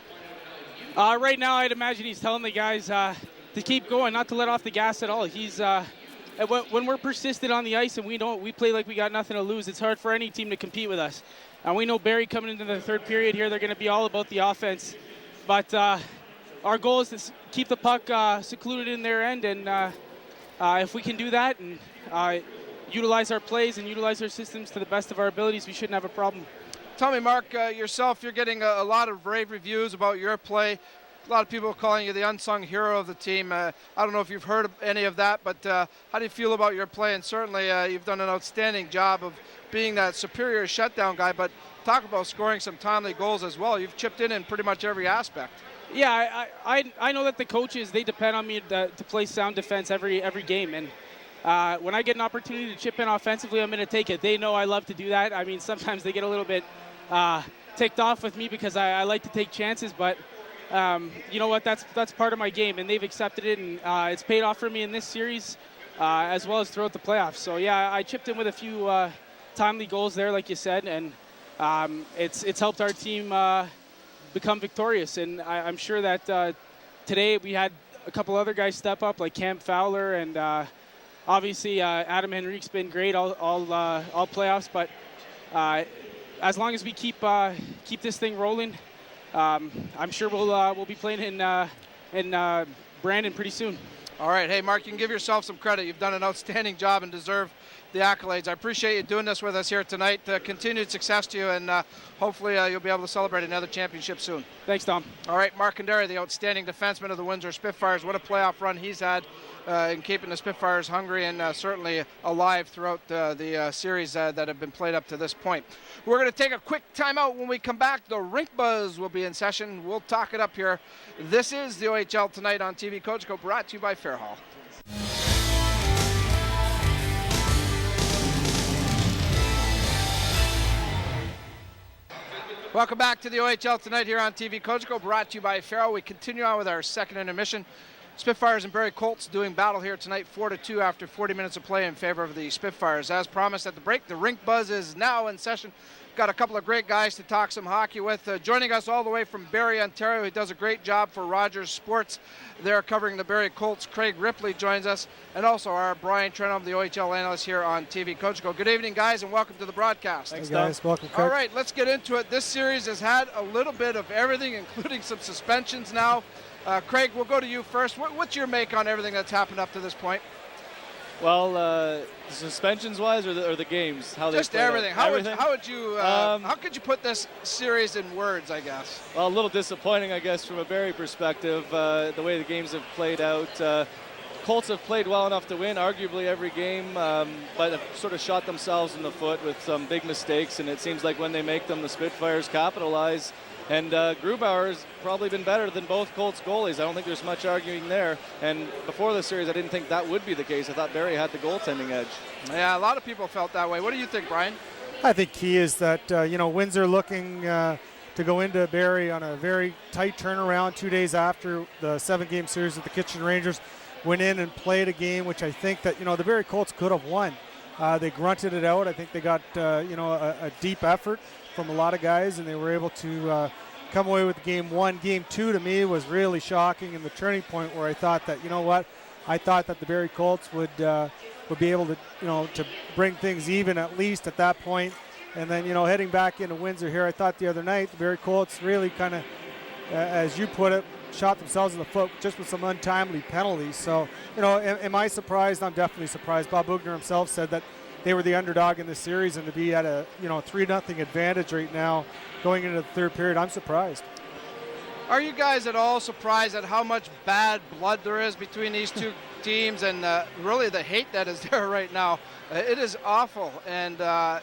Right now, I'd imagine he's telling the guys to keep going, not to let off the gas at all. He's when we're persistent on the ice and we play like we got nothing to lose, it's hard for any team to compete with us. And we know Barrie coming into the third period here, they're going to be all about the offense. But our goal is to keep the puck secluded in their end, and if we can do that and utilize our plays and utilize our systems to the best of our abilities, we shouldn't have a problem. Tell me, Mark, yourself, you're getting a lot of rave reviews about your play. A lot of people calling you the unsung hero of the team. I don't know if you've heard of any of that, but how do you feel about your play? And certainly you've done an outstanding job of being that superior shutdown guy, but talk about scoring some timely goals as well. You've chipped in pretty much every aspect. Yeah, I know that the coaches, they depend on me to play sound defense every game. And when I get an opportunity to chip in offensively, I'm going to take it. They know I love to do that. I mean, sometimes they get a little bit ticked off with me because I like to take chances, but you know what, that's part of my game, and they've accepted it, and it's paid off for me in this series as well as throughout the playoffs. So yeah, I chipped in with a few timely goals there, like you said, and it's helped our team become victorious. And I'm sure that today we had a couple other guys step up, like Cam Fowler, and obviously Adam Henrique's been great all playoffs. But as long as we keep this thing rolling, I'm sure we'll be playing in Brandon pretty soon. All right. Hey, Mark, you can give yourself some credit. You've done an outstanding job and deserve the accolades. I appreciate you doing this with us here tonight. Continued success to you, and hopefully you'll be able to celebrate another championship soon. Thanks, Tom. All right, Mark Candera, the outstanding defenseman of the Windsor Spitfires. What a playoff run he's had in keeping the Spitfires hungry and certainly alive throughout the series that have been played up to this point. We're going to take a quick timeout. When we come back, the Rink Buzz will be in session. We'll talk it up here. This is the OHL Tonight on TV Cogeco, brought to you by Fairhall. Welcome back to the OHL Tonight here on TV Cogeco, brought to you by Fairhall. We continue on with our second intermission. Spitfires and Barrie Colts doing battle here tonight, 4-2 after 40 minutes of play in favor of the Spitfires. As promised at the break, the Rink Buzz is now in session. Got a couple of great guys to talk some hockey with. Joining us all the way from Barrie, Ontario, he does a great job for Rogers Sports. They're covering the Barrie Colts. Craig Ripley joins us, and also our Brian Trenholm, the OHL analyst here on TV Cogeco. Good evening, guys, and welcome to the broadcast. Thanks, guys. Welcome, Craig. All right, let's get into it. This series has had a little bit of everything, including some suspensions now. Craig, we'll go to you first. What's your make on everything that's happened up to this point? Well, suspensions-wise, or the games, how just they everything. How everything? Would you? How could you put this series in words? I guess. Well, a little disappointing, I guess, from a Barrie perspective. The way the games have played out. Colts have played well enough to win, arguably every game, but have sort of shot themselves in the foot with some big mistakes. And it seems like when they make them, the Spitfires capitalize. And Grubauer has probably been better than both Colts goalies. I don't think there's much arguing there. And before the series, I didn't think that would be the case. I thought Barrie had the goaltending edge. Yeah, a lot of people felt that way. What do you think, Brian? I think key is that, Windsor looking to go into Barrie on a very tight turnaround 2 days after the 7-game series with the Kitchen Rangers. Went in and played a game which I think that, the Barrie Colts could have won. They grunted it out. I think they got, a deep effort from a lot of guys, and they were able to come away with game 1. Game 2 to me was really shocking, and the turning point where I thought that, I thought that the Barrie Colts would be able to, to bring things even at least at that point. And then, heading back into Windsor here, I thought the other night the Barrie Colts really kind of, as you put it, shot themselves in the foot just with some untimely penalties. So, am I surprised? I'm definitely surprised. Bob Bugner himself said that they were the underdog in this series, and to be at a 3-0 advantage right now going into the third period, I'm surprised. Are you guys at all surprised at how much bad blood there is between these two teams and really the hate that is there right now. It is awful, and the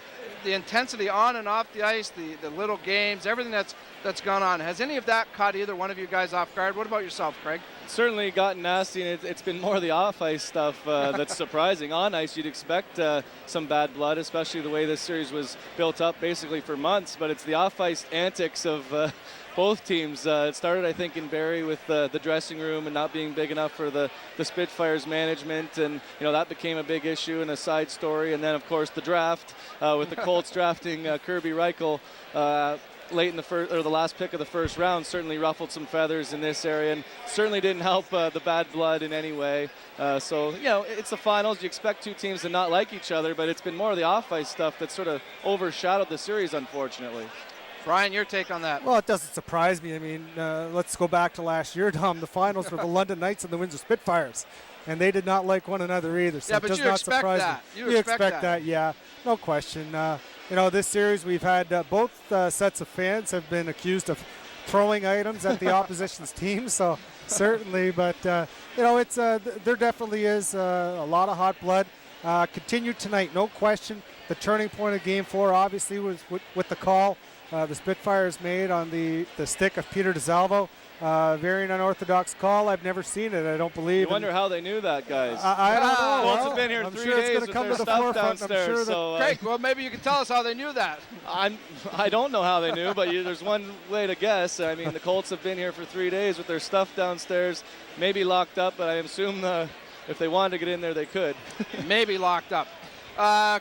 intensity on and off the ice, the little games, everything that's gone on. Has any of that caught either one of you guys off guard? What about yourself, Craig? Certainly gotten nasty, and it's been more the off-ice stuff that's surprising. On ice, you'd expect some bad blood, especially the way this series was built up basically for months, but it's the off-ice antics of both teams. It started, I think, in Barrie with the dressing room and not being big enough for the Spitfires management, and that became a big issue and a side story. And then, of course, the draft with the Colts drafting Kirby Reichel late in the first, or the last pick of the first round, certainly ruffled some feathers in this area, and certainly didn't help the bad blood in any way. So it's the finals. You expect two teams to not like each other, but it's been more of the off-ice stuff that sort of overshadowed the series, unfortunately. Brian, your take on that? Well, it doesn't surprise me. I mean, let's go back to last year, Dom. The finals were the London Knights and the Windsor Spitfires, and they did not like one another either. So yeah, it but does you not expect surprise that. me. You expect that, yeah, no question. This series we've had both sets of fans have been accused of throwing items at the opposition's team. So certainly, but it's there definitely is a lot of hot blood. Continued tonight, no question. The turning point of Game 4 obviously was with the call the Spitfires made on the stick of Peter DeSalvo. Very unorthodox call. I've never seen it, I don't believe. You wonder how they knew that, guys. I don't know. Colts have been here I'm 3 sure days it's with come their to the stuff forefront. downstairs. I'm sure so, Craig, well, maybe you can tell us how they knew that. I don't know how they knew, but there's one way to guess. I mean, the Colts have been here for 3 days with their stuff downstairs, maybe locked up, but I assume if they wanted to get in there, they could. Maybe locked up.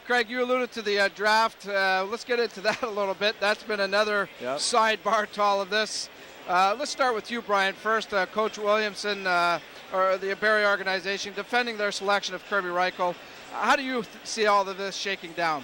Craig, you alluded to the draft. Let's get into that a little bit. That's been another sidebar to all of this. Let's start with you, Brian. First, Coach Williamson, or the Barrie organization, defending their selection of Kirby Reichel. How do you see all of this shaking down?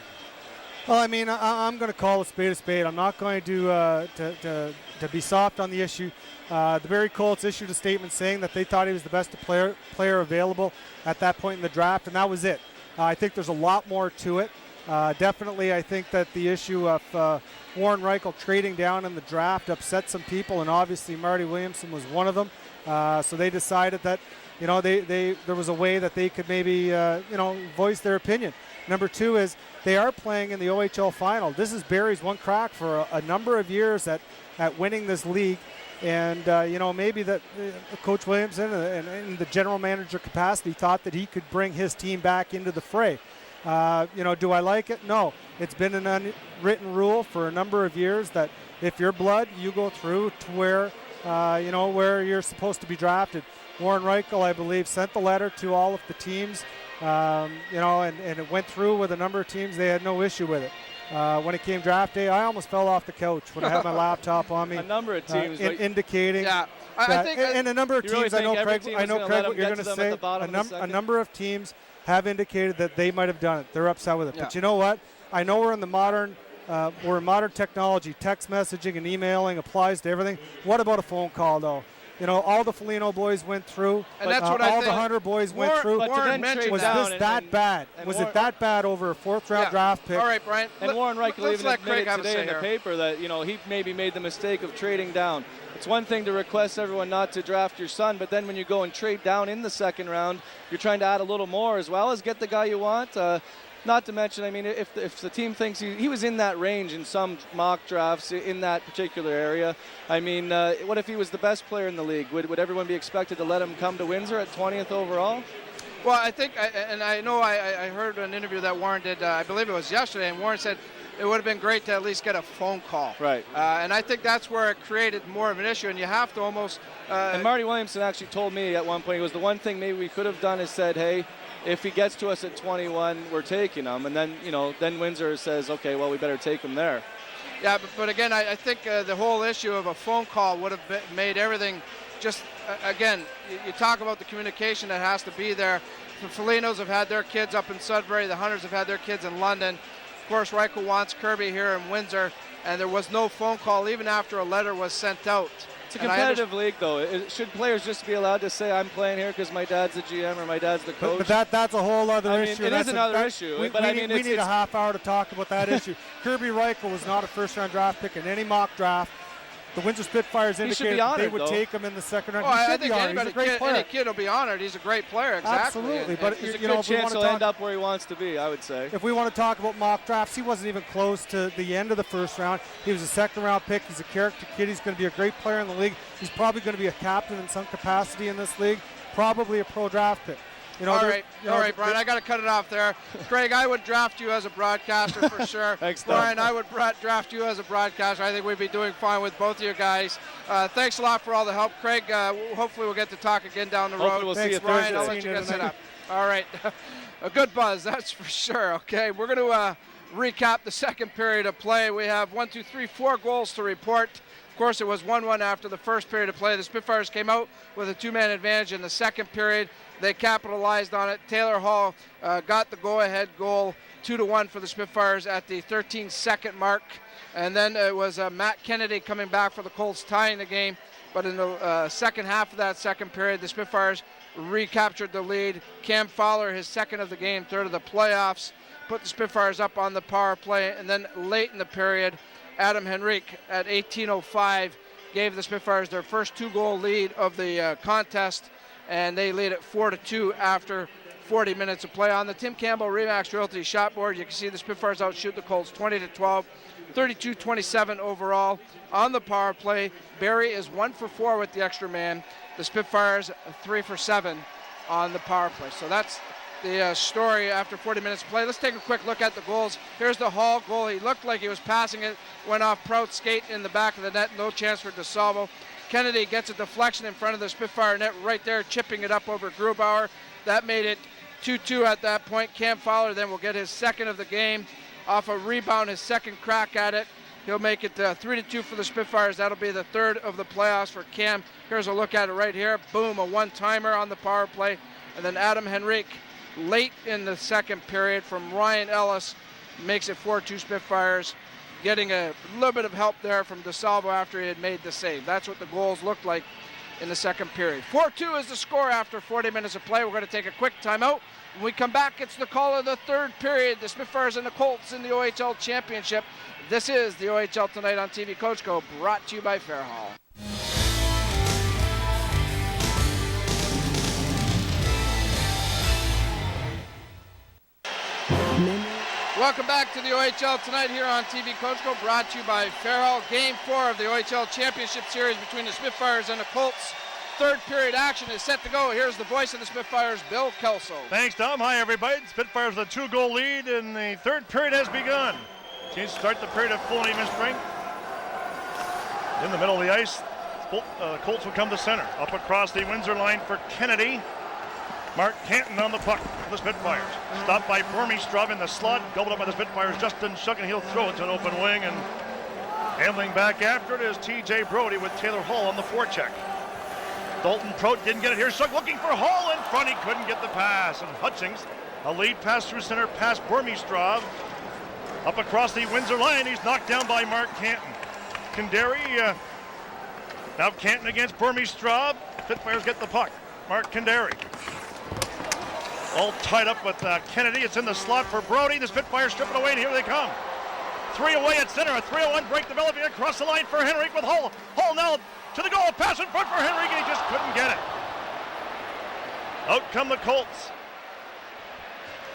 Well, I mean, I'm going to call a spade. I'm not going to be soft on the issue. The Barrie Colts issued a statement saying that they thought he was the best player available at that point in the draft, and that was it. I think there's a lot more to it. Definitely, I think that the issue of Warren Reichel trading down in the draft upset some people, and obviously Marty Williamson was one of them. So they decided that, there was a way that they could maybe, voice their opinion. Number two is they are playing in the OHL final. This is Barrie's one crack for a number of years at winning this league. And, maybe that Coach Williamson in the general manager capacity thought that he could bring his team back into the fray. Do I like it? No. It's been an unwritten rule for a number of years that if you're blood, you go through to where, where you're supposed to be drafted. Warren Reichel, I believe, sent the letter to all of the teams, and it went through with a number of teams. They had no issue with it. When it came draft day, I almost fell off the couch when I had my laptop on me. A number of teams, indicating. Yeah, I think, and a number of teams. Really I know, Craig. What you're going to say. A number of teams have indicated that they might have done it. They're upset with it. Yeah. But you know what? I know we're in the modern technology. Text messaging and emailing applies to everything. What about a phone call, though? All the Foligno boys went through. And that's what I all think. the Hunter boys went through. Warren mentioned was this that bad? Was it that bad over a fourth-round draft pick? All right, Brian. And Warren Reichel even admitted today in the here. paper that he maybe made the mistake of trading down. It's one thing to request everyone not to draft your son, but then when you go and trade down in the second round, you're trying to add a little more as well as get the guy you want. Not to mention, I mean, if the team thinks he was in that range in some mock drafts in that particular area, I mean, what if he was the best player in the league? Would everyone be expected to let him come to Windsor at 20th overall? Well, I think, and I know I heard an interview that Warren did, I believe it was yesterday, and Warren said it would have been great to at least get a phone call. Right. And I think that's where it created more of an issue, and you have to almost... and Marty Williamson actually told me at one point, it was the one thing maybe we could have done is said, hey, if he gets to us at 21, we're taking him. And then, then Windsor says, okay, well, we better take him there. Yeah, but again, I think the whole issue of a phone call would have made everything just, again, you talk about the communication that has to be there. The Folignos have had their kids up in Sudbury. The Hunters have had their kids in London. Of course, Reichel wants Kirby here in Windsor, and there was no phone call even after a letter was sent out. It's a competitive league, though. Should players just be allowed to say, I'm playing here because my dad's the GM or my dad's the coach? But that's a whole other issue. It is another issue. We need a half hour to talk about that issue. Kirby Reichel was not a first-round draft pick in any mock draft. the Windsor Spitfires He should indicated be that they honored, would though. take him in the second round. Well, He I should be think honored. He's a great player. any kid will be honored. He's a great player, exactly. Absolutely, but There's a you know, good if we chance want to he'll talk, end up where he wants to be, I would say. if we want to talk about mock drafts, he wasn't even close to the end of the first round. He was a second-round pick. He's a character kid. He's going to be a great player in the league. He's probably going to be a captain in some capacity in this league, probably a pro draft pick. You know, all right, Brian, I got to cut it off there. Greg, I would draft you as a broadcaster for sure. Thanks, Tom. Brian, I would draft you as a broadcaster. I think we'd be doing fine with both of you guys. Thanks a lot for all the help. Craig, hopefully we'll get to talk again down the road. Hopefully we'll see you Brian, I'll Thursday. let you get set up. All right. A good buzz, that's for sure. Okay, we're going to recap the second period of play. We have 4 goals to report. Of course, it was 1-1 after the first period of play. The Spitfires came out with a 2-man advantage in the second period. They capitalized on it. Taylor Hall got the go-ahead goal, 2-1 for the Spitfires at the 13-second mark. And then it was Matt Kennedy coming back for the Colts tying the game. But in the second half of that second period, the Spitfires recaptured the lead. Cam Fowler, his second of the game, third of the playoffs, put the Spitfires up on the power play. And then late in the period, Adam Henrique at 18:05 gave the Spitfires their first 2-goal lead of the contest. And they lead it 4-2 after 40 minutes of play. On the Tim Campbell Remax Realty shot board, you can see the Spitfires outshoot the Colts 20-12, 32-27 overall. On the power play, Barrie is 1 for 4 with the extra man. The Spitfires 3 for 7 on the power play. So that's the story after 40 minutes of play. Let's take a quick look at the goals. Here's the Hall goal. He looked like he was passing it, went off Prout's skate in the back of the net. No chance for DeSalvo. Kennedy gets a deflection in front of the Spitfire net right there, chipping it up over Grubauer. That made it 2-2 at that point. Cam Fowler then will get his second of the game off a rebound, his second crack at it. He'll make it 3-2 for the Spitfires. That'll be the third of the playoffs for Cam. Here's a look at it right here. Boom, a one-timer on the power play. And then Adam Henrique, late in the second period from Ryan Ellis, makes it 4-2 Spitfires, getting a little bit of help there from DeSalvo after he had made the save. That's what the goals looked like in the second period. 4-2 is the score after 40 minutes of play. We're going to take a quick timeout. When we come back, it's the call of the third period. The Spitfires and the Colts in the OHL Championship. This is the OHL Tonight on TV Cogeco, brought to you by Fairhall. Welcome back to the OHL Tonight here on TV Cogeco, brought to you by Fairhall. Game 4 of the OHL Championship Series between the Spitfires and the Colts. Third period action is set to go. Here's the voice of the Spitfires, Bill Kelso. Thanks, Tom. Hi, everybody. The Spitfires with a 2-goal lead, and the third period has begun. Teams start the period at full and even strength. In the middle of the ice, Colts will come to center. Up across the Windsor line for Kennedy. Mark Canton on the puck for the Spitfires. Stopped by Burmeistrov in the slot. Gobbled up by the Spitfires. Justin Shook, and he'll throw it to an open wing. And handling back after it is T.J. Brody with Taylor Hall on the forecheck. Dalton Prout didn't get it here. Shook looking for Hall in front. He couldn't get the pass. And Hutchings, a lead pass through center, past Burmeistrov. Up across the Windsor line. He's knocked down by Mark Canton. Kandari, now Canton against Burmeistrov. Spitfires get the puck. Mark Kandari. All tied up with Kennedy. It's in the slot for Brody. The Spitfires strip it away, and here they come. 3 away at center. A 3-0-1 break developing across the line for Henrique with Hall. Hall now to the goal. Pass in front for Henrique, and he just couldn't get it. Out come the Colts.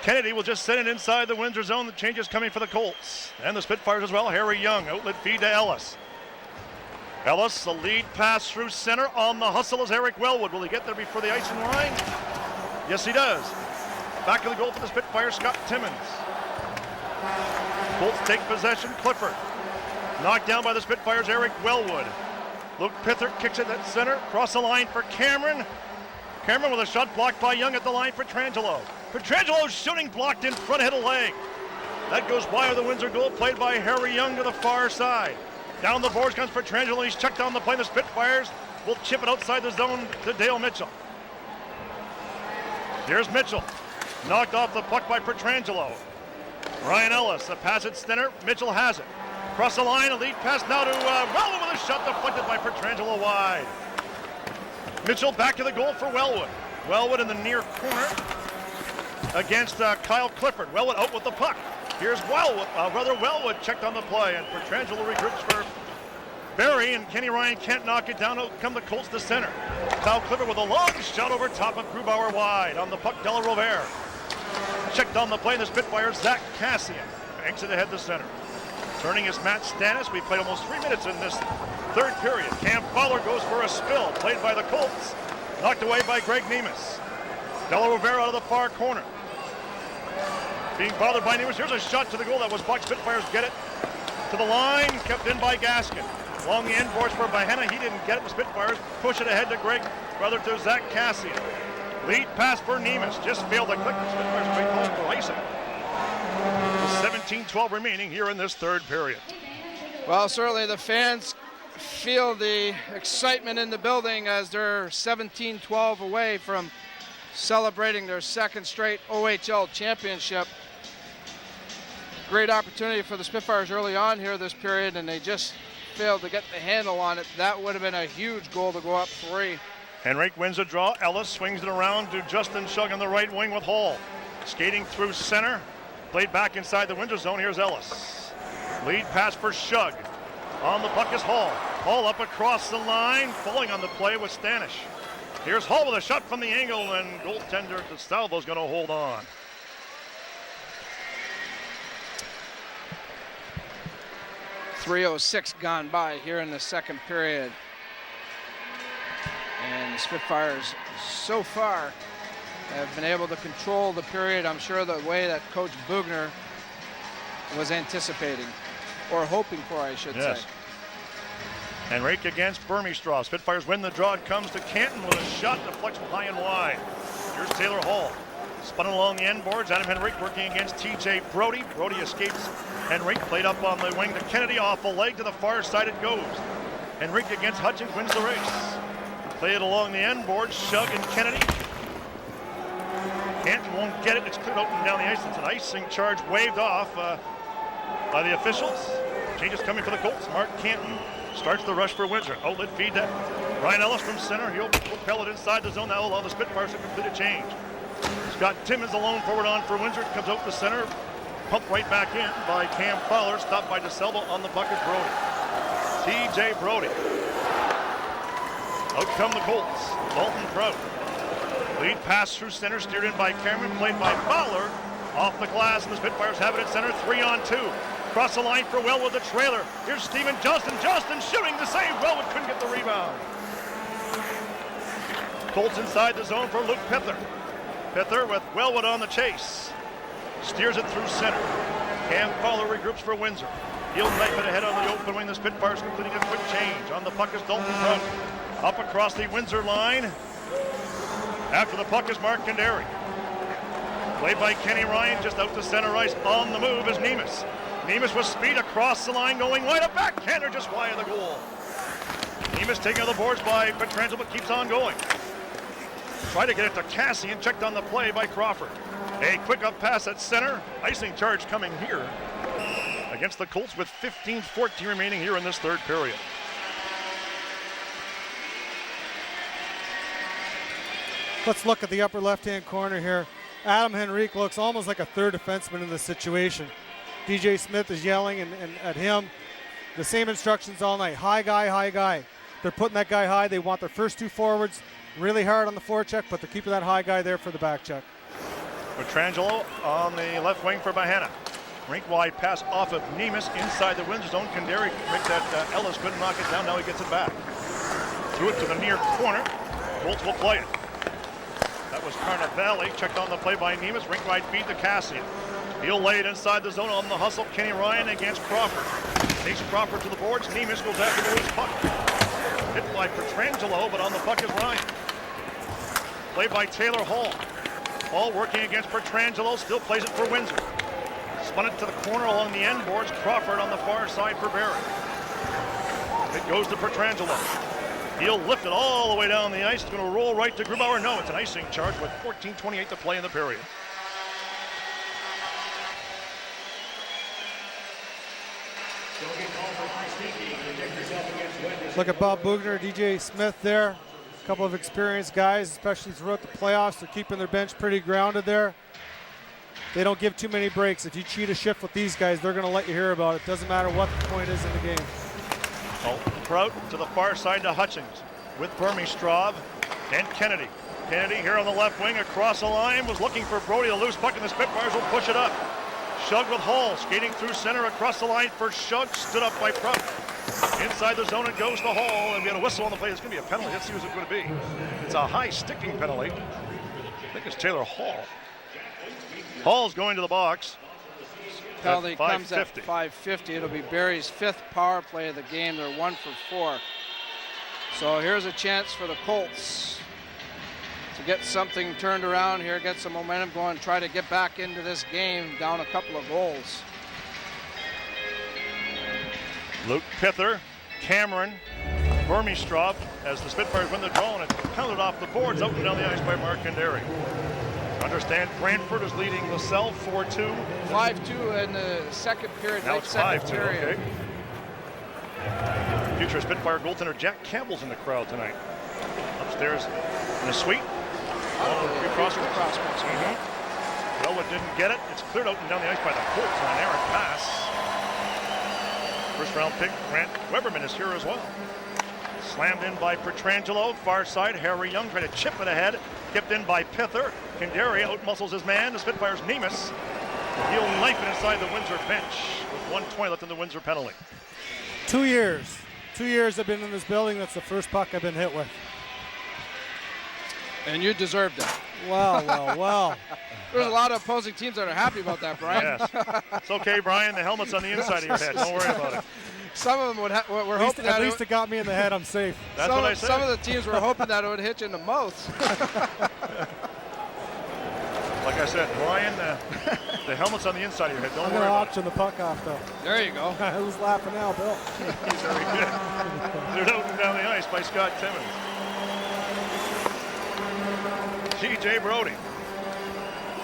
Kennedy will just send it inside the Windsor zone. The changes coming for the Colts. And the Spitfires as well. Harry Young, outlet feed to Ellis. Ellis, the lead pass through center. On the hustle is Eric Wellwood. Will he get there before the icing line? Yes, he does. Back of the goal for the Spitfires, Scott Timmins. Colts take possession. Clifford. Knocked down by the Spitfires, Eric Wellwood. Luke Pithert kicks it at center. Cross the line for Cameron. Cameron with a shot blocked by Young at the line for Petrangelo. Petrangelo's shooting blocked in front of the leg. That goes wide of the Windsor goal, played by Harry Young to the far side. Down the boards comes Petrangelo. He's checked down the plane. The Spitfires will chip it outside the zone to Dale Mitchell. Here's Mitchell. Knocked off the puck by Petrangelo. Ryan Ellis, the pass at center. Mitchell has it. Across the line, a lead pass now to Wellwood with a shot deflected by Petrangelo wide. Mitchell back to the goal for Wellwood. Wellwood in the near corner against Kyle Clifford. Wellwood out with the puck. Here's Wellwood checked on the play, and Petrangelo regroups for Barrie and Kenny Ryan can't knock it down. Out come the Colts to center. Kyle Clifford with a long shot over top of Grubauer wide. On the puck, Della Rovere. Checked on the play, the Spitfires, Zach Cassian. Banks it ahead to center. Turning is Matt Stannis. We played almost 3 minutes in this third period. Cam Fowler goes for a spill, played by the Colts. Knocked away by Greg Nemes. Della Rovere out of the far corner. Being bothered by Nemes. Here's a shot to the goal that was blocked. Spitfires get it to the line, kept in by Gaskin. Along the end boards for Bahena. He didn't get it. The Spitfires push it ahead to to Zach Cassian. Lead pass for Nemes. Just failed to click. The Spitfires great call for icing. 17-12 remaining here in this third period. Well, certainly the fans feel the excitement in the building as they're 17-12 away from celebrating their second straight OHL championship. Great opportunity for the Spitfires early on here this period, and they just failed to get the handle on it. That would have been a huge goal to go up 3. Henrik wins a draw. Ellis swings it around to Justin Shug on the right wing with Hall. Skating through center. Played back inside the Windsor zone. Here's Ellis. Lead pass for Shug. On the puck is Hall. Hall up across the line. Falling on the play with Stanish. Here's Hall with a shot from the angle, and goaltender DeSalvo's going to hold on. .306 gone by here in the second period. And the Spitfires so far have been able to control the period, I'm sure, the way that Coach Bugner was anticipating, or hoping for, I should say. Henrik against Burmistraw. Spitfires win the draw. It comes to Canton with a shot deflects high and wide. Here's Taylor Hall. Spun along the end boards. Adam Henrik working against TJ Brody. Brody escapes. Henrik played up on the wing to Kennedy. Off the leg to the far side it goes. Henrik against Hutchins wins the race. Play it along the end boards. Shug and Kennedy. Canton won't get it. It's cleared out and down the ice. It's an icing charge waved off by the officials. Changes coming for the Colts. Mark Canton starts the rush for Windsor. Outlet feed that. Ryan Ellis from center. He'll propel it inside the zone. That will allow the Spitfires to complete a change. Scott Timmons alone forward on for Windsor. Comes out the center. Pumped right back in by Cam Fowler. Stopped by DeSalvo on the puck is Brody. TJ Brody. Out come the Colts. Dalton Prout. Lead pass through center, steered in by Cameron, played by Fowler. Off the glass, and the Spitfires have it at center, 3-on-2. Cross the line for Wellwood, the trailer. Here's Stephen Johnston. Johnston shooting the save. Wellwood couldn't get the rebound. Colts inside the zone for Luke Pither. Pither with Wellwood on the chase. Steers it through center. Cam Fowler regroups for Windsor. He'll knife it ahead on the open wing. The Spitfires completing a quick change. On the puck is Dalton Prout. Up across the Windsor line. After the puck is Mark Kandari. Played by Kenny Ryan, just out to center ice. On the move is Nemes. Nemes with speed across the line, going wide. A backhander just wide of the goal. Nemes taking on the boards by Petrangelo, but keeps on going. Try to get it to Cassian, checked on the play by Crawford. A quick up pass at center. Icing charge coming here against the Colts with 15-14 remaining here in this third period. Let's look at the upper left-hand corner here. Adam Henrique looks almost like a third defenseman in this situation. DJ Smith is yelling and at him. The same instructions all night. High guy, high guy. They're putting that guy high. They want their first two forwards really hard on the forecheck, but they're keeping that high guy there for the back check. Petrangelo on the left wing for Bahena. Rink wide pass off of Nemes inside the Windsor zone. Kandari makes that Ellis couldn't knock it down. Now he gets it back. Threw it to the near corner. Colts will play it. That was Carnavale. Checked on the play by Nemes. Rink wide feed to Cassian. He'll lay it inside the zone on the hustle. Kenny Ryan against Crawford. Takes Crawford to the boards. Nemes goes after the loose puck. Hit by Petrangelo, but on the puck is Ryan. Played by Taylor Hall. Hall working against Petrangelo. Still plays it for Windsor. Spun it to the corner along the end boards. Crawford on the far side for Barrie. It goes to Petrangelo. He'll lift it all the way down the ice. It's going to roll right to Grubauer. No, it's an icing charge with 14:28 to play in the period. Look at Bob Bugner, DJ Smith there. A couple of experienced guys, especially throughout the playoffs. They're keeping their bench pretty grounded there. They don't give too many breaks. If you cheat a shift with these guys, they're going to let you hear about it. Doesn't matter what the point is in the game. Prout to the far side to Hutchings with Burmistrov and Kennedy. Kennedy here on the left wing across the line was looking for Brody. A loose puck and the Spitfires will push it up. Shug with Hall skating through center across the line for Shug. Stood up by Prout. Inside the zone it goes to Hall, and we had a whistle on the play. It's going to be a penalty. Let's see who's it going to be. It's a high sticking penalty. I think it's Taylor Hall. Hall's going to the box. Penalty comes at 5:50. It'll be Barrie's 5th power play of the game. They're 1 for 4. So here's a chance for the Colts to get something turned around here, get some momentum going, try to get back into this game down a couple of goals. Luke Pither, Cameron, Burmistrov as the Spitfires win the draw, and it's pounded off the boards out and down the ice by Mark Kendary. Understand Brantford is leading LaSalle 4-2. 5-2 in the second period. Now it's 5-2, okay. Future Spitfire goaltender Jack Campbell's in the crowd tonight. Upstairs in the suite. Prospects. Wellwood didn't get it. It's cleared out and down the ice by the Colts on an errant pass. First round pick Grant Weberman is here as well. Slammed in by Pietrangelo, far side. Harry Young tried to chip it ahead. Kept in by Pither. Kendary outmuscles his man. The Spitfires Nemus. He'll knife it inside the Windsor bench with 1:20 left in the Windsor penalty. 2 years. 2 years I've been in this building. That's the first puck I've been hit with. And you deserved it. Well. There's a lot of opposing teams that are happy about that, Brian. Yes. It's okay, Brian. The helmet's on the inside of your head. Don't worry about it. Some of them were hoping that at least it got me in the head. I'm safe. That's what I said. Some of the teams were hoping that it would hit you in the mouth. Like I said, Brian, the helmet's on the inside of your head. Don't worry about it. I'm going to auction the puck off, though. There you go. Who's laughing now, Bill? He's very good. Cleared out and down the ice by Scott Timmins. T.J. Brody.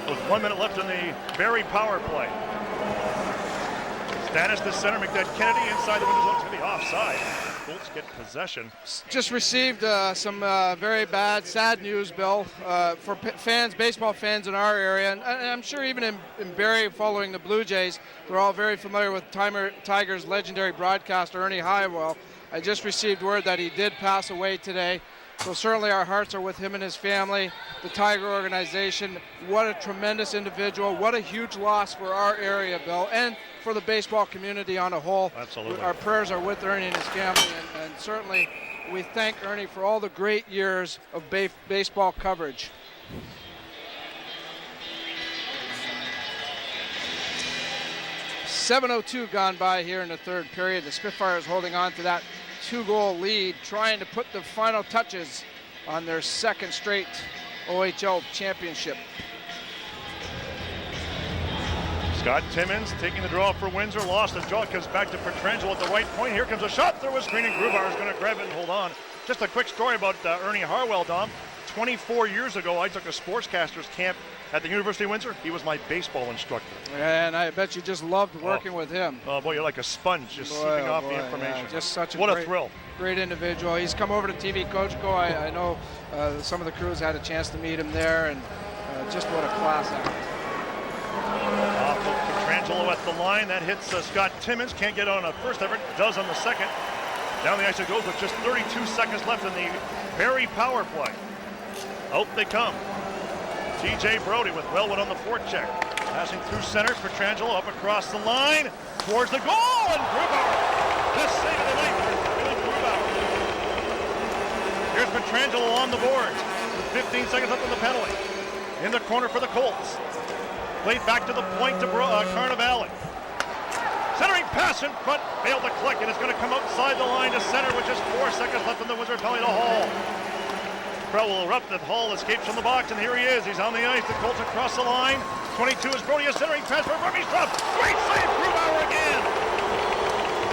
With 1 minute left in the Barrie power play. Stannis to center, McDad Kennedy inside the window zone. It's going to be offside. Colts get possession. Just received some very bad, sad news, Bill, for fans, baseball fans in our area, and I'm sure even in Barrie following the Blue Jays, we're all very familiar with Tigers legendary broadcaster Ernie Highwell. I just received word that he did pass away today. So certainly our hearts are with him and his family, the Tiger organization. What a tremendous individual. What a huge loss for our area, Bill, and for the baseball community on a whole. Absolutely. Our prayers are with Ernie and his family, and certainly we thank Ernie for all the great years of baseball coverage. .702 gone by here in the third period. The Spitfires holding on to that 2-goal lead, trying to put the final touches on their second straight OHL championship. Scott Timmins taking the draw for Windsor, lost the draw, comes back to Pietrangelo at the right point. Here comes a shot through a screen, and Grubauer is going to grab it and hold on. Just a quick story about Ernie Harwell, Dom. 24 years ago, I took a sportscaster's camp at the University of Windsor. He was my baseball instructor. And I bet you just loved working with him. Oh boy, you're like a sponge, just sipping off the information. Yeah, just such a a thrill. Great individual. He's come over to TV Cogeco. I know some of the crews had a chance to meet him there, and just what a class act. Pietrangelo at the line. That hits Scott Timmins. Can't get on a first effort. Does on the second. Down the ice it goes with just 32 seconds left in the Barrie power play. Out they come. T.J. Brody with Wellwood on the forecheck. Passing through center. Pietrangelo up across the line. Towards the goal. And Grubauer. Best save of the night for Billy Grubauer. Here's Pietrangelo on the boards. With 15 seconds left on the penalty. In the corner for the Colts. Played back to the point to Carnivale. Centering pass in front. Failed to click. And it's going to come outside the line to center with just 4 seconds left in the Windsor penalty to Hall. Crowd will erupt as Hall escapes from the box, and here he is. He's on the ice. The Colts across the line. 22 is Brody, a centering pass for Burmistrov. Great save, Grubauer again.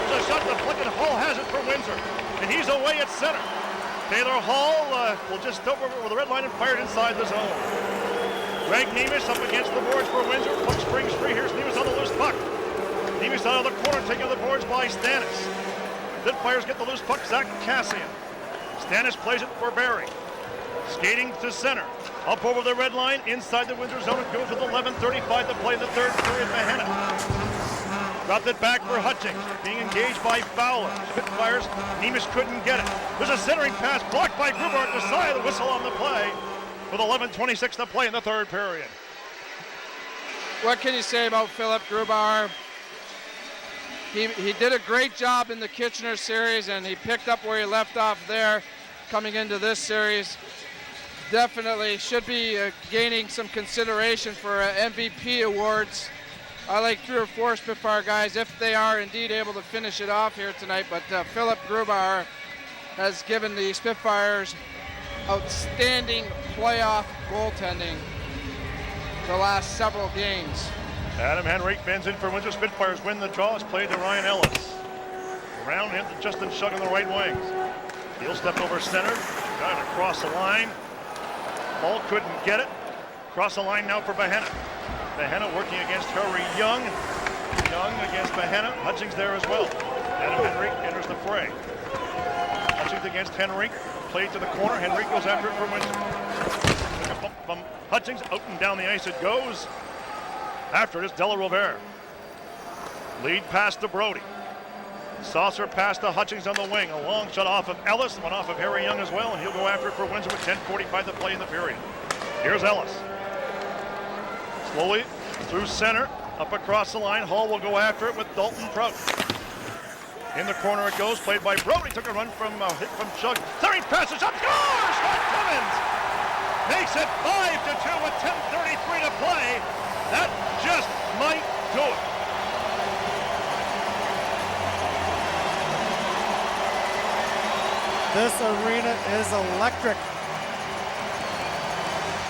There's a shot to flick, and Hall has it for Windsor. And he's away at center. Taylor Hall will just stop over the red line and fired inside the zone. Greg Nemus up against the boards for Windsor. Puck springs free. Here's Nemus on the loose puck. Nemus out of the corner, taking the boards by Stannis. Spitfires get the loose puck. Zach Cassian. Stannis plays it for Barrie. Skating to center, up over the red line, inside the Windsor zone. It goes with 11:35 to play in the third period. Mahena Dropped it back for Hutchings. Being engaged by Fowler. Spitfires. Nemes couldn't get it. There's a centering pass blocked by Gruber at the side. The whistle on the play with 11:26 to play in the third period. What can you say about Philip Grubauer? He did a great job in the Kitchener series, and he picked up where he left off there coming into this series. Definitely should be gaining some consideration for MVP awards. I like 3 or 4 Spitfire guys if they are indeed able to finish it off here tonight, but Philip Grubauer has given the Spitfires outstanding playoff goaltending the last several games. Adam Henrique bends in for Windsor Spitfires. Win the draw. It's played to Ryan Ellis. Around him to Justin Shug on the right wings. He'll step over center. Got it across the line. Ball couldn't get it. Cross the line now for Bahenna. Bahenna working against Harry Young. Young against Bahenna. Hutchings there as well. Adam Henrique enters the fray. Hutchings against Henrique. Played to the corner. Henrique goes after it for Windsor. Took a bump from Hutchings. Out and down the ice it goes. After it is Della Rovere. Lead pass to Brody. Saucer pass to Hutchings on the wing. A long shot off of Ellis. One off of Harry Young as well. And he'll go after it for Windsor with 10:45 to play in the period. Here's Ellis. Slowly through center. Up across the line. Hall will go after it with Dalton Prout. In the corner it goes. Played by Brody. Took a run from hit from Shug. Centering pass is up. Scores! Scott Timmins makes it 5-2 with 10:33 to play. That just might do it. This arena is electric.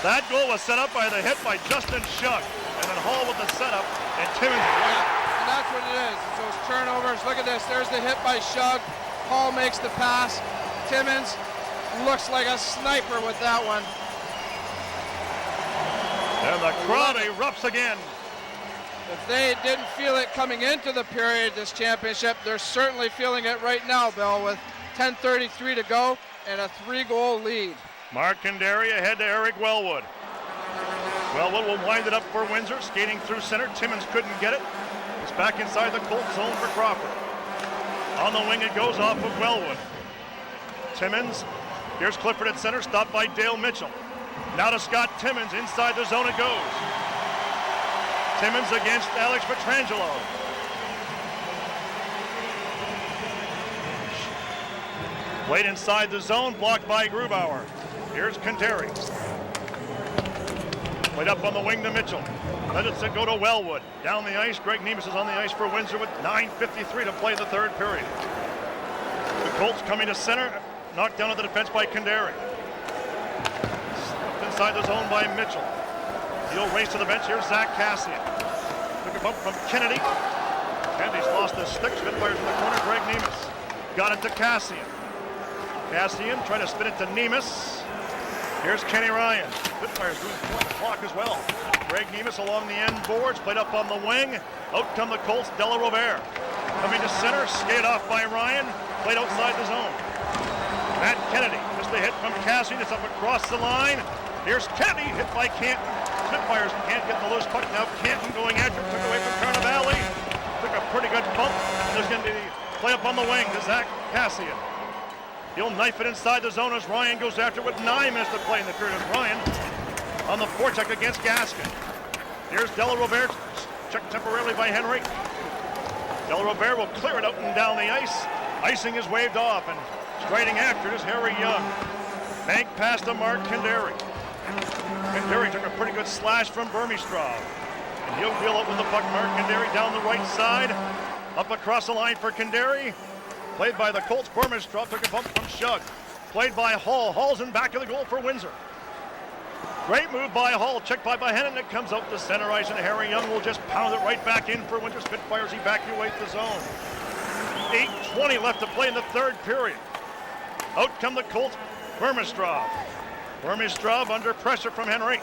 That goal was set up by the hit by Justin Shug. And then Hall with the setup, and Timmins. And that's what it is. It's those turnovers. Look at this. There's the hit by Shug. Hall makes the pass. Timmins looks like a sniper with that one. And the crowd erupts again. If they didn't feel it coming into the period, this championship, they're certainly feeling it right now, Bill, with 10:33 to go and a 3-goal lead. Mark Kandari ahead to Eric Wellwood. Wellwood will wind it up for Windsor, skating through center. Timmins couldn't get it. It's back inside the Colts zone for Crawford. On the wing it goes off of Wellwood. Timmins, here's Clifford at center, stopped by Dale Mitchell. Now to Scott Timmins, inside the zone it goes. Timmins against Alex Petrangelo. Played inside the zone, blocked by Grubauer. Here's Kanteri. Played up on the wing to Mitchell. Let it go to Wellwood. Down the ice, Greg Nemes is on the ice for Windsor with 9:53 to play the third period. The Colts coming to center, knocked down at the defense by Kandari. Inside the zone by Mitchell. He'll race to the bench. Here's Zach Cassian. Took a bump from Kennedy. Kennedy's lost his stick. Spitfires in the corner. Greg Nemes got it to Cassian. Cassian tried to spin it to Nemes. Here's Kenny Ryan. Spitfires lose point clock as well. Greg Nemes along the end boards. Played up on the wing. Out come the Colts. Della Rovere. Coming to center. Skated off by Ryan. Played outside the zone. Matt Kennedy. Just a hit from Cassian. It's up across the line. Here's Kennedy, hit by Canton. Spitfires can't get the loose puck now. Canton going after, took away from Carnivale. Took a pretty good bump. There's going to be play up on the wing to Zach Cassian. He'll knife it inside the zone as Ryan goes after with 9 minutes to play in the period. Ryan on the forecheck against Gaskin. Here's Della Rovere, checked temporarily by Henry. Della Rovere will clear it out and down the ice. Icing is waved off, and striding after it is Harry Young. Bank pass to Mark Kandari. Kandari took a pretty good slash from Burmistrov. And he'll wheel up with the puck. Mark Kandari down the right side. Up across the line for Kandari. Played by the Colts. Burmistrov took a bump from Shug. Played by Hall. Hall's in back of the goal for Windsor. Great move by Hall. Checked by Bahenna. It comes out to center ice, and Harry Young will just pound it right back in for Windsor Spitfires. Evacuate the zone. 8:20 left to play in the third period. Out come the Colts. Burmistrov. Burmistrov under pressure from Henry.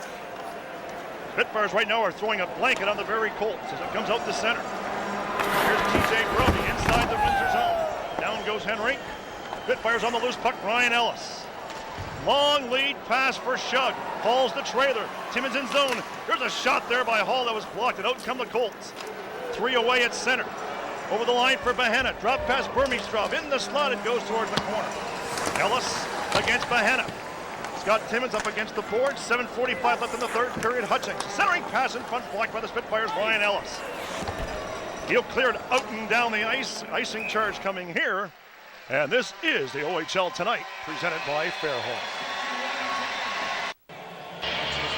Spitfires right now are throwing a blanket on the Barrie Colts as it comes out to center. Here's TJ Brody inside the Windsor zone. Down goes Henry. Spitfires on the loose puck. Ryan Ellis. Long lead pass for Shug. Hall's the trailer. Timmins in zone. There's a shot there by Hall that was blocked, and out come the Colts. 3 away at center. Over the line for Bahenna. Drop pass Burmistrov. In the slot, it goes towards the corner. Ellis against Bahenna. Scott Timmins up against the board. 7:45 left in the third period. Hutchings. Centering pass in front, blocked by the Spitfires, Ryan Ellis. He'll clear it out and down the ice. Icing charge coming here. And this is the OHL Tonight, presented by Fairholme.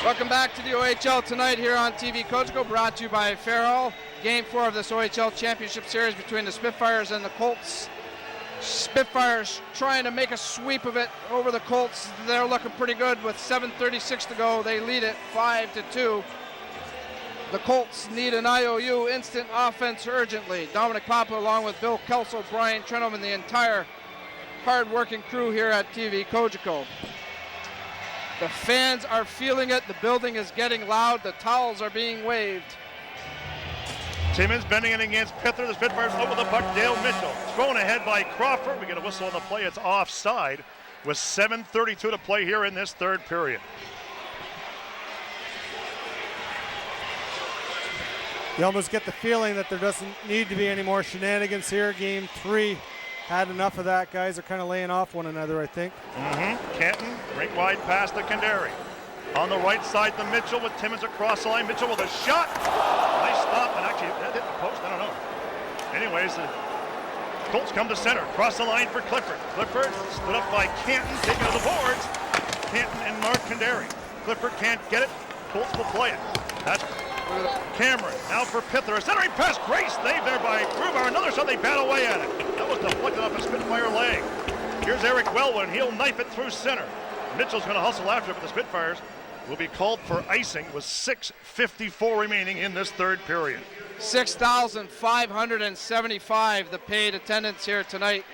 Welcome back to the OHL Tonight here on TV Cogeco, brought to you by Fairholme. Game 4 of this OHL Championship Series between the Spitfires and the Colts. Spitfires trying to make a sweep of it over the Colts. They're looking pretty good with 7:36 to go. They lead it 5-2. The Colts need an IOU instant offense urgently. Domenic Papa along with Bill Kelso, Brian Trenholm, and the entire hard-working crew here at TV Cogeco. The fans are feeling it. The building is getting loud. The towels are being waved. Timmins bending it against Pither. The Spitfires over the puck. Dale Mitchell thrown ahead by Crawford. We get a whistle on the play. It's offside with 7:32 to play here in this third period. You almost get the feeling that there doesn't need to be any more shenanigans here. Game 3 had enough of that. Guys are kind of laying off one another, I think. Canton, rink wide pass to Kandari. On the right side, the Mitchell with Timmins across the line. Mitchell with a shot. Nice stop, and actually that hit the post. I don't know. Anyways, the Colts come to center. Cross the line for Clifford. Clifford stood up by Canton, taken to the boards. Canton and Mark Kandari. Clifford can't get it. Colts will play it. That's Cameron. Now for Pither. A centering pass. Great save there by Grubauer. Another shot. They bat away at it. That was deflected off a Spitfire leg. Here's Eric Wellwood, and he'll knife it through center. Mitchell's going to hustle after it, but the Spitfires will be called for icing with 6:54 remaining in this third period. 6,575 the paid attendance here tonight.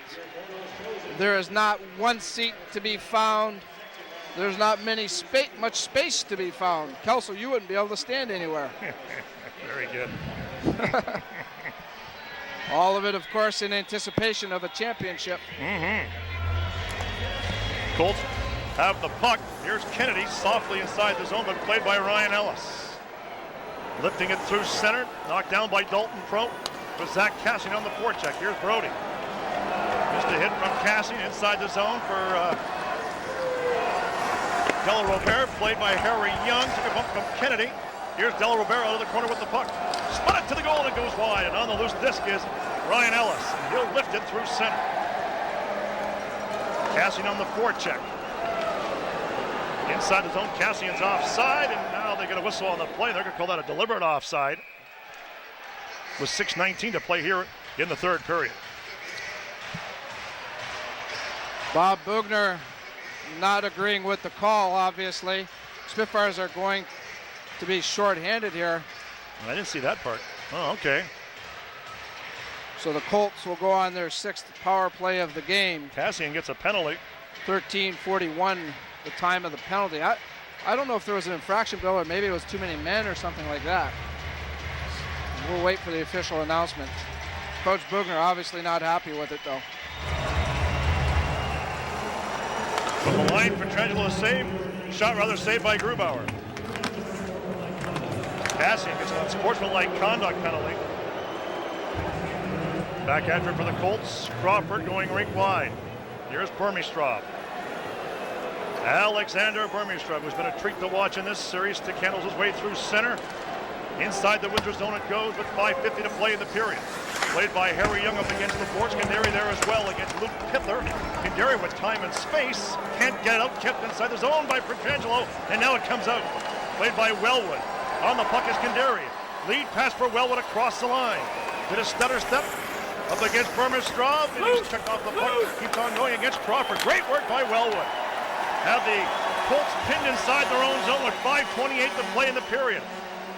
There is not one seat to be found. There's not much space to be found. Kelso, you wouldn't be able to stand anywhere. Very good. All of it, of course, in anticipation of a championship. Colts have the puck. Here's Kennedy softly inside the zone, but played by Ryan Ellis. Lifting it through center, knocked down by Dalton Pro with Zach Cassian on the forecheck. Here's Brody. Just a hit from Cassian inside the zone for Della Robert, played by Harry Young. Took a bump from Kennedy. Here's Della Robert out of the corner with the puck. Spun it to the goal and it goes wide. And on the loose disc is Ryan Ellis. And he'll lift it through center. Cassian on the forecheck. Inside the zone, Cassian's offside, and now they get a whistle on the play. They're going to call that a deliberate offside. With 6:19 to play here in the third period. Bob Bugner not agreeing with the call, obviously. Spitfires are going to be short-handed here. I didn't see that part. Oh, okay. So the Colts will go on their 6th power play of the game. Cassian gets a penalty. 13:41 the time of the penalty. I don't know if there was an infraction, Bill, or maybe it was too many men or something like that. We'll wait for the official announcement. Coach Bugner obviously not happy with it, though. From the line, Petrangelo saved. Shot rather saved by Grubauer. Cassian gets an unsportsmanlike conduct penalty. Back after it for the Colts. Crawford going rink wide. Here's Burmistrov. Alexander Burmistrov, who's been a treat to watch in this series, stick handles his way through center. Inside the Windsor zone it goes with 5:50 to play in the period. Played by Harry Young up against the boards. Kandari there as well against Luke Pither. Kandari with time and space. Can't get it out. Kept inside the zone by Petrangelo. And now it comes out. Played by Wellwood. On the puck is Kandari. Lead pass for Wellwood across the line. Did a stutter step up against Burmistrov. And he's checked off the puck. Keeps on going against Crawford. Great work by Wellwood. Have the Colts pinned inside their own zone with 5:28 to play in the period.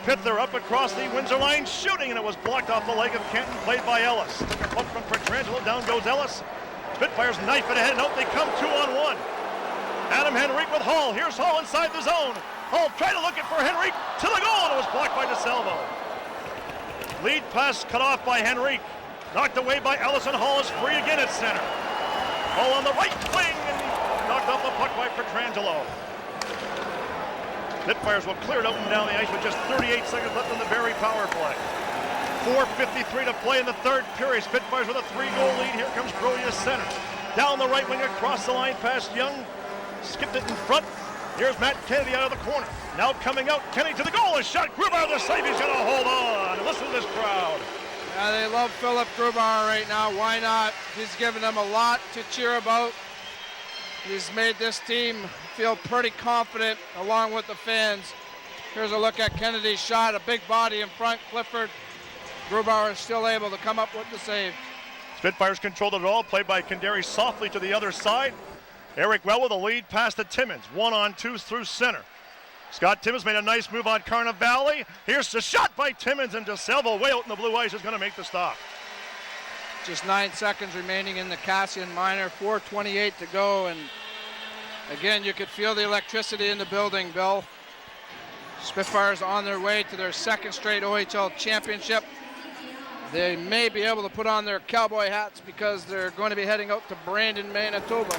Pither up across the Windsor line, shooting, and it was blocked off the leg of Canton, played by Ellis. Took a bump from Petrangelo, down goes Ellis. Spitfires knife it ahead, nope, they come 2-on-1. Adam Henrique with Hall. Here's Hall inside the zone. Hall tried to look it for Henrique to the goal, and it was blocked by DeSalvo. Lead pass cut off by Henrique. Knocked away by Ellis, and Hall is free again at center. Hall on the right wing, and knocked off the puck by Petrangelo. Spitfires will clear it out and down the ice with just 38 seconds left on the Barrie power play. 4:53 to play in the third period. Spitfires with a 3-goal lead. Here comes Brody to center. Down the right wing across the line past Young. Skipped it in front. Here's Matt Kennedy out of the corner. Now coming out, Kennedy to the goal. A shot. Grubauer the save. He's going to hold on. Listen to this crowd. Yeah, they love Philip Grubauer right now. Why not? He's given them a lot to cheer about. He's made this team feel pretty confident along with the fans. Here's a look at Kennedy's shot. A big body in front. Clifford. Grubauer is still able to come up with the save. Spitfires controlled it all. Played by Kandari softly to the other side. Eric Well with a lead pass to Timmins. 1-on-2 through center. Scott Timmins made a nice move on Carnivale. Here's the shot by Timmins, and DeSalvo way out in the blue ice is going to make the stop. Just 9 seconds remaining in the Cassian Minor. 4:28 to go, and again, you could feel the electricity in the building, Bill. Spitfires on their way to their second straight OHL championship. They may be able to put on their cowboy hats because they're going to be heading out to Brandon, Manitoba.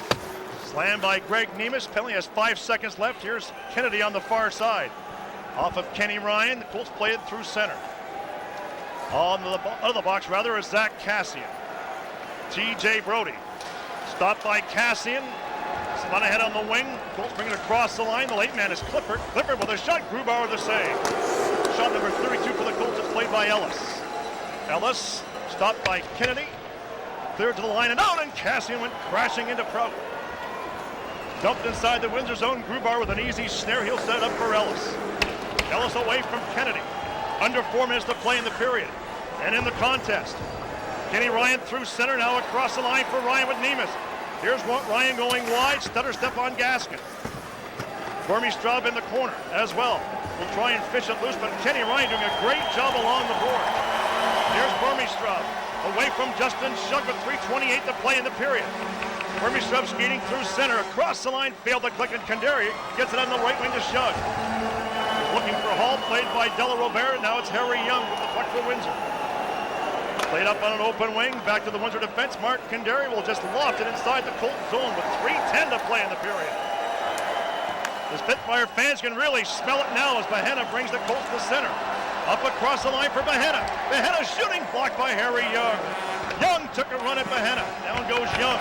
Slammed by Greg Nemes. Penalty has 5 seconds left. Here's Kennedy on the far side. Off of Kenny Ryan. The Colts play it through center. Out of the box, rather, is Zach Cassian. TJ Brody. Stopped by Cassian. Spun ahead on the wing. Colts bring it across the line. The late man is Clifford. Clifford with a shot. Grubauer the save. Shot number 32 for the Colts is played by Ellis. Ellis stopped by Kennedy. Cleared to the line and out, and Cassian went crashing into Prout. Dumped inside the Windsor zone. Grubauer with an easy snare. He'll set it up for Ellis. Ellis away from Kennedy. Under 4 minutes to play in the period. And in the contest, Kenny Ryan through center. Now across the line for Ryan with Nemes. Here's Ryan going wide. Stutter step on Gaskin. Burmistrov in the corner as well. Will try and fish it loose, but Kenny Ryan doing a great job along the board. Here's Burmistrov away from Justin Shug with 3:28 to play in the period. Burmistrov skating through center. Across the line, failed to click, and Kandari gets it on the right wing to Shug. Looking for Hall, played by Della Rovera. Now it's Harry Young with the puck for Windsor. Played up on an open wing, back to the Windsor defense. Mark Kandari will just loft it inside the Colt zone with 3:10 to play in the period. The Spitfire fans can really smell it now as Bahena brings the Colts to center. Up across the line for Bahena. Bahena shooting, blocked by Harry Young. Young took a run at Bahena. Down goes Young.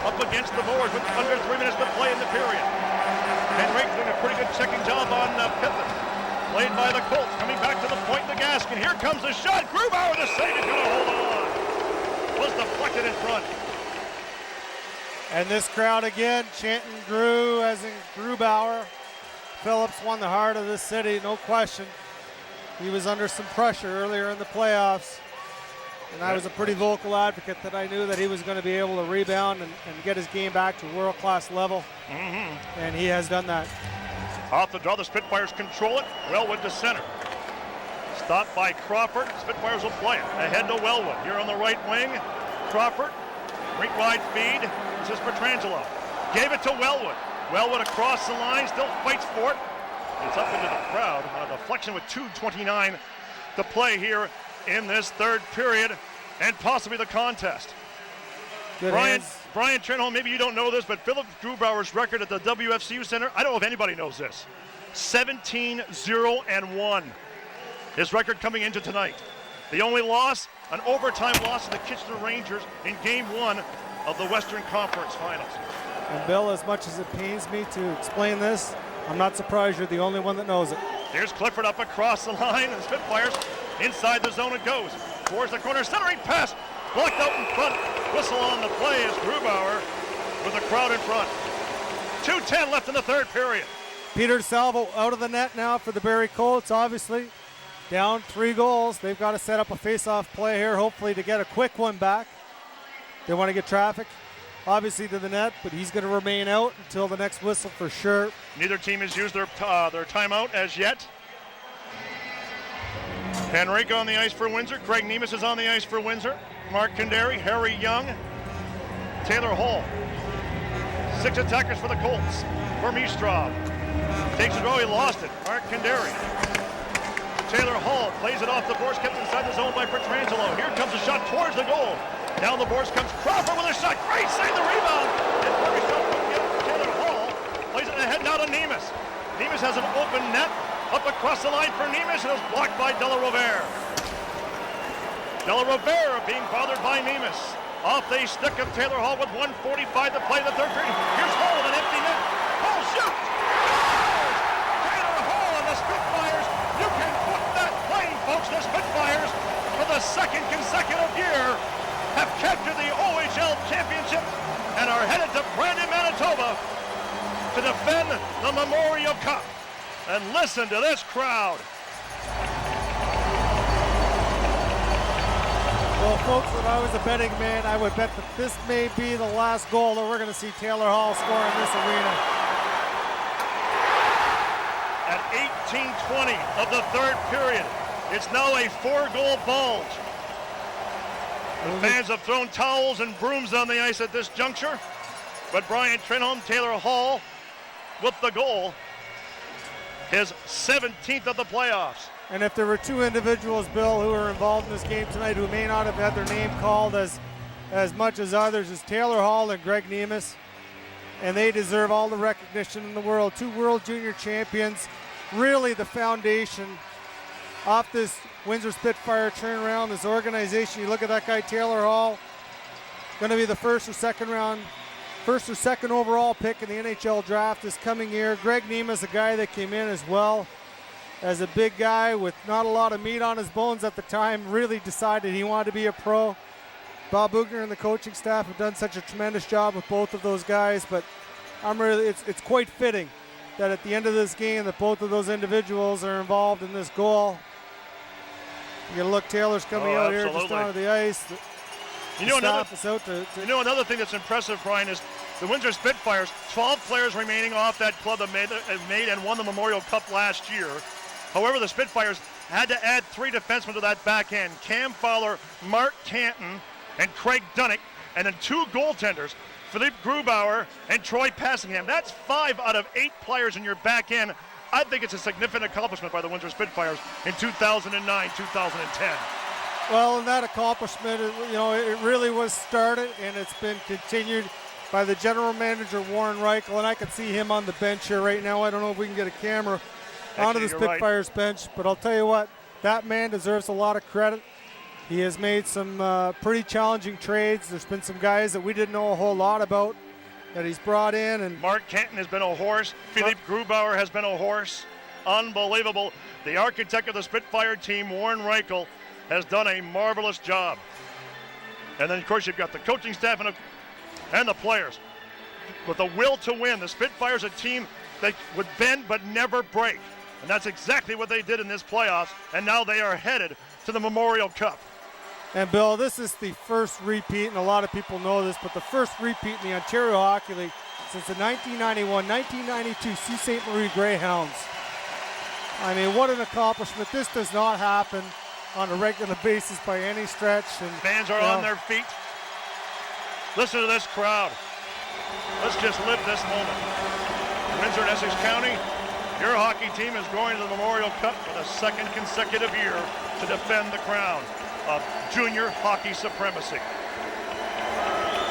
Up against the boards with under 3 minutes to play in the period. Henrik doing a pretty good checking job on Pittman. Played by the Colts, coming back to the point in the Gaskin. Here comes the shot. Grubauer, the save is going to hold on. Was deflected in front. And this crowd again chanting Drew as in Grubauer. Phillips won the heart of this city, no question. He was under some pressure earlier in the playoffs. And I was a pretty vocal advocate that I knew that he was going to be able to rebound and get his game back to world-class level. And he has done that. Off the draw, the Spitfires control it. Wellwood to center. Stopped by Crawford. Spitfires will play it. Ahead to Wellwood. Here on the right wing. Crawford. Rink wide feed. This is Petrangelo. Gave it to Wellwood. Wellwood across the line. Still fights for it. It's up into the crowd on a deflection with 2:29 to play here in this third period and possibly the contest. Brian Trenholm, maybe you don't know this, but Philip Grubauer's record at the WFCU Center, I don't know if anybody knows this, 17-0-1. His record coming into tonight. The only loss, an overtime loss to the Kitchener Rangers in Game 1 of the Western Conference Finals. And Bill, as much as it pains me to explain this, I'm not surprised you're the only one that knows it. Here's Clifford up across the line, and the Spitfires inside the zone it goes. Towards the corner, centering pass, blocked out in front. Whistle on the play is Grubauer with the crowd in front. 2:10 left in the third period. Peter DeSalvo out of the net now for the Barrie Colts, obviously. Down 3 goals. They've got to set up a face-off play here, hopefully to get a quick one back. They want to get traffic, obviously, to the net, but he's going to remain out until the next whistle for sure. Neither team has used their timeout as yet. Henrique on the ice for Windsor. Craig Nemes is on the ice for Windsor. Mark Kandari, Harry Young, Taylor Hall. 6 attackers for the Colts. Burmistrov takes it, oh, he lost it. Mark Kandari. Taylor Hall plays it off the boards, kept inside the zone by Petrangelo. Here comes a shot towards the goal. Down the boards comes Crawford with a shot. Great save, the rebound. And Burmistrov couldn't get it for Taylor Hall. Plays it ahead now to Nemes. Nemes has an open net. Up across the line for Nemes, and it was blocked by Della Rovere. De La Rivera being bothered by Nemes. Off the stick of Taylor Hall with 1:45 to play the third period. Here's Hall with an empty net. Hall shoots! Scores! Taylor Hall and the Spitfires. You can put that plane, folks. The Spitfires, for the second consecutive year, have captured the OHL championship and are headed to Brandon, Manitoba to defend the Memorial Cup. And listen to this crowd. Well, folks, when I was a betting man, I would bet that this may be the last goal that we're going to see Taylor Hall score in this arena. At 18:20 of the third period, it's now a 4-goal bulge. The fans have thrown towels and brooms on the ice at this juncture, but Brian Trenholm, Taylor Hall with the goal, his 17th of the playoffs. And if there were two individuals, Bill, who are involved in this game tonight who may not have had their name called as much as others, is Taylor Hall and Greg Nemes. And they deserve all the recognition in the world. Two World Junior champions, really the foundation off this Windsor Spitfire turnaround, this organization. You look at that guy, Taylor Hall, going to be the first or second overall pick in the NHL draft this coming year. Greg Nemes, a guy that came in as well as a big guy with not a lot of meat on his bones at the time, really decided he wanted to be a pro. Bob Bugner and the coaching staff have done such a tremendous job with both of those guys, but it's quite fitting that at the end of this game that both of those individuals are involved in this goal. You gotta look, Taylor's coming out here just onto the ice. Another thing that's impressive, Brian, is the Windsor Spitfires, 12 players remaining off that club that made and won the Memorial Cup last year. However, the Spitfires had to add 3 defensemen to that back end. Cam Fowler, Mark Canton, and Craig Dunnick, and then 2 goaltenders, Philippe Grubauer and Troy Passingham. That's 5 out of 8 players in your back end. I think it's a significant accomplishment by the Windsor Spitfires in 2009, 2010. Well, and that accomplishment, it really was started, and it's been continued by the general manager, Warren Reichel, and I can see him on the bench here right now. I don't know if we can get a camera onto the Spitfires bench, but I'll tell you what, that man deserves a lot of credit. He has made some pretty challenging trades. There's been some guys that we didn't know a whole lot about that he's brought in. And Mark Canton has been a horse. Philippe Grubauer has been a horse. Unbelievable. The architect of the Spitfire team, Warren Reichel, has done a marvelous job. And then, of course, you've got the coaching staff and the players with a will to win. The Spitfires, a team that would bend but never break. And that's exactly what they did in this playoffs. And now they are headed to the Memorial Cup. And Bill, this is the first repeat, and a lot of people know this, but the first repeat in the Ontario Hockey League since the 1991-1992 Sault Ste. Marie Greyhounds. I mean, what an accomplishment. This does not happen on a regular basis by any stretch. And fans are on their feet. Listen to this crowd. Let's just live this moment. Windsor and Essex County, your hockey team is going to the Memorial Cup for the second consecutive year to defend the crown of junior hockey supremacy.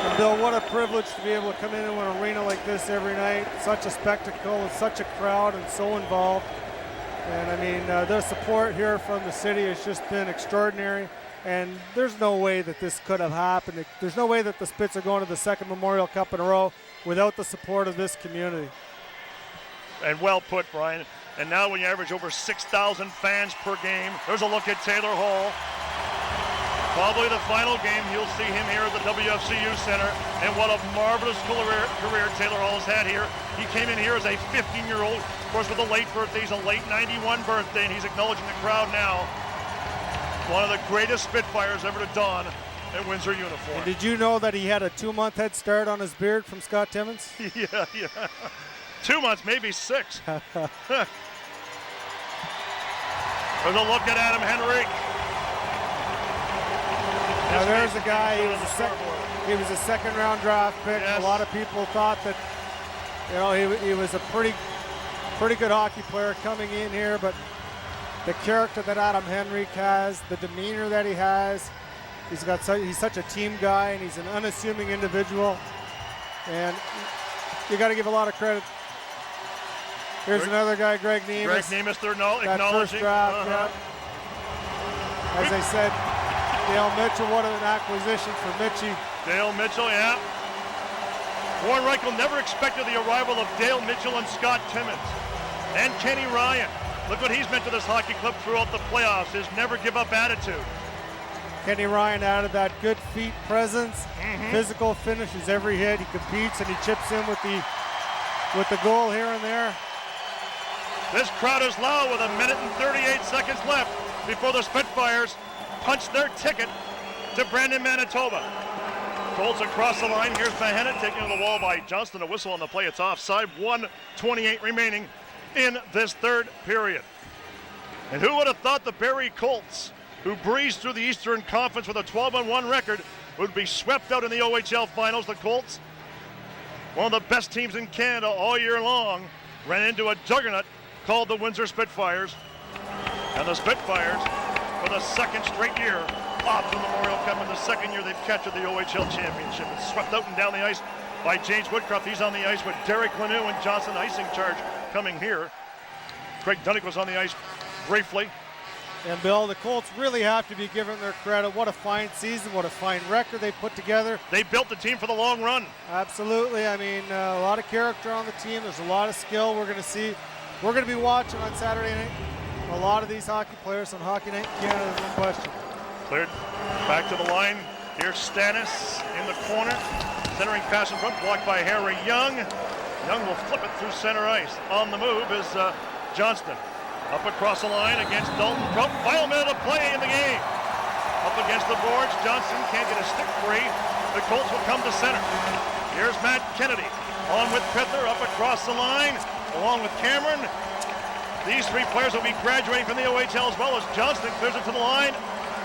And Bill, what a privilege to be able to come into an arena like this every night. Such a spectacle with such a crowd and so involved. And I mean, their support here from the city has just been extraordinary. And there's no way that this could have happened. There's no way that the Spits are going to the second Memorial Cup in a row without the support of this community. And well put, Brian. And now when you average over 6,000 fans per game, there's a look at Taylor Hall. Probably the final game, you'll see him here at the WFCU Center. And what a marvelous career Taylor Hall has had here. He came in here as a 15-year-old, of course, with a late birthday. He's a late 91 birthday, and he's acknowledging the crowd now. One of the greatest Spitfires ever to don a Windsor uniform. And did you know that he had a 2-month head start on his beard from Scott Timmins? Yeah. 2 months, maybe 6. There's a look at Adam Henry. Now there's a guy, he was a second-round draft pick. Yes. A lot of people thought that, he was a pretty good hockey player coming in here, but the character that Adam Henry has, the demeanor that he has, he's such a team guy, and he's an unassuming individual, and you got to give a lot of credit. Here's another guy, Greg Nemes. Greg Nemes, they're acknowledging. That first draft, As I said, Dale Mitchell, what an acquisition for Mitchie. Dale Mitchell, yeah. Warren Reichel never expected the arrival of Dale Mitchell and Scott Timmins. And Kenny Ryan. Look what he's meant to this hockey club throughout the playoffs, his never give up attitude. Kenny Ryan added that good feet presence, physical finishes every hit. He competes and he chips in with the goal here and there. This crowd is loud with 1 minute and 38 seconds left before the Spitfires punch their ticket to Brandon, Manitoba. Colts across the line. Here's Mahena taken to the wall by Johnston. A whistle on the play. It's offside. 1:28 remaining in this third period. And who would have thought the Barrie Colts, who breezed through the Eastern Conference with a 12-1 record, would be swept out in the OHL finals? The Colts, one of the best teams in Canada all year long, ran into a juggernaut called the Windsor Spitfires. And the Spitfires, for the second straight year, off the Memorial Cup, in the second year they've captured the OHL championship. It's swept out and down the ice by James Woodcroft. He's on the ice with Derek Lanoux and Johnson. Icing charge coming here. Craig Dunnick was on the ice briefly. And Bill, the Colts really have to be given their credit. What a fine season, what a fine record they put together. They built the team for the long run. Absolutely. I mean, a lot of character on the team. There's a lot of skill we're going to see. We're going to be watching on Saturday night a lot of these hockey players on Hockey Night in Canada, no question. Cleared back to the line. Here's Stannis in the corner. Centering pass in front, blocked by Harry Young. Young will flip it through center ice. On the move is Johnston. Up across the line against Dalton Prout. Final minute of play in the game. Up against the boards. Johnson can't get a stick free. The Colts will come to center. Here's Matt Kennedy. On with Pither. Up across the line. Along with Cameron. These three players will be graduating from the OHL as well as Johnston clears it to the line.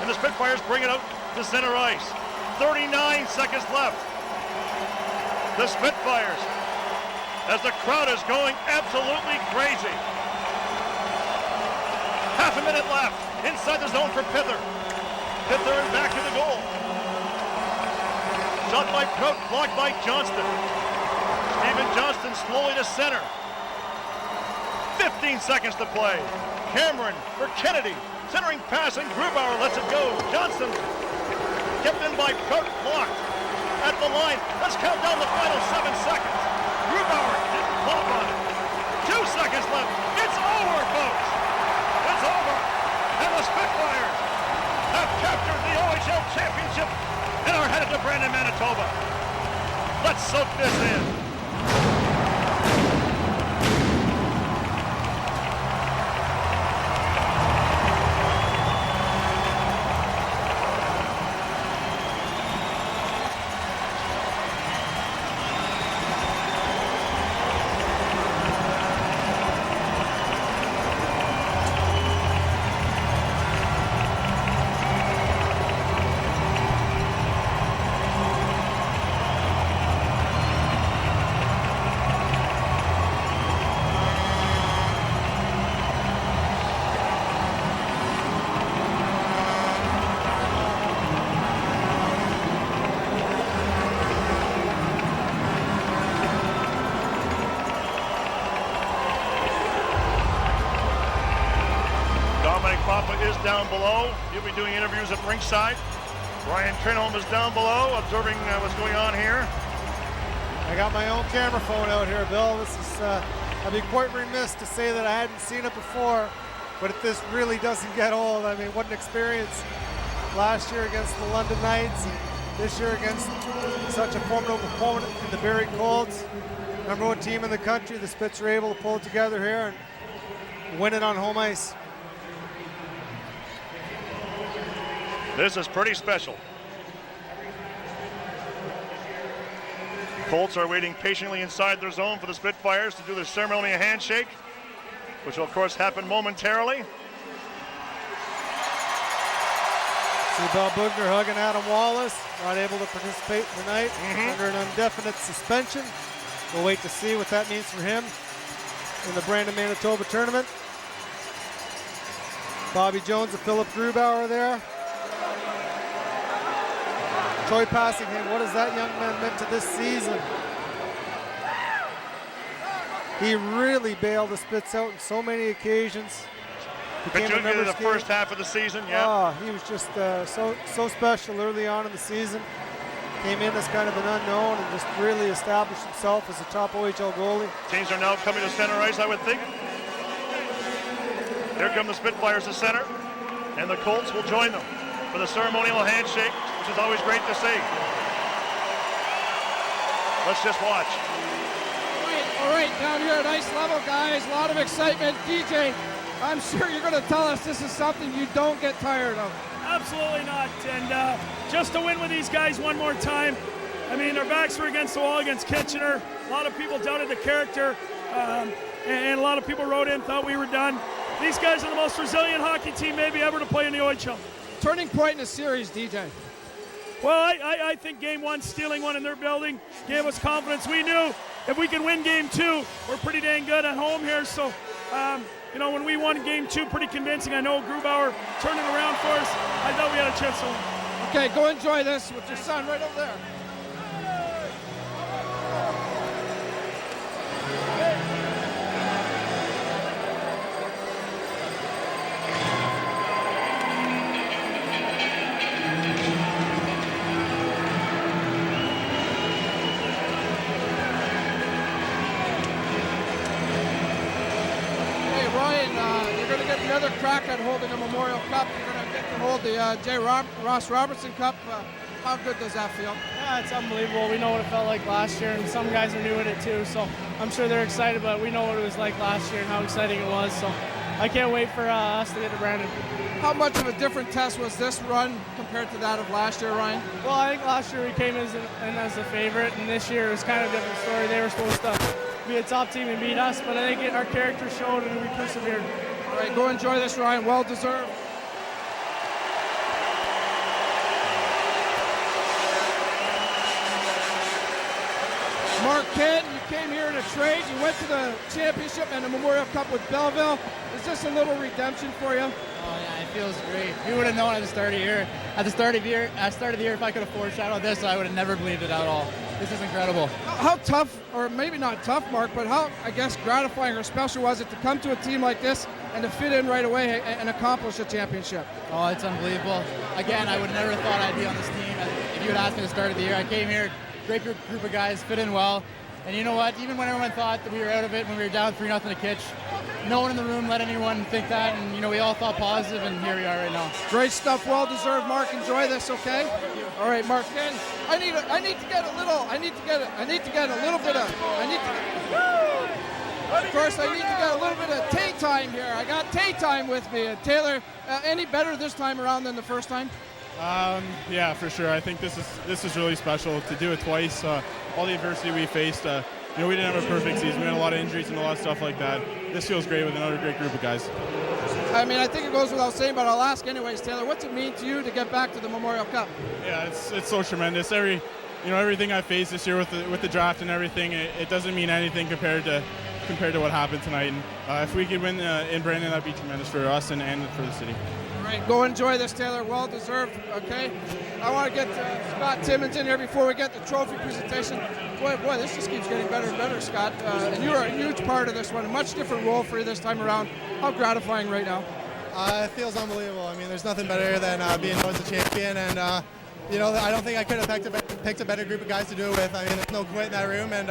And the Spitfires bring it out to center ice. 39 seconds left. The Spitfires, as the crowd is going absolutely crazy. Half a minute left. Inside the zone for Pither. Pither and back to the goal. Shot by Prout, blocked by Johnston. Stephen Johnston slowly to center. 15 seconds to play. Cameron for Kennedy. Centering pass and Grubauer lets it go. Johnson kept in by Prout, blocked at the line. Let's count down the final 7 seconds. Grubauer didn't plump on it. 2 seconds left. It's over, folks. It's over. And the Spitfires have captured the OHL championship and are headed to Brandon, Manitoba. Let's soak this in. Is down below. He'll be doing interviews at Rinkside. Brian Trenholm is down below, observing what's going on here. I got my own camera phone out here, Bill. This is, I'd be quite remiss to say that I hadn't seen it before, but this really doesn't get old. I mean, what an experience last year against the London Knights, and this year against such a formidable opponent in the Barrie Colts. Number one team in the country. The Spits are able to pull it together here and win it on home ice. This is pretty special. Colts are waiting patiently inside their zone for the Spitfires to do the ceremonial handshake, which will of course happen momentarily. See Bob Bugner hugging Adam Wallace, not able to participate tonight under an indefinite suspension. We'll wait to see what that means for him in the Brandon, Manitoba tournament. Bobby Jones and Philip Grubauer there. Troy Passingham, what has that young man meant to this season? He really bailed the Spits out on so many occasions. became a member the first half of the season, yeah. Oh, he was just so special early on in the season. Came in as kind of an unknown and just really established himself as a top OHL goalie. Teams are now coming to center ice, I would think. Here come the Spitfires to center, and the Colts will join them for the ceremonial handshake, which is always great to see. Let's just watch. All right, down here at ice level, guys, a lot of excitement. DJ, I'm sure you're going to tell us this is something you don't get tired of. Absolutely not, and just to win with these guys one more time. I mean, our backs were against the wall against Kitchener. A lot of people doubted the character, and a lot of people wrote in, thought we were done. These guys are the most resilient hockey team maybe ever to play in the OHL. Turning point in the series, DJ. Well, I think game one, stealing one in their building, gave us confidence. We knew if we can win game two, we're pretty dang good at home here. So, you know, when we won game two, pretty convincing. I know Grubauer turned it around for us. I thought we had a chance to win. Okay, go enjoy this with your son right over there. Another crack at holding a Memorial Cup. You're going to get to hold the Ross Robertson Cup. How good does that feel? Yeah, it's unbelievable. We know what it felt like last year, and some guys are new at it too, so I'm sure they're excited, but we know what it was like last year and how exciting it was, so I can't wait for us to get to Brandon. How much of a different test was this run compared to that of last year, Ryan? Well, I think last year we came in as a favorite, and this year it was kind of a different story. They were supposed to be a top team and beat us, but I think our character showed and we persevered. All right, go enjoy this, Ryan. Well deserved. Mark Kent, you came here in a trade. You went to the championship and the Memorial Cup with Belleville. Is this a little redemption for you? Oh yeah, it feels great. Who would have known at the start of the year? At the start of the year, if I could have foreshadowed this, I would have never believed it at all. This is incredible. How tough, or maybe not tough, Mark, but how, I guess, gratifying or special was it to come to a team like this and to fit in right away and accomplish a championship? Oh, it's unbelievable. Again, I would never have thought I'd be on this team. If you had asked me at the start of the year, I came here, great group of guys, fit in well. And you know what? Even when everyone thought that we were out of it, when we were down 3-0 to Kitch, no one in the room let anyone think that, and you know, we all thought positive, and here we are right now. Great stuff, well deserved, Mark. Enjoy this, okay? All right, Mark. Then I need to get a little bit of Tay time here. I got Tay time with me. Taylor, any better this time around than the first time? Yeah, for sure. I think this is really special to do it twice. All the adversity we faced. You know, we didn't have a perfect season. We had a lot of injuries and a lot of stuff like that. This feels great with another great group of guys. I mean, I think it goes without saying, but I'll ask anyways, Taylor. What's it mean to you to get back to the Memorial Cup? Yeah, it's so tremendous. Everything I faced this year with the draft and everything, it doesn't mean anything compared to what happened tonight. And if we could win in Brandon, that'd be tremendous for us and for the city. All right, go enjoy this, Taylor. Well deserved. Okay. I want to get Scott Timmons in here before we get the trophy presentation. Boy, this just keeps getting better and better, Scott. And you are a huge part of this one. A much different role for you this time around. How gratifying right now? It feels unbelievable. I mean, there's nothing better than being known as a champion. And, I don't think I could have picked a better group of guys to do it with. I mean, there's no quit in that room. And,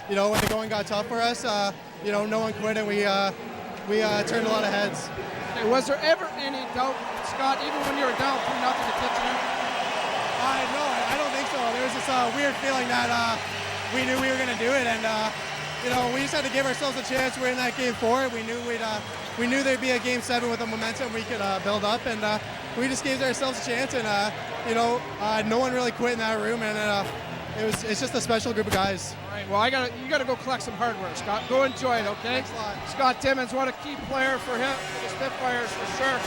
when the going got tough for us, no one quit, and we turned a lot of heads. Okay, was there ever any doubt, Scott, even when you were down 3-0 to Kitchener? No, I don't think so. There was this weird feeling that we knew we were going to do it, and we just had to give ourselves a chance. We're in that game 4. We knew there'd be a game 7 with the momentum we could build up, and we just gave ourselves a chance. And no one really quit in that room, and it's just a special group of guys. All right, well, you got to go collect some hardware, Scott. Go enjoy it, okay? Thanks a lot. Scott Timmons, what a key player for him, for the Spitfires for sure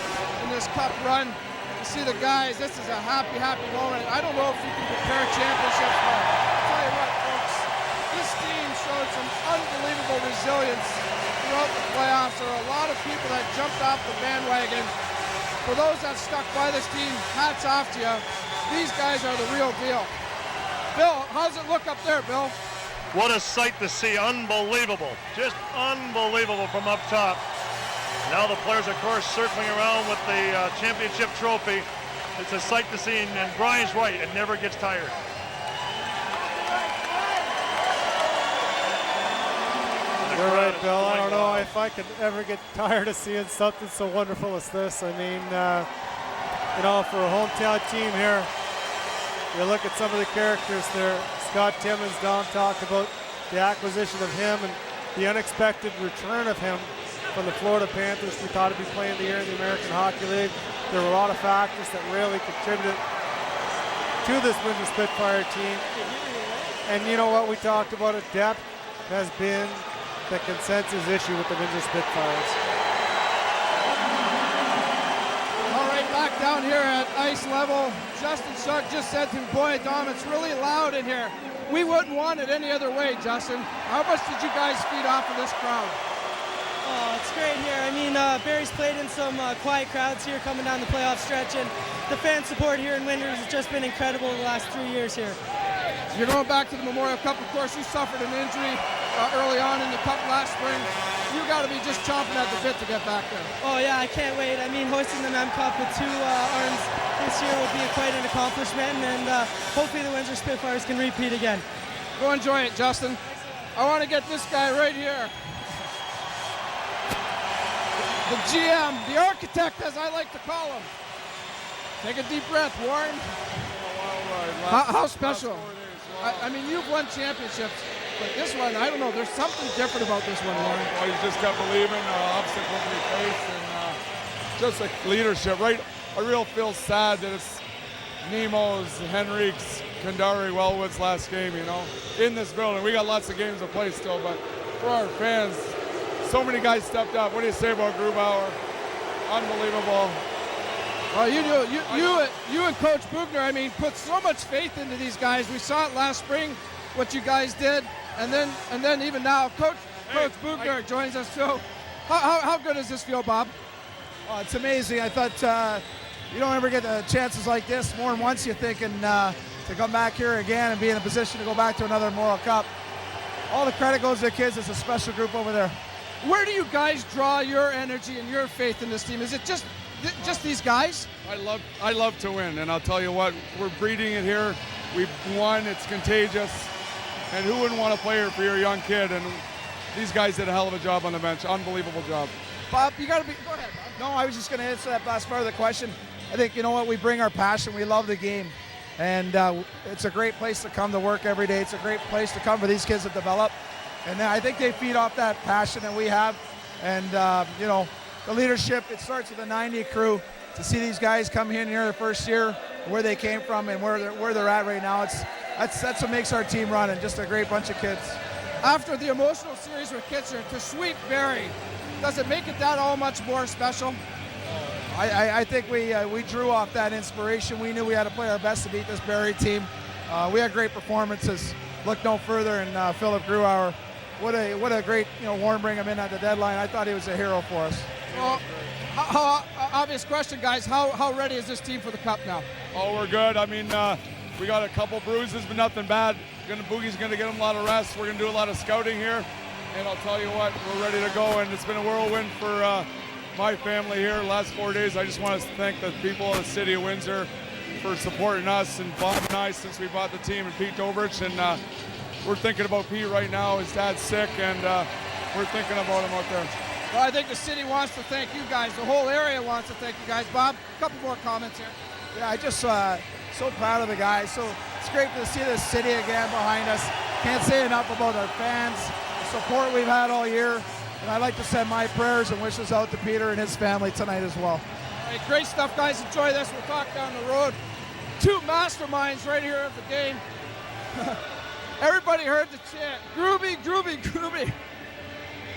in this cup run. You see the guys, this is a happy moment. I don't know if you can compare championships, but I'll tell you what, folks, this team showed some unbelievable resilience throughout the playoffs. There are a lot of people that jumped off the bandwagon. For those that stuck by this team, hats off to you. These guys are the real deal. Bill, how's it look up there, Bill? What a sight to see. Unbelievable. Just unbelievable from up top. Now the players, of course, circling around with the championship trophy. It's a sight to see, and Brian's right, it never gets tired. You're right, Bill. I don't know if I could ever get tired of seeing something so wonderful as this. I mean, you know, for a hometown team here, you look at some of the characters there. Scott Timmins, Dom talked about the acquisition of him and the unexpected return of him from the Florida Panthers. We thought he'd be playing the year in the American Hockey League. There were a lot of factors that really contributed to this Windsor Spitfire team. And you know what we talked about, at depth has been the consensus issue with the Windsor Spitfires. All right, back down here at ice level. Justin Shuck just said to me, boy, Dom, it's really loud in here. We wouldn't want it any other way, Justin. How much did you guys feed off of this crowd? Oh, it's great here. I mean, Barrie's played in some quiet crowds here coming down the playoff stretch, and the fan support here in Windsor has just been incredible the last 3 years here. You're going back to the Memorial Cup. Of course, you suffered an injury early on in the Cup last spring. You got to be just chomping at the bit to get back there. Oh, yeah, I can't wait. I mean, hoisting the Mem Cup with 2 arms this year will be quite an accomplishment, and hopefully the Windsor Spitfires can repeat again. Go enjoy it, Justin. I want to get this guy right here. The GM, the architect, as I like to call him. Take a deep breath, Warren. How special? I mean, you've won championships, but this one, I don't know. There's something different about this one, Warren. Well, you just kept believing obstacles we faced, and just like leadership, right? I really feel sad that it's Nemo's, Henrique's, Kandari, Wellwood's last game, you know, in this building. We got lots of games to play still, but for our fans, so many guys stepped up. What do you say about Grubauer? Unbelievable. Well, you and Coach Bugner, I mean, put so much faith into these guys. We saw it last spring, what you guys did, and then even now, Coach Bugner joins us too. How good does this feel, Bob? Oh, it's amazing. I thought you don't ever get chances like this. More than once you're thinking to come back here again and be in a position to go back to another Memorial Cup. All the credit goes to the kids. It's a special group over there. Where do you guys draw your energy and your faith in this team? Is it just these guys? I love to win, and I'll tell you what, we're breeding it here. We've won. It's contagious. And who wouldn't want to play here for your young kid? And these guys did a hell of a job on the bench. Unbelievable job. Bob, you got to be. Go ahead, Bob. No, I was just going to answer that last part of the question. I think, you know what, we bring our passion. We love the game. And it's a great place to come to work every day. It's a great place to come for these kids to develop. And I think they feed off that passion that we have. And, you know, the leadership, it starts with the 90 crew. To see these guys come in here their first year, where they came from and where they're at right now, that's what makes our team run, and just a great bunch of kids. After the emotional series with Kitchener, to sweep Barrie, does it make it that all much more special? I think we drew off that inspiration. We knew we had to play our best to beat this Barrie team. We had great performances. Look no further, and Philip Grubauer, what a great, you know, Warren bring him in at the deadline. I thought he was a hero for us. Well, obvious question, guys. How ready is this team for the Cup now? Oh, we're good. I mean, we got a couple bruises, but nothing bad. Boogie's going to get him a lot of rest. We're going to do a lot of scouting here. And I'll tell you what, we're ready to go. And it's been a whirlwind for my family here the last 4 days. I just want to thank the people of the city of Windsor for supporting us, and Bob and I since we bought the team, and Pete Dobrich. And we're thinking about Pete right now. His dad's sick, and we're thinking about him out there. Well, I think the city wants to thank you guys. The whole area wants to thank you guys. Bob, a couple more comments here. Yeah, I just so proud of the guys. So it's great to see the city again behind us. Can't say enough about our fans, the support we've had all year. And I'd like to send my prayers and wishes out to Peter and his family tonight as well. All right, great stuff, guys. Enjoy this. We'll talk down the road. 2 masterminds right here of the game. Everybody heard the chant, Groovy, Groovy, Groovy.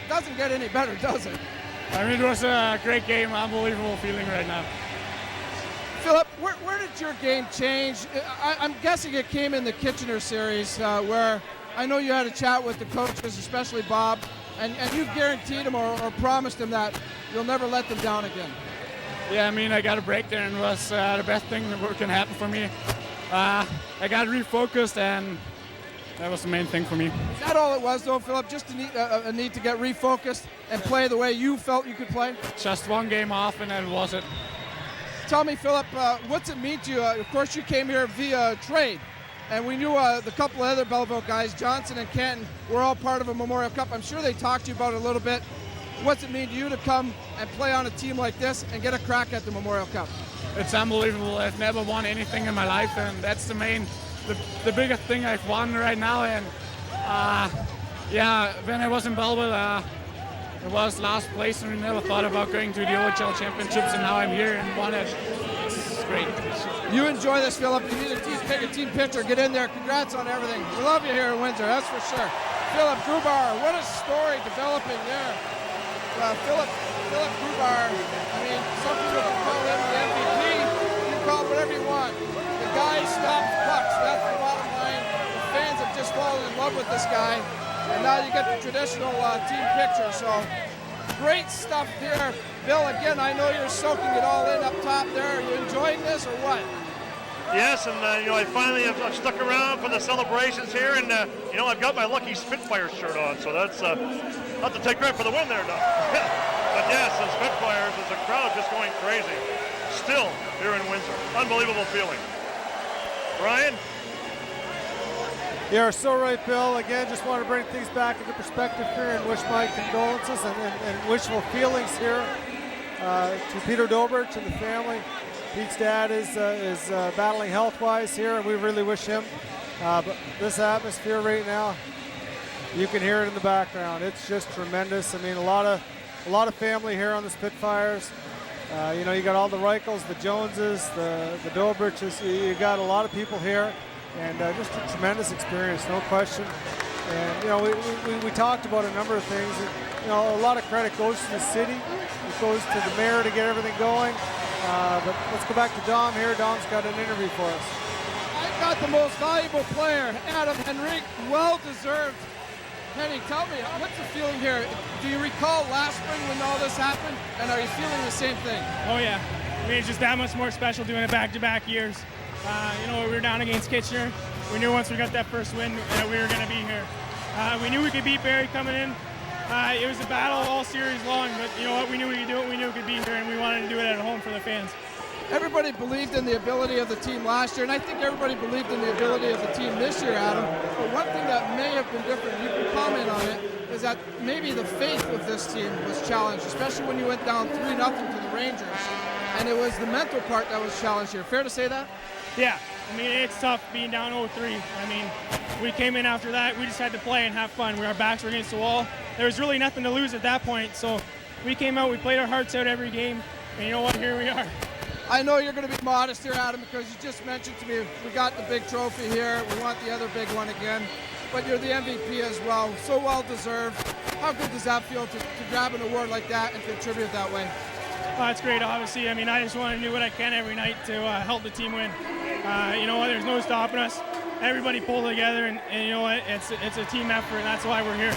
Doesn't get any better, does it? I mean, it was a great game. Unbelievable feeling right now. Philip, where did your game change? I'm guessing it came in the Kitchener series where I know you had a chat with the coaches, especially Bob, and you've guaranteed him or promised him that you'll never let them down again. Yeah, I mean, I got a break there, and it was the best thing that can happen for me. I got refocused, and That was the main thing for me. Is that all it was, though, Philip? Just a need to get refocused and play the way you felt you could play? Just one game off, and that was it. Tell me, Philip, what's it mean to you? Of course, you came here via trade, and we knew the couple of other Belleville guys, Johnson and Canton, were all part of a Memorial Cup. I'm sure they talked to you about it a little bit. What's it mean to you to come and play on a team like this and get a crack at the Memorial Cup? It's unbelievable. I've never won anything in my life, and that's the biggest thing I've won right now. And when I was in Belleville, it was last place, and we never thought about going to the OHL championships, and now I'm here and won it. It's great. You enjoy this, Philip. You need pick a team picture. Get in there. Congrats on everything. We love you here in Windsor, that's for sure. Philip Grubar, what a story developing there. Philip Grubar, I mean, some people can call him the MVP. You can call it whatever you want. The guy stops pucks. That's the bottom line. The fans have just fallen in love with this guy. And now you get the traditional team picture. So great stuff there. Bill, again, I know you're soaking it all in up top there. Are you enjoying this or what? Yes, and I finally have stuck around for the celebrations here, and I've got my lucky Spitfires shirt on, so that's not to take credit for the win there, Doug. But yes, the Spitfires, there's a crowd just going crazy. Still here in Windsor, unbelievable feeling. Brian? You're so right, Bill. Again, just want to bring things back into perspective here and wish my condolences and wishful feelings here to Peter Dobert, to the family. Pete's dad is battling health-wise here, and we really wish him. But this atmosphere right now, you can hear it in the background. It's just tremendous. I mean, a lot of family here on the Spitfires. You got all the Reichels, the Joneses, the Doberts. You got a lot of people here, and just a tremendous experience, no question. And we talked about a number of things. A lot of credit goes to the city. It goes to the mayor to get everything going. But let's go back to Dom here. Dom's got an interview for us. I got the most valuable player, Adam Henrique, well-deserved. Henry, tell me, what's the feeling here? Do you recall last spring when all this happened, and are you feeling the same thing? Oh yeah, I mean, it's just that much more special doing it back-to-back years. We were down against Kitchener. We knew once we got that first win that we were going to be here. We knew we could beat Barrie coming in. It was a battle all series long, but you know what? We knew we could do it. We knew we could be here, and we wanted to do it at home for the fans. Everybody believed in the ability of the team last year, and I think everybody believed in the ability of the team this year, Adam. But one thing that may have been different, you can comment on it, is that maybe the faith of this team was challenged, especially when you went down 3-0 to the Rangers. And it was the mental part that was challenged here. Fair to say that? Yeah. I mean, it's tough being down 0-3. I mean, we came in after that. We just had to play and have fun. Our backs were against the wall. There was really nothing to lose at that point. So we came out, we played our hearts out every game. And you know what? Here we are. I know you're going to be modest here, Adam, because you just mentioned to me we got the big trophy here. We want the other big one again. But you're the MVP as well. So well-deserved. How good does that feel to grab an award like that and contribute that way? Oh, it's great, obviously. I mean, I just want to do what I can every night to help the team win. You know what? There's no stopping us. Everybody pulled together, and you know what? It's a team effort, and that's why we're here.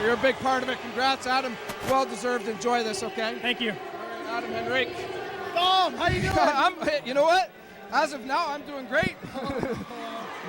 You're a big part of it. Congrats, Adam. Well-deserved. Enjoy this, okay? Thank you. All right, Adam Henrique. Dom, how you doing? You know what? As of now, I'm doing great.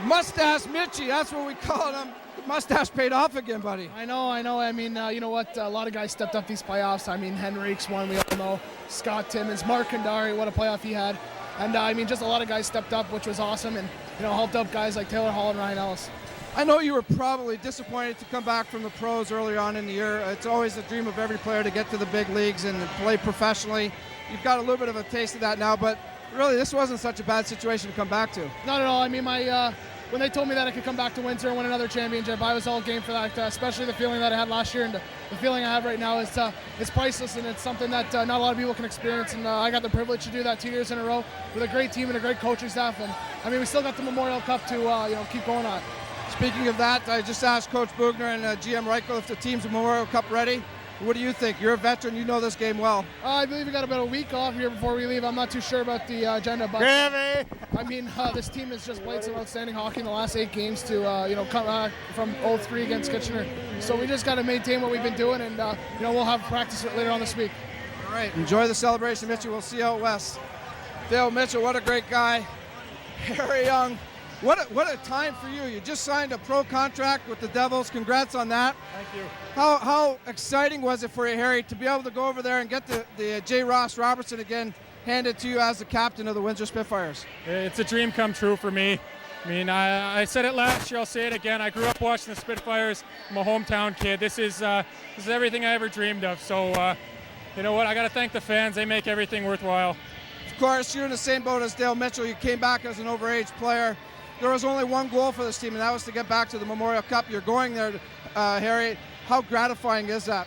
Mustache Mitchie, that's what we call him. Mustache paid off again, buddy. I know. I mean, you know what? A lot of guys stepped up these playoffs. I mean, Henrique's one, we all know. Scott Timmins, Mark Kandari, what a playoff he had. And I mean, just a lot of guys stepped up, which was awesome, and helped out guys like Taylor Hall and Ryan Ellis. I know you were probably disappointed to come back from the pros early on in the year. It's always a dream of every player to get to the big leagues and play professionally. You've got a little bit of a taste of that now, but really this wasn't such a bad situation to come back to. Not at all. I mean, when they told me that I could come back to Windsor and win another championship, I was all game for that, especially the feeling that I had last year, and the feeling I have right now is it's priceless, and it's something that not a lot of people can experience, and I got the privilege to do that 2 years in a row with a great team and a great coaching staff, and I mean, we still got the Memorial Cup to keep going on. Speaking of that, I just asked Coach Bugner and GM Reichel if the team's Memorial Cup ready. What do you think? You're a veteran. You know this game well. I believe we got about a week off here before we leave. I'm not too sure about the agenda, but I mean, this team has just played some outstanding hockey in the last 8 games to come from 0-3 against Kitchener. So we just got to maintain what we've been doing, and we'll have practice later on this week. All right. Enjoy the celebration, Mitchell. We'll see you out west. Dale Mitchell, what a great guy. Harry Young. What a time for you. You just signed a pro contract with the Devils. Congrats on that. Thank you. How exciting was it for you, Harry, to be able to go over there and get the J. Ross Robertson again handed to you as the captain of the Windsor Spitfires? It's a dream come true for me. I mean, I said it last year, I'll say it again. I grew up watching the Spitfires. I'm a hometown kid. This is everything I ever dreamed of. So, you know what? I got to thank the fans. They make everything worthwhile. Of course, you're in the same boat as Dale Mitchell. You came back as an overage player. There was only one goal for this team, and that was to get back to the Memorial Cup. You're going there, Harry. How gratifying is that?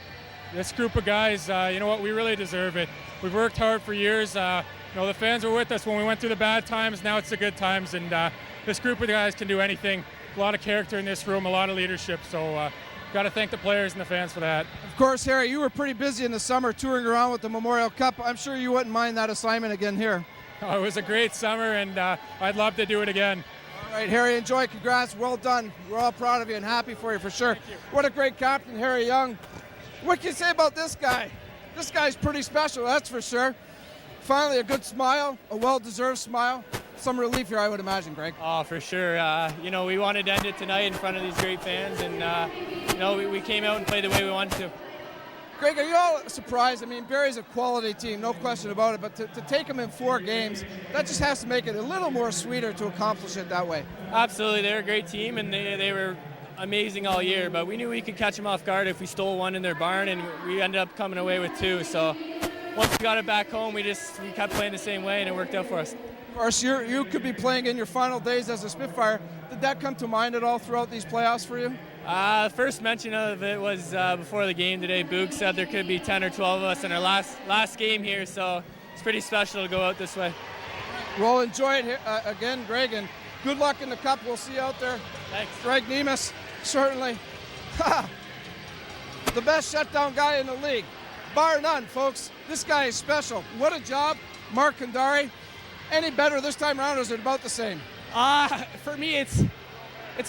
This group of guys, you know what? We really deserve it. We've worked hard for years. You know, the fans were with us when we went through the bad times. Now it's the good times, and this group of guys can do anything. A lot of character in this room, a lot of leadership. So, got to thank the players and the fans for that. Of course, Harry, you were pretty busy in the summer touring around with the Memorial Cup. I'm sure you wouldn't mind that assignment again here. Oh, it was a great summer, and I'd love to do it again. All right, Harry, enjoy. Congrats. Well done. We're all proud of you and happy for you for sure. What a great captain, Harry Young. What can you say about this guy? This guy's pretty special, that's for sure. Finally, a good smile, a well-deserved smile. Some relief here, I would imagine, Greg. Oh, for sure. You know, we wanted to end it tonight in front of these great fans, and you know, we came out and played the way we wanted to. Greg, are you all surprised? I mean, Barrie's a quality team, no question about it, but to take them in 4 games, that just has to make it a little more sweeter to accomplish it that way. Absolutely. They're a great team, and they were amazing all year, but we knew we could catch them off guard if we stole one in their barn, and we ended up coming away with 2. So once we got it back home, we kept playing the same way, and it worked out for us. Of course, you could be playing in your final days as a Spitfire. Did that come to mind at all throughout these playoffs for you? First mention of it was before the game today. Boog said there could be 10 or 12 of us in our last game here, so it's pretty special to go out this way. Well, enjoy it here, again, Greg, and good luck in the Cup. We'll see you out there. Thanks. Greg Nemes, certainly the best shutdown guy in the league, bar none, folks. This guy is special. What a job, Mark Kandari. Any better this time around, or is it about the same? For me, it's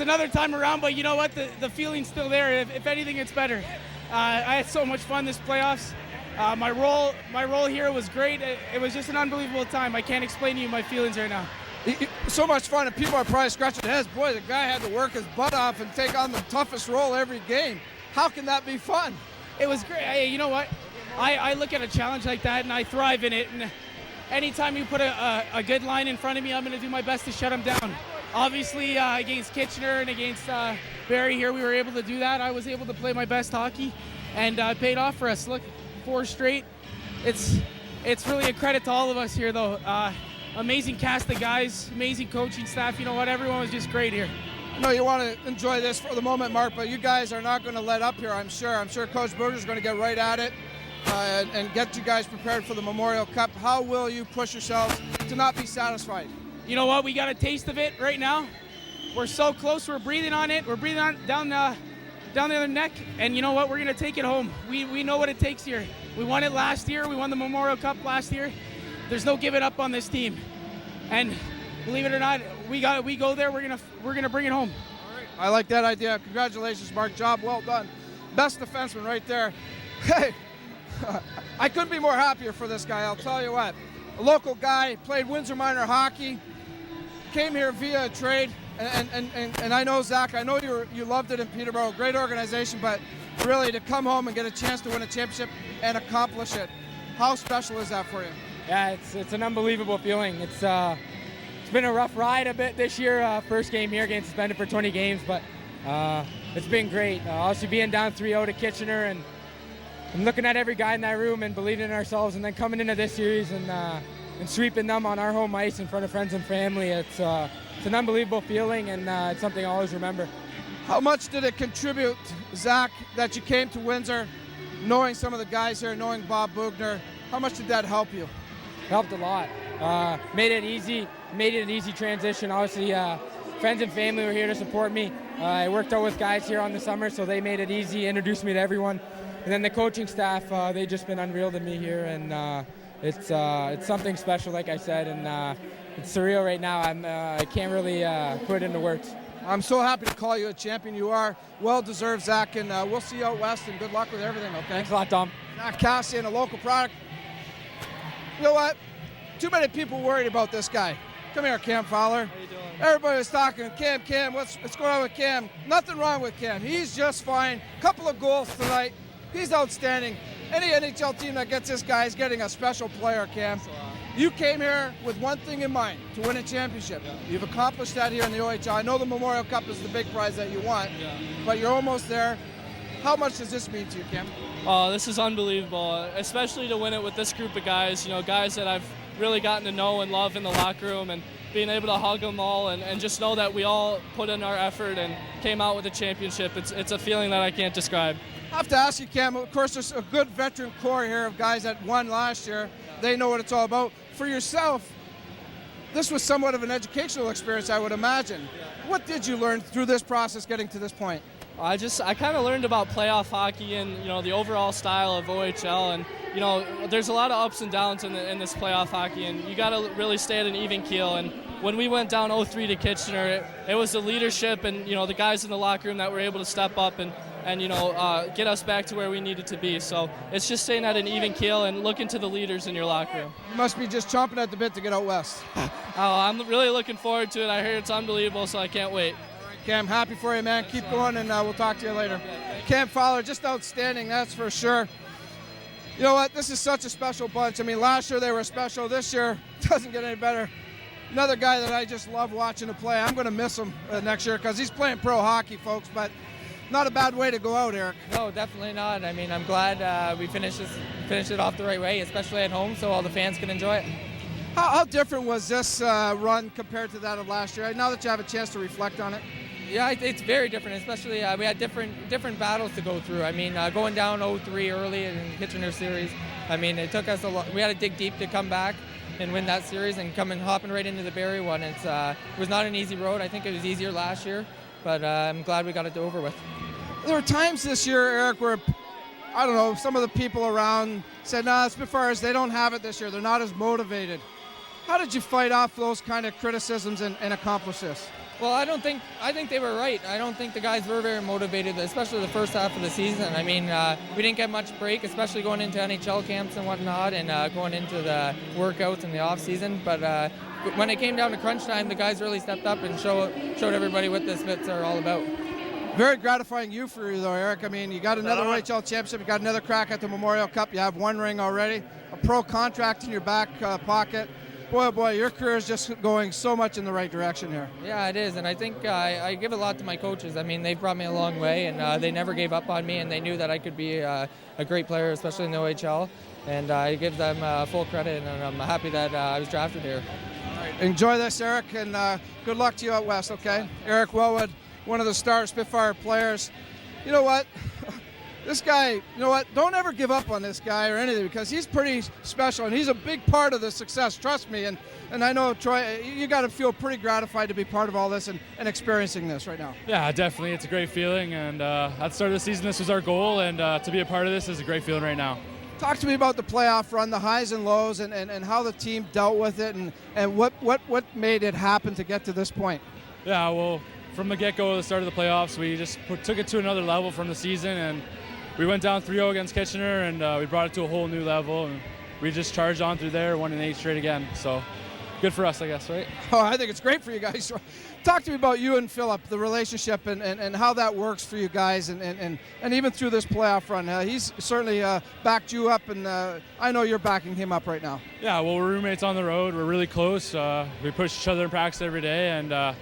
another time around, but you know what? The feeling's still there. If anything, it's better. I had so much fun this playoffs. My role here was great. It was just an unbelievable time. I can't explain to you my feelings right now. So much fun, and people are probably scratching their heads. Boy, the guy had to work his butt off and take on the toughest role every game. How can that be fun? It was great. Hey, you know what? I look at a challenge like that, and I thrive in it. And anytime you put a good line in front of me, I'm going to do my best to shut them down. Obviously, against Kitchener and against Barrie here, we were able to do that. I was able to play my best hockey, and it paid off for us. Look, 4 straight. It's really a credit to all of us here, though. Amazing cast of guys, amazing coaching staff. You know what? Everyone was just great here. I know you want to enjoy this for the moment, Mark, but you guys are not going to let up here, I'm sure. I'm sure Coach Berger's going to get right at it and get you guys prepared for the Memorial Cup. How will you push yourselves to not be satisfied? You know what? We got a taste of it right now. We're so close. We're breathing on it. We're breathing on down the other neck. And you know what? We're going to take it home. We know what it takes here. We won it last year. We won the Memorial Cup last year. There's no giving up on this team. And believe it or not, we go there. We're gonna bring it home. All right. I like that idea. Congratulations, Mark. Job well done. Best defenseman right there. Hey, I couldn't be more happier for this guy. I'll tell you what. A local guy, played Windsor minor hockey, came here via a trade, and I know, Zach, I know you loved it in Peterborough, great organization, but really to come home and get a chance to win a championship and accomplish it, how special is that for you? Yeah, it's an unbelievable feeling. It's been a rough ride a bit this year. First game here, getting suspended for 20 games, but it's been great. Also being down 3-0 to Kitchener and looking at every guy in that room and believing in ourselves, and then coming into this series and sweeping them on our home ice in front of friends and family. It's an unbelievable feeling, and it's something I'll always remember. How much did it contribute, Zach, that you came to Windsor, knowing some of the guys here, knowing Bob Bugner? How much did that help you? Helped a lot. Made it an easy transition. Obviously, friends and family were here to support me. I worked out with guys here on the summer, so they made it easy, introduced me to everyone. And then the coaching staff, they've just been unreal to me here, and it's something special, like I said, and it's surreal right now. I can't really put it into words. I'm so happy to call you a champion. You are well-deserved, Zach, and we'll see you out west, and good luck with everything, okay? Thanks a lot, Dom. Zach Cassian, a local product. You know what? Too many people worried about this guy. Come here, Cam Fowler. How you doing? Everybody was talking, Cam, what's going on with Cam? Nothing wrong with Cam. He's just fine. Couple of goals tonight. He's outstanding. Any NHL team that gets this guy is getting a special player, Cam. You came here with one thing in mind, to win a championship. You've accomplished that here in the OHL. I know the Memorial Cup is the big prize that you want, but you're almost there. How much does this mean to you, Cam? Oh, this is unbelievable, especially to win it with this group of guys, guys that I've really gotten to know and love in the locker room, and being able to hug them all and just know that we all put in our effort and came out with a championship. It's a feeling that I can't describe. I have to ask you, Cam, of course there's a good veteran core here of guys that won last year. They know what it's all about. For yourself, this was somewhat of an educational experience, I would imagine. What did you learn through this process getting to this point? I kind of learned about playoff hockey and the overall style of OHL, and there's a lot of ups and downs in this playoff hockey, and you got to really stay at an even keel. And when we went down 0-3 to Kitchener, it was the leadership and the guys in the locker room that were able to step up and get us back to where we needed to be. So it's just staying at an even keel and looking to the leaders in your locker room. You must be just chomping at the bit to get out west. I'm really looking forward to it. I heard it's unbelievable, so I can't wait. Cam, happy for you, man. Keep going, and we'll talk to you later. Cam Fowler, just outstanding, that's for sure. You know what? This is such a special bunch. I mean, last year they were special. This year doesn't get any better. Another guy that I just love watching to play. I'm going to miss him next year because he's playing pro hockey, folks, but not a bad way to go out, Eric. No, definitely not. I mean, I'm glad we finished it off the right way, especially at home, so all the fans can enjoy it. How different was this run compared to that of last year? Now that you have a chance to reflect on it. Yeah, it's very different, especially we had different battles to go through. I mean, going down 0-3 early in the Kitchener series, I mean, it took us a lot. We had to dig deep to come back and win that series, and hopping right into the Barrie one. It was not an easy road. I think it was easier last year, but I'm glad we got it over with. There were times this year, Eric, where, I don't know, some of the people around said, nah, Spitfires, they don't have it this year. They're not as motivated. How did you fight off those kind of criticisms and accomplish this? Well, I think they were right. I don't think the guys were very motivated, especially the first half of the season. I mean, we didn't get much break, especially going into NHL camps and whatnot, and going into the workouts in the off season. But when it came down to crunch time, the guys really stepped up and showed everybody what the Spits are all about. Very gratifying for you though, Eric. I mean, you got another OHL championship, you got another crack at the Memorial Cup, you have one ring already, a pro contract in your back pocket. Boy, oh boy, your career is just going so much in the right direction here. Yeah, it is, and I think I give a lot to my coaches. I mean, they've brought me a long way, and they never gave up on me, and they knew that I could be a great player, especially in the OHL, and I give them full credit, and I'm happy that I was drafted here. All right, enjoy this, Eric, and good luck to you out west, okay? Eric Wellwood, one of the star Spitfire players. You know what? This guy, you know what? Don't ever give up on this guy or anything, because he's pretty special and he's a big part of the success. Trust me. And I know, Troy, you got to feel pretty gratified to be part of all this and experiencing this right now. Yeah, definitely. It's a great feeling. And at the start of the season, this was our goal. And to be a part of this is a great feeling right now. Talk to me about the playoff run, the highs and lows, and how the team dealt with it, and what made it happen to get to this point. Yeah, well, from the get-go, the start of the playoffs, we just took it to another level from the season. And we went down 3-0 against Kitchener, and we brought it to a whole new level, and we just charged on through there, won an 8 straight again. So good for us, I guess, right? Oh, I think it's great for you guys. Talk to me about you and Philip, the relationship, and how that works for you guys, and even through this playoff run. He's certainly backed you up, and I know you're backing him up right now. Yeah, well, we're roommates on the road. We're really close. We push each other in practice every day, and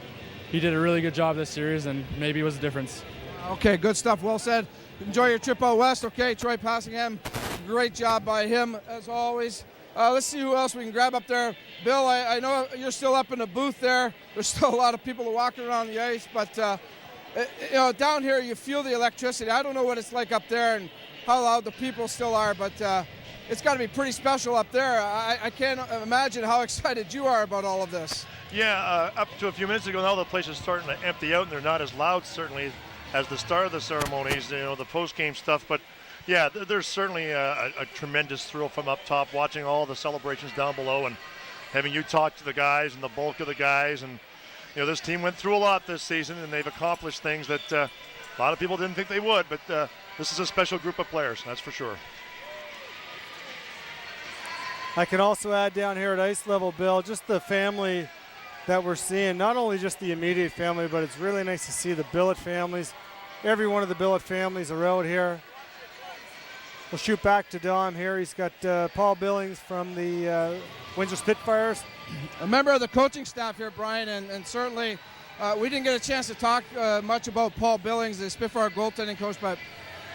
he did a really good job this series, and maybe it was the difference. Okay, good stuff. Well said. Enjoy your trip out west. Okay, Troy Passingham, great job by him as always. Let's see who else we can grab up there. Bill, I know you're still up in the booth there. There's still a lot of people walking around the ice, but down here you feel the electricity. I don't know what it's like up there and how loud the people still are, but it's got to be pretty special up there. I can't imagine how excited you are about all of this. Yeah, up to a few minutes ago now, the place is starting to empty out, and they're not as loud, certainly, as the start of the ceremonies, the post-game stuff. But, yeah, there's certainly a tremendous thrill from up top, watching all the celebrations down below and having you talk to the guys and the bulk of the guys. And, this team went through a lot this season, and they've accomplished things that a lot of people didn't think they would. But this is a special group of players, that's for sure. I can also add down here at ice level, Bill, just the family that we're seeing, not only just the immediate family, but it's really nice to see the Billet families. Every one of the Billet families are out here. We'll shoot back to Dom here. He's got Paul Billings from the Windsor Spitfires. A member of the coaching staff here, Brian, and certainly we didn't get a chance to talk much about Paul Billings, the Spitfire goaltending coach, but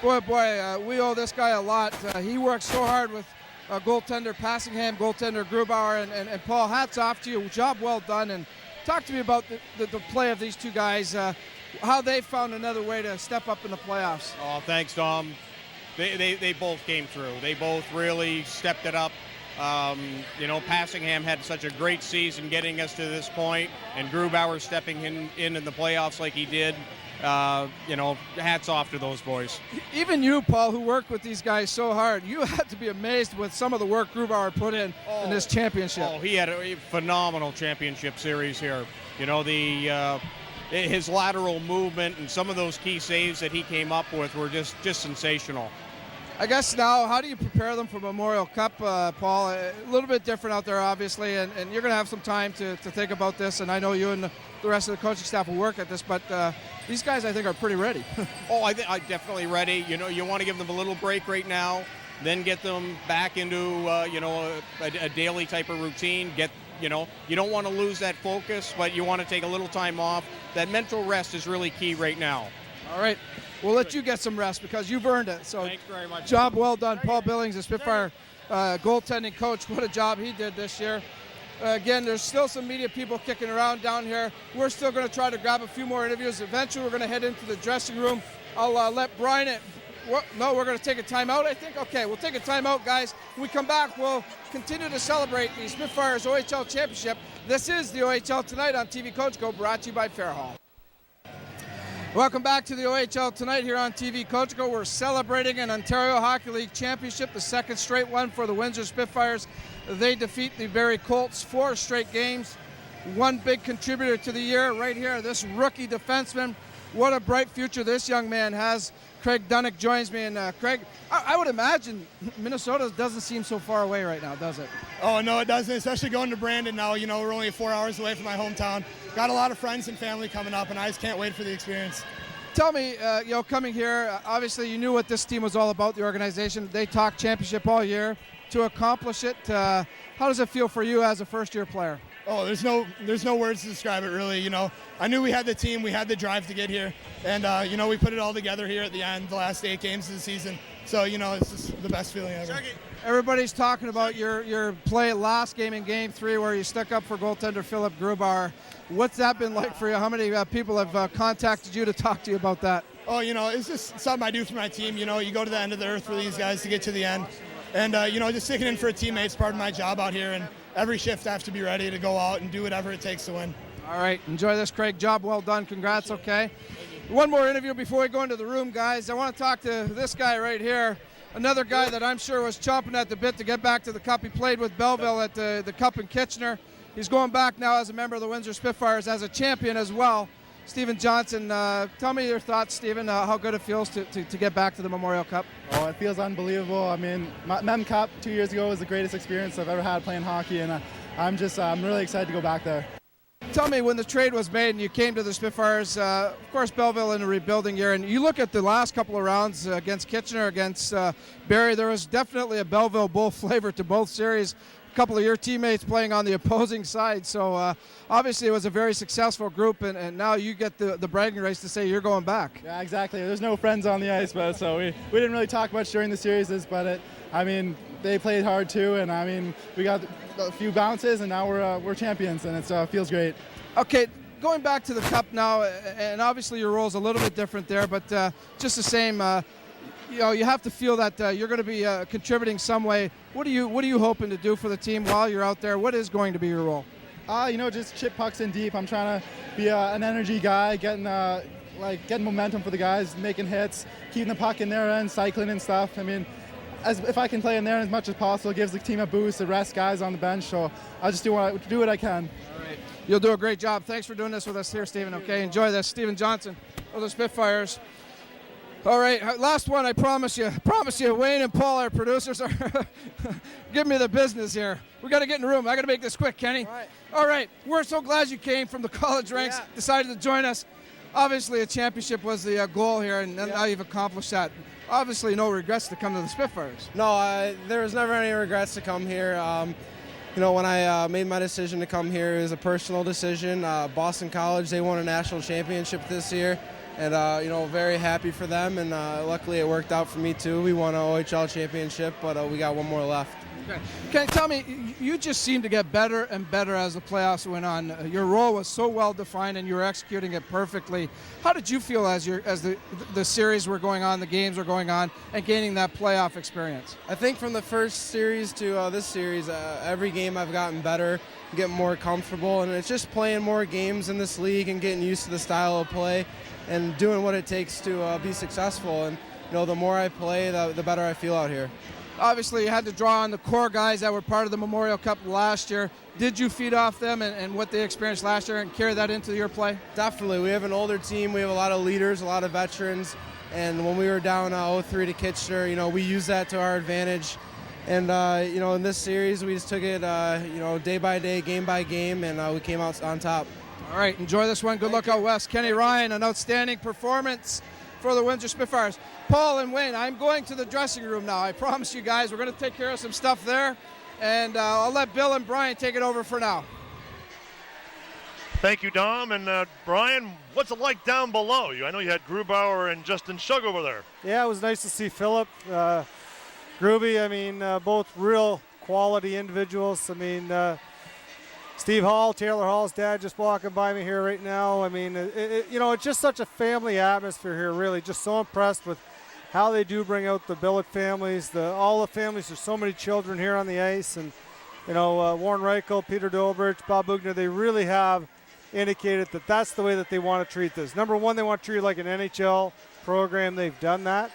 boy, we owe this guy a lot. He works so hard with goaltender Passingham, goaltender Grubauer, and Paul, hats off to you. Job well done. And talk to me about the play of these two guys, how they found another way to step up in the playoffs. Oh, thanks, Dom. They both came through. They both really stepped it up. Passingham had such a great season getting us to this point, and Grubauer stepping in the playoffs like he did. Hats off to those boys. Even you, Paul, who worked with these guys so hard, you had to be amazed with some of the work Grubauer put in this championship. Oh, he had a phenomenal championship series here. His lateral movement and some of those key saves that he came up with were just sensational. I guess now, how do you prepare them for Memorial Cup, Paul? A little bit different out there, obviously, and you're going to have some time to think about this, and I know you and the rest of the coaching staff will work at this, but these guys, I think, are pretty ready. I'm definitely ready. You want to give them a little break right now, then get them back into, a daily type of routine. You don't want to lose that focus, but you want to take a little time off. That mental rest is really key right now. All right. We'll let you get some rest because you've earned it. So, thanks very much. Job well done. Paul Billings, the Spitfire goaltending coach. What a job he did this year. Again, there's still some media people kicking around down here. We're still going to try to grab a few more interviews. Eventually, we're going to head into the dressing room. I'll let Brian no, we're going to take a timeout, I think. Okay, we'll take a timeout, guys. When we come back, we'll continue to celebrate the Spitfires OHL Championship. This is the OHL Tonight on TV Cogeco, brought to you by Fairhall. Welcome back to the OHL Tonight here on TV Cogeco. We're celebrating an Ontario Hockey League Championship, the second straight one for the Windsor Spitfires. They defeat the Barrie Colts 4 straight games. One big contributor to the year right here, this rookie defenseman. What a bright future this young man has. Craig Domenic joins me, and Craig, I would imagine Minnesota doesn't seem so far away right now, does it? Oh, no, it doesn't, especially going to Brandon now. We're only 4 hours away from my hometown. Got a lot of friends and family coming up, and I just can't wait for the experience. Tell me, coming here, obviously you knew what this team was all about, the organization. They talked championship all year. To accomplish it, how does it feel for you as a first-year player? Oh, there's no words to describe it, really. I knew we had the team, we had the drive to get here, and we put it all together here at the end, the last 8 games of the season. So it's just the best feeling ever. Everybody's talking about your play last game in Game 3 where you stuck up for goaltender Philip Grubauer. What's that been like for you? How many people have contacted you to talk to you about that? Oh, it's just something I do for my team. You go to the end of the earth for these guys to get to the end. And, just sticking in for a teammate's part of my job out here. And every shift I have to be ready to go out and do whatever it takes to win. All right. Enjoy this, Craig. Job well done. Congrats, okay? One more interview before we go into the room, guys. I want to talk to this guy right here. Another guy that I'm sure was chomping at the bit to get back to the Cup. He played with Belleville at the Cup in Kitchener. He's going back now as a member of the Windsor Spitfires as a champion as well. Stephen Johnson, tell me your thoughts, Stephen, how good it feels to get back to the Memorial Cup. Oh, it feels unbelievable. I mean, Mem Cup 2 years ago was the greatest experience I've ever had playing hockey, and I'm really excited to go back there. Tell me, when the trade was made and you came to the Spitfires, of course Belleville in a rebuilding year, and you look at the last couple of rounds against Kitchener, against Barrie, there was definitely a Belleville Bull flavor to both series. A couple of your teammates playing on the opposing side, so obviously it was a very successful group, and now you get the bragging rights to say you're going back. Yeah, exactly. There's no friends on the ice, but so we didn't really talk much during the series, but they played hard too, and we got a few bounces, and now we're champions, and it feels great. Okay, going back to the Cup now, and obviously your role is a little bit different there, but just the same, you have to feel that you're going to be contributing some way. What are you hoping to do for the team while you're out there? What is going to be your role? Just chip pucks in deep. I'm trying to be an energy guy, getting momentum for the guys, making hits, keeping the puck in their end, cycling and stuff. If I can play in there as much as possible, it gives the team a boost, to rest guys on the bench. So I'll just do what I can. All right. You'll do a great job. Thanks for doing this with us here, Stephen. Okay, enjoy this. Stephen Johnson of the Spitfires. All right, last one. I promise you. Wayne and Paul, our producers, are give me the business here. We got to get in the room. I got to make this quick, Kenny. All right. We're so glad you came from the college ranks, decided to join us. Obviously, a championship was the goal here, and now you've accomplished that. Obviously, no regrets to come to the Spitfires. No, there was never any regrets to come here. When I made my decision to come here, it was a personal decision. Boston College, they won a national championship this year. And, very happy for them, and luckily it worked out for me too. We won an OHL championship, but we got one more left. Okay. Can you tell me, you just seemed to get better and better as the playoffs went on. Your role was so well defined, and you were executing it perfectly. How did you feel as the series were going on, the games were going on, and gaining that playoff experience? I think from the first series to this series, every game I've gotten better, getting more comfortable, and it's just playing more games in this league and getting used to the style of play and doing what it takes to be successful. And the more I play, the better I feel out here. Obviously, you had to draw on the core guys that were part of the Memorial Cup last year. Did you feed off them and what they experienced last year and carry that into your play? Definitely. We have an older team. We have a lot of leaders, a lot of veterans. And when we were down 0-3 to Kitchener, we used that to our advantage. And, in this series, we just took it, day by day, game by game, and we came out on top. All right, enjoy this one. Good luck out west. Kenny Ryan, an outstanding performance for the Windsor Spitfires. Paul and Wayne, I'm going to the dressing room now. I promise you guys we're going to take care of some stuff there, and I'll let Bill and Brian take it over for now. Thank you, Dom. And Brian, what's it like down below you? I know you had Grubauer and Justin Shug over there. Yeah, it was nice to see Philip. Gruby, both real quality individuals. Steve Hall, Taylor Hall's dad, just walking by me here right now. It's just such a family atmosphere here, really. Just so impressed with how they do bring out the billet families, all the families. There's so many children here on the ice. And, Warren Reichel, Peter Dobridge, Bob Bugner, they really have indicated that that's the way that they want to treat this. Number one, they want to treat it like an NHL program. They've done that.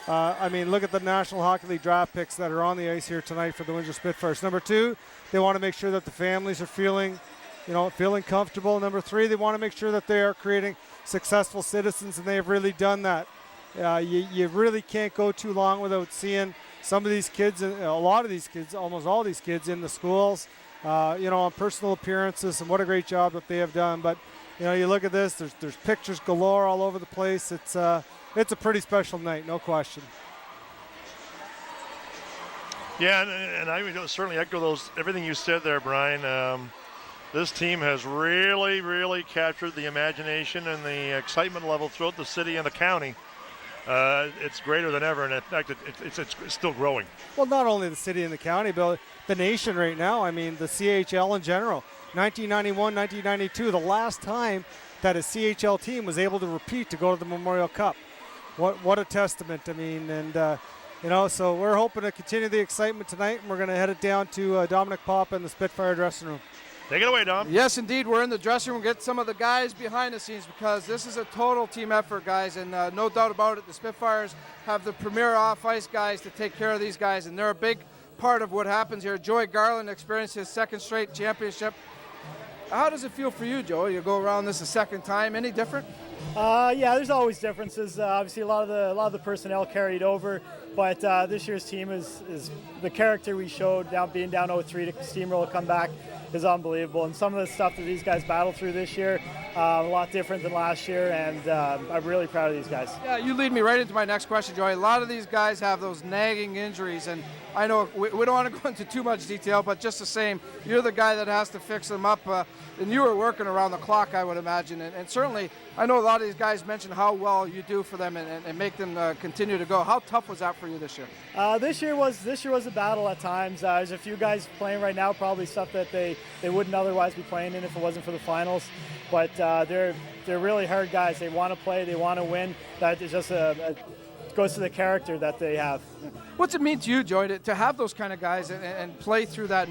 Look at the National Hockey League draft picks that are on the ice here tonight for the Windsor Spitfires. Number two, they want to make sure that the families are feeling comfortable. Number three, they want to make sure that they are creating successful citizens, and they have really done that. You really can't go too long without seeing some of these kids, a lot of these kids, almost all these kids in the schools, on personal appearances, and what a great job that they have done. But, you look at this, there's pictures galore all over the place. It's a pretty special night, no question. Yeah, and I would certainly echo everything you said there, Brian. This team has really, really captured the imagination and the excitement level throughout the city and the county. It's greater than ever, and in fact, it's still growing. Well, not only the city and the county, but the nation right now. The CHL in general. 1991, 1992, the last time that a CHL team was able to repeat to go to the Memorial Cup. What a testament. So we're hoping to continue the excitement tonight, and we're going to head it down to Domenic Papa in the Spitfire dressing room. Take it away, Dom. Yes, indeed. We're in the dressing room. We'll get some of the guys behind the scenes because this is a total team effort, guys, and no doubt about it, the Spitfires have the premier off-ice guys to take care of these guys, and they're a big part of what happens here. Joey Garland experienced his second straight championship. How does it feel for you, Joey? You go around this a second time. Any different? Yeah, there's always differences. Obviously, a lot of the personnel carried over, but this year's team is the character we showed being down 0-3 to steamroll come back is unbelievable. And some of the stuff that these guys battled through this year, a lot different than last year, and I'm really proud of these guys. Yeah, you lead me right into my next question, Joey. A lot of these guys have those nagging injuries, and I know we don't want to go into too much detail, but just the same, you're the guy that has to fix them up, and you were working around the clock, I would imagine, and certainly I know a lot of these guys mention how well you do for them and make them continue to go. How tough was that for you this year? This year was a battle at times. There's a few guys playing right now, probably stuff that they wouldn't otherwise be playing in if it wasn't for the finals. But they're really hard guys. They want to play. They want to win. That is just goes to the character that they have. What's it mean to you, Joey, to have those kind of guys and play through that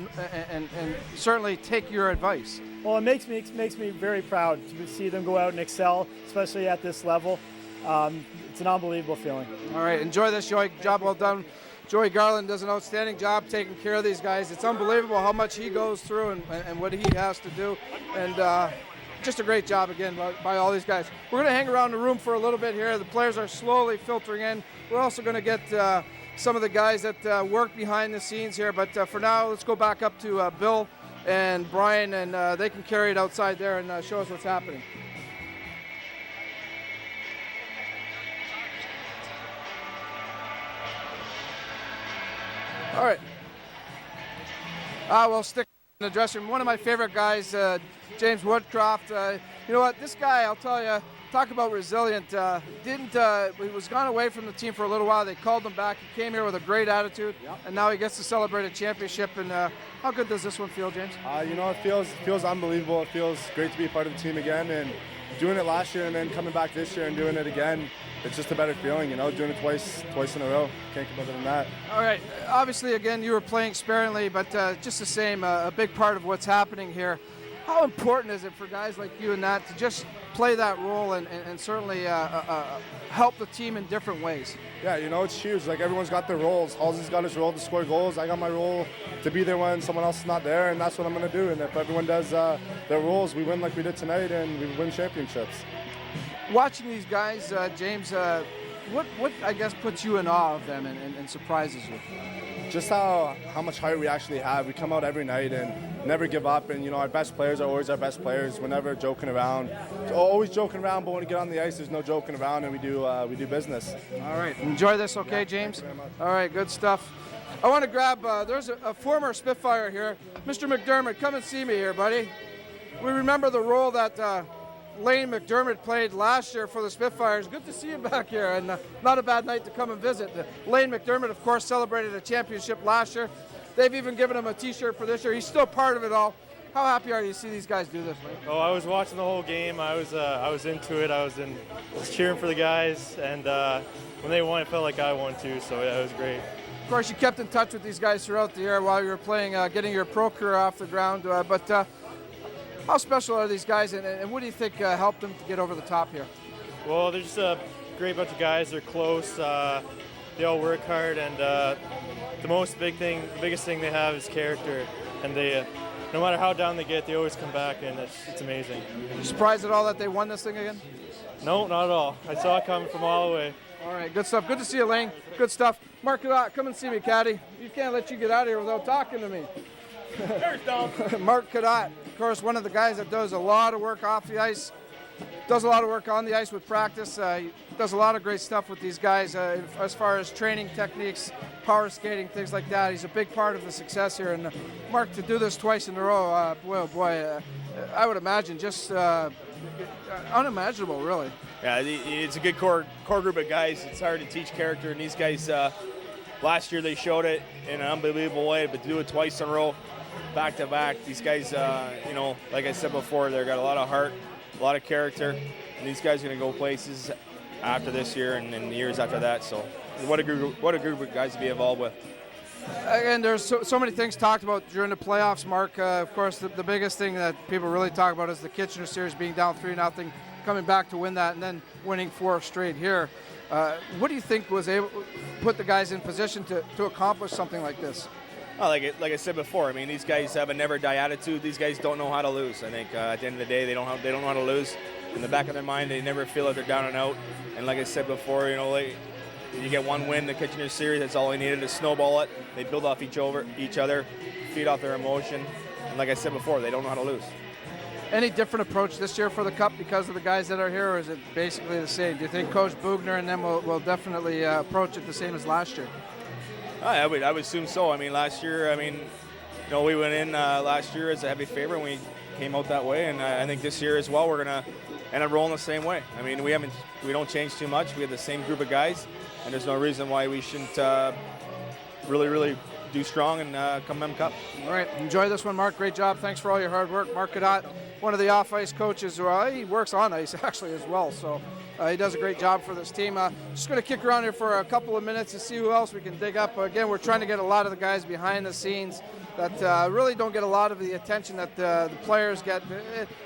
and certainly take your advice? Well, it makes me very proud to see them go out and excel, especially at this level. It's an unbelievable feeling. All right, enjoy this, Joey. Job well done. Joey Garland does an outstanding job taking care of these guys. It's unbelievable how much he goes through and what he has to do. And just a great job again by all these guys. We're going to hang around the room for a little bit here. The players are slowly filtering in. We're also going to get some of the guys that work behind the scenes here. But for now, let's go back up to Bill and Brian, and they can carry it outside there and show us what's happening. All right. We'll stick in the dressing room. One of my favorite guys, James Woodcroft. You know what? This guy, I'll tell you, talk about resilient. He was gone away from the team for a little while. They called him back. He came here with a great attitude, and now he gets to celebrate a championship. And how good does this one feel, James? You know, it feels unbelievable. It feels great to be a part of the team again, and doing it last year and then coming back this year and doing it again. It's just a better feeling, you know, doing it twice in a row. Can't get better than that. All right. Obviously, again, you were playing sparingly, but just the same, a big part of what's happening here. How important is it for guys like you and that to just play that role and certainly help the team in different ways? Yeah, you know, it's huge. Like, everyone's got their roles. Halsey's got his role to score goals. I got my role to be there when someone else is not there, and that's what I'm going to do. And if everyone does their roles, we win like we did tonight, and we win championships. Watching these guys, James, what I guess puts you in awe of them and surprises you? Just how much heart we actually have. We come out every night and never give up, and you know, our best players are always our best players. We're never joking around. Always joking around, but when we get on the ice, there's no joking around, and we do business. All right, enjoy this, okay, James? Thank you very much. All right, good stuff. I want to grab. There's a former Spitfire here, Mr. McDermott. Come and see me here, buddy. We remember the role that Lane McDermott played last year for the Spitfires. Good to see you back here, and not a bad night to come and visit. Lane McDermott, of course, celebrated a championship last year. They've even given him a T-shirt for this year. He's still part of it all. How happy are you to see these guys do this, Lane? Oh, I was watching the whole game. I was into it. I was cheering for the guys, and when they won, it felt like I won too. So yeah, it was great. Of course, you kept in touch with these guys throughout the year while you were playing, getting your pro career off the ground. But how special are these guys, and what do you think helped them to get over the top here? Well, they're just a great bunch of guys. They're close. They all work hard, and the biggest thing they have is character. And they, no matter how down they get, they always come back, and it's amazing. You surprised at all that they won this thing again? No, not at all. I saw it coming from all the way. All right, good stuff. Good to see you, Lane. Good stuff. Mark Cadat, come and see me, Caddy. You can't let you get out of here without talking to me. There's Dom. Mark Cadat, of course, one of the guys that does a lot of work off the ice, does a lot of work on the ice with practice. He does a lot of great stuff with these guys as far as training techniques, power skating, things like that. He's a big part of the success here. And Mark, to do this twice in a row, I would imagine just unimaginable, really. Yeah, it's a good core group of guys. It's hard to teach character, and these guys, last year they showed it in an unbelievable way, but to do it twice in a row, back to back, these guys, you know, like I said before, they've got a lot of heart, a lot of character, and these guys are going to go places after this year and years after that. So, what a group of guys to be involved with. Again, there's so many things talked about during the playoffs, Mark. Of course, the biggest thing that people really talk about is the Kitchener series being down 3-0, coming back to win that, and then winning 4 straight here. What do you think was able to put the guys in position to accomplish something like this? Well, like I said before, I mean, these guys have a never-die attitude. These guys don't know how to lose. I think at the end of the day, they don't know how to lose. In the back of their mind, they never feel like they're down and out. And like I said before, you know, you get one win in the Kitchener series. That's all they needed to snowball it. They build off each other, feed off their emotion. And like I said before, they don't know how to lose. Any different approach this year for the Cup because of the guys that are here, or is it basically the same? Do you think Coach Bugner and them will definitely approach it the same as last year? I would assume so. I mean, last year, you know, we went in last year as a heavy favorite, and we came out that way. And I think this year as well, we're going to end up rolling the same way. I mean, we don't change too much. We have the same group of guys, and there's no reason why we shouldn't really do strong and come M Cup. All right, enjoy this one, Mark. Great job. Thanks for all your hard work. Mark Cadat, one of the off-ice coaches. He works on ice actually as well, so he does a great job for this team. Just going to kick around here for a couple of minutes to see who else we can dig up. Again, we're trying to get a lot of the guys behind the scenes that really don't get a lot of the attention that the players get.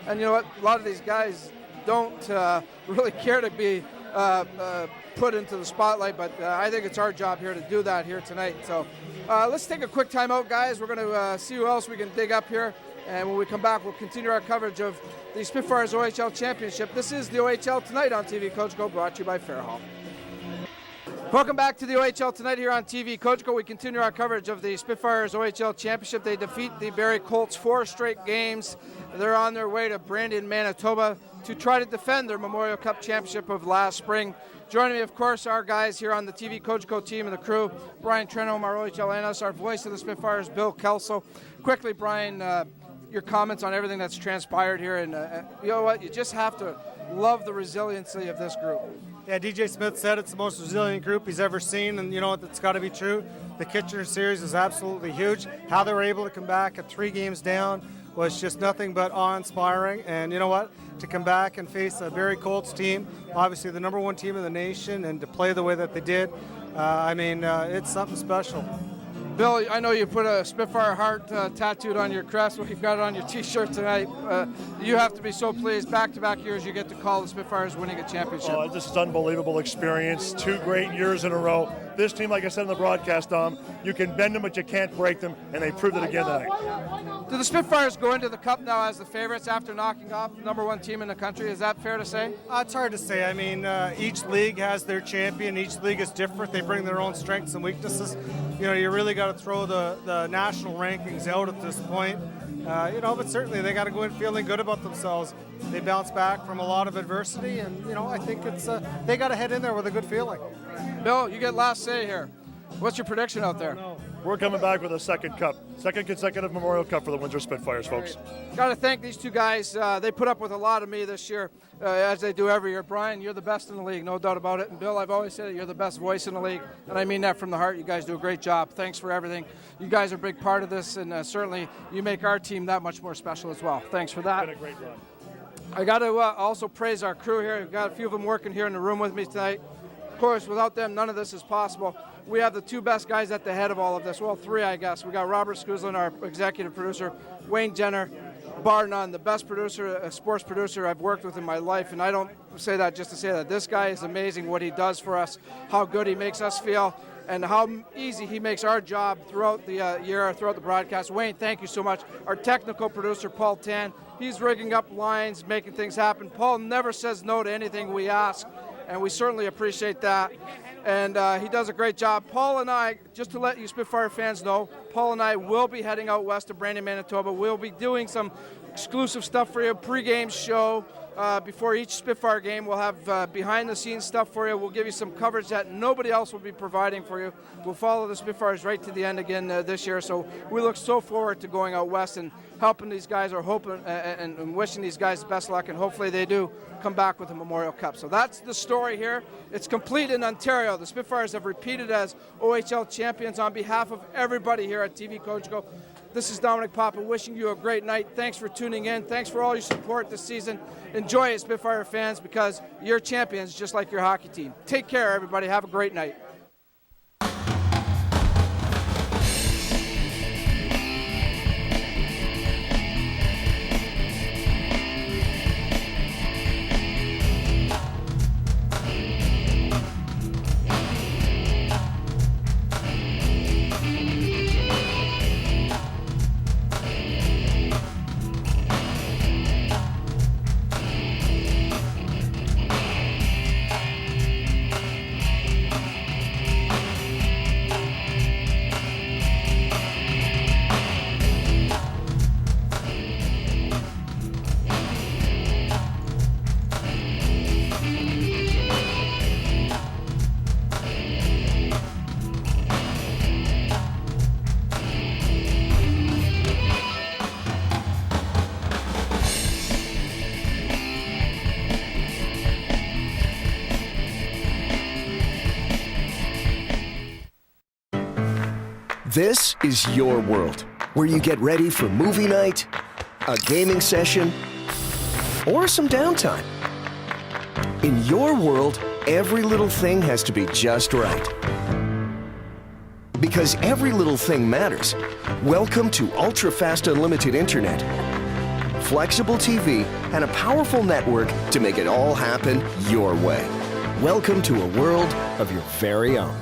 And you know what? A lot of these guys don't really care to be put into the spotlight, but I think it's our job here to do that here tonight. So let's take a quick timeout, guys. We're going to see who else we can dig up here. And when we come back, we'll continue our coverage of the Spitfires OHL Championship. This is the OHL Tonight on TV Cogeco, brought to you by Fairhall. Welcome back to the OHL Tonight here on TV Cogeco. We continue our coverage of the Spitfires OHL Championship. They defeat the Barrie Colts 4 straight games. They're on their way to Brandon, Manitoba to try to defend their Memorial Cup championship of last spring. Joining me, of course, our guys here on the TV Cogeco team and the crew. Brian Trenholm, our OHL analyst, our voice of the Spitfires, Bill Kelso. Quickly, Brian, your comments on everything that's transpired here. And you know what? You just have to love the resiliency of this group. Yeah, DJ Smith said it's the most resilient group he's ever seen, and you know what, that's got to be true. The Kitchener series is absolutely huge. How they were able to come back at 3 games down was just nothing but awe-inspiring. And you know what, to come back and face a Barrie Colts team, obviously the #1 team in the nation, and to play the way that they did, it's something special. Bill, I know you put a Spitfire heart tattooed on your crest. Well, you've got it on your T-shirt tonight. You have to be so pleased. Back-to-back years, you get to call the Spitfires winning a championship. Oh, this is unbelievable experience. 2 great years in a row. This team, like I said in the broadcast, Dom, you can bend them, but you can't break them, and they proved it again tonight. Do the Spitfires go into the Cup now as the favorites after knocking off the #1 team in the country? Is that fair to say? It's hard to say. I mean, each league has their champion. Each league is different. They bring their own strengths and weaknesses. You know, you really got to throw the national rankings out at this point. But certainly they got to go in feeling good about themselves. They bounce back from a lot of adversity, and I think it's they got to head in there with a good feeling. Bill, you get last say here. What's your prediction out there? We're coming back with a second cup. Second consecutive Memorial Cup for the Windsor Spitfires, folks. Got to thank these 2 guys. They put up with a lot of me this year, as they do every year. Brian, you're the best in the league, no doubt about it. And Bill, I've always said it, you're the best voice in the league, and I mean that from the heart. You guys do a great job. Thanks for everything. You guys are a big part of this, and certainly you make our team that much more special as well. Thanks for that. It's been a great run. I got to also praise our crew here. We've got a few of them working here in the room with me tonight. Of course, without them, none of this is possible. We have the 2 best guys at the head of all of this. Well, 3, I guess. We got Robert Skuzlin, our executive producer, Wayne Jenner, bar none, the best producer, sports producer I've worked with in my life. And I don't say that just to say that. This guy is amazing, what he does for us, how good he makes us feel, and how easy he makes our job throughout the year, throughout the broadcast. Wayne, thank you so much. Our technical producer, Paul Tan, he's rigging up lines, making things happen. Paul never says no to anything we ask, and we certainly appreciate that. And he does a great job. Paul and I, just to let you Spitfire fans know, Paul and I will be heading out west to Brandon, Manitoba. We'll be doing some exclusive stuff for you, pre-game show. Before each Spitfire game, we'll have behind-the-scenes stuff for you. We'll give you some coverage that nobody else will be providing for you. We'll follow the Spitfires right to the end again this year. So we look so forward to going out west and helping these guys, or hoping and wishing these guys the best luck, and hopefully they do come back with a Memorial Cup. So that's the story here. It's complete in Ontario. The Spitfires have repeated as OHL champions. On behalf of everybody here at TV Cogeco, this is Domenic Papa wishing you a great night. Thanks for tuning in. Thanks for all your support this season. Enjoy it, Spitfire fans, because you're champions just like your hockey team. Take care, everybody. Have a great night. This is your world, where you get ready for movie night, a gaming session, or some downtime. In your world, every little thing has to be just right. Because every little thing matters. Welcome to ultra-fast unlimited internet, flexible TV, and a powerful network to make it all happen your way. Welcome to a world of your very own.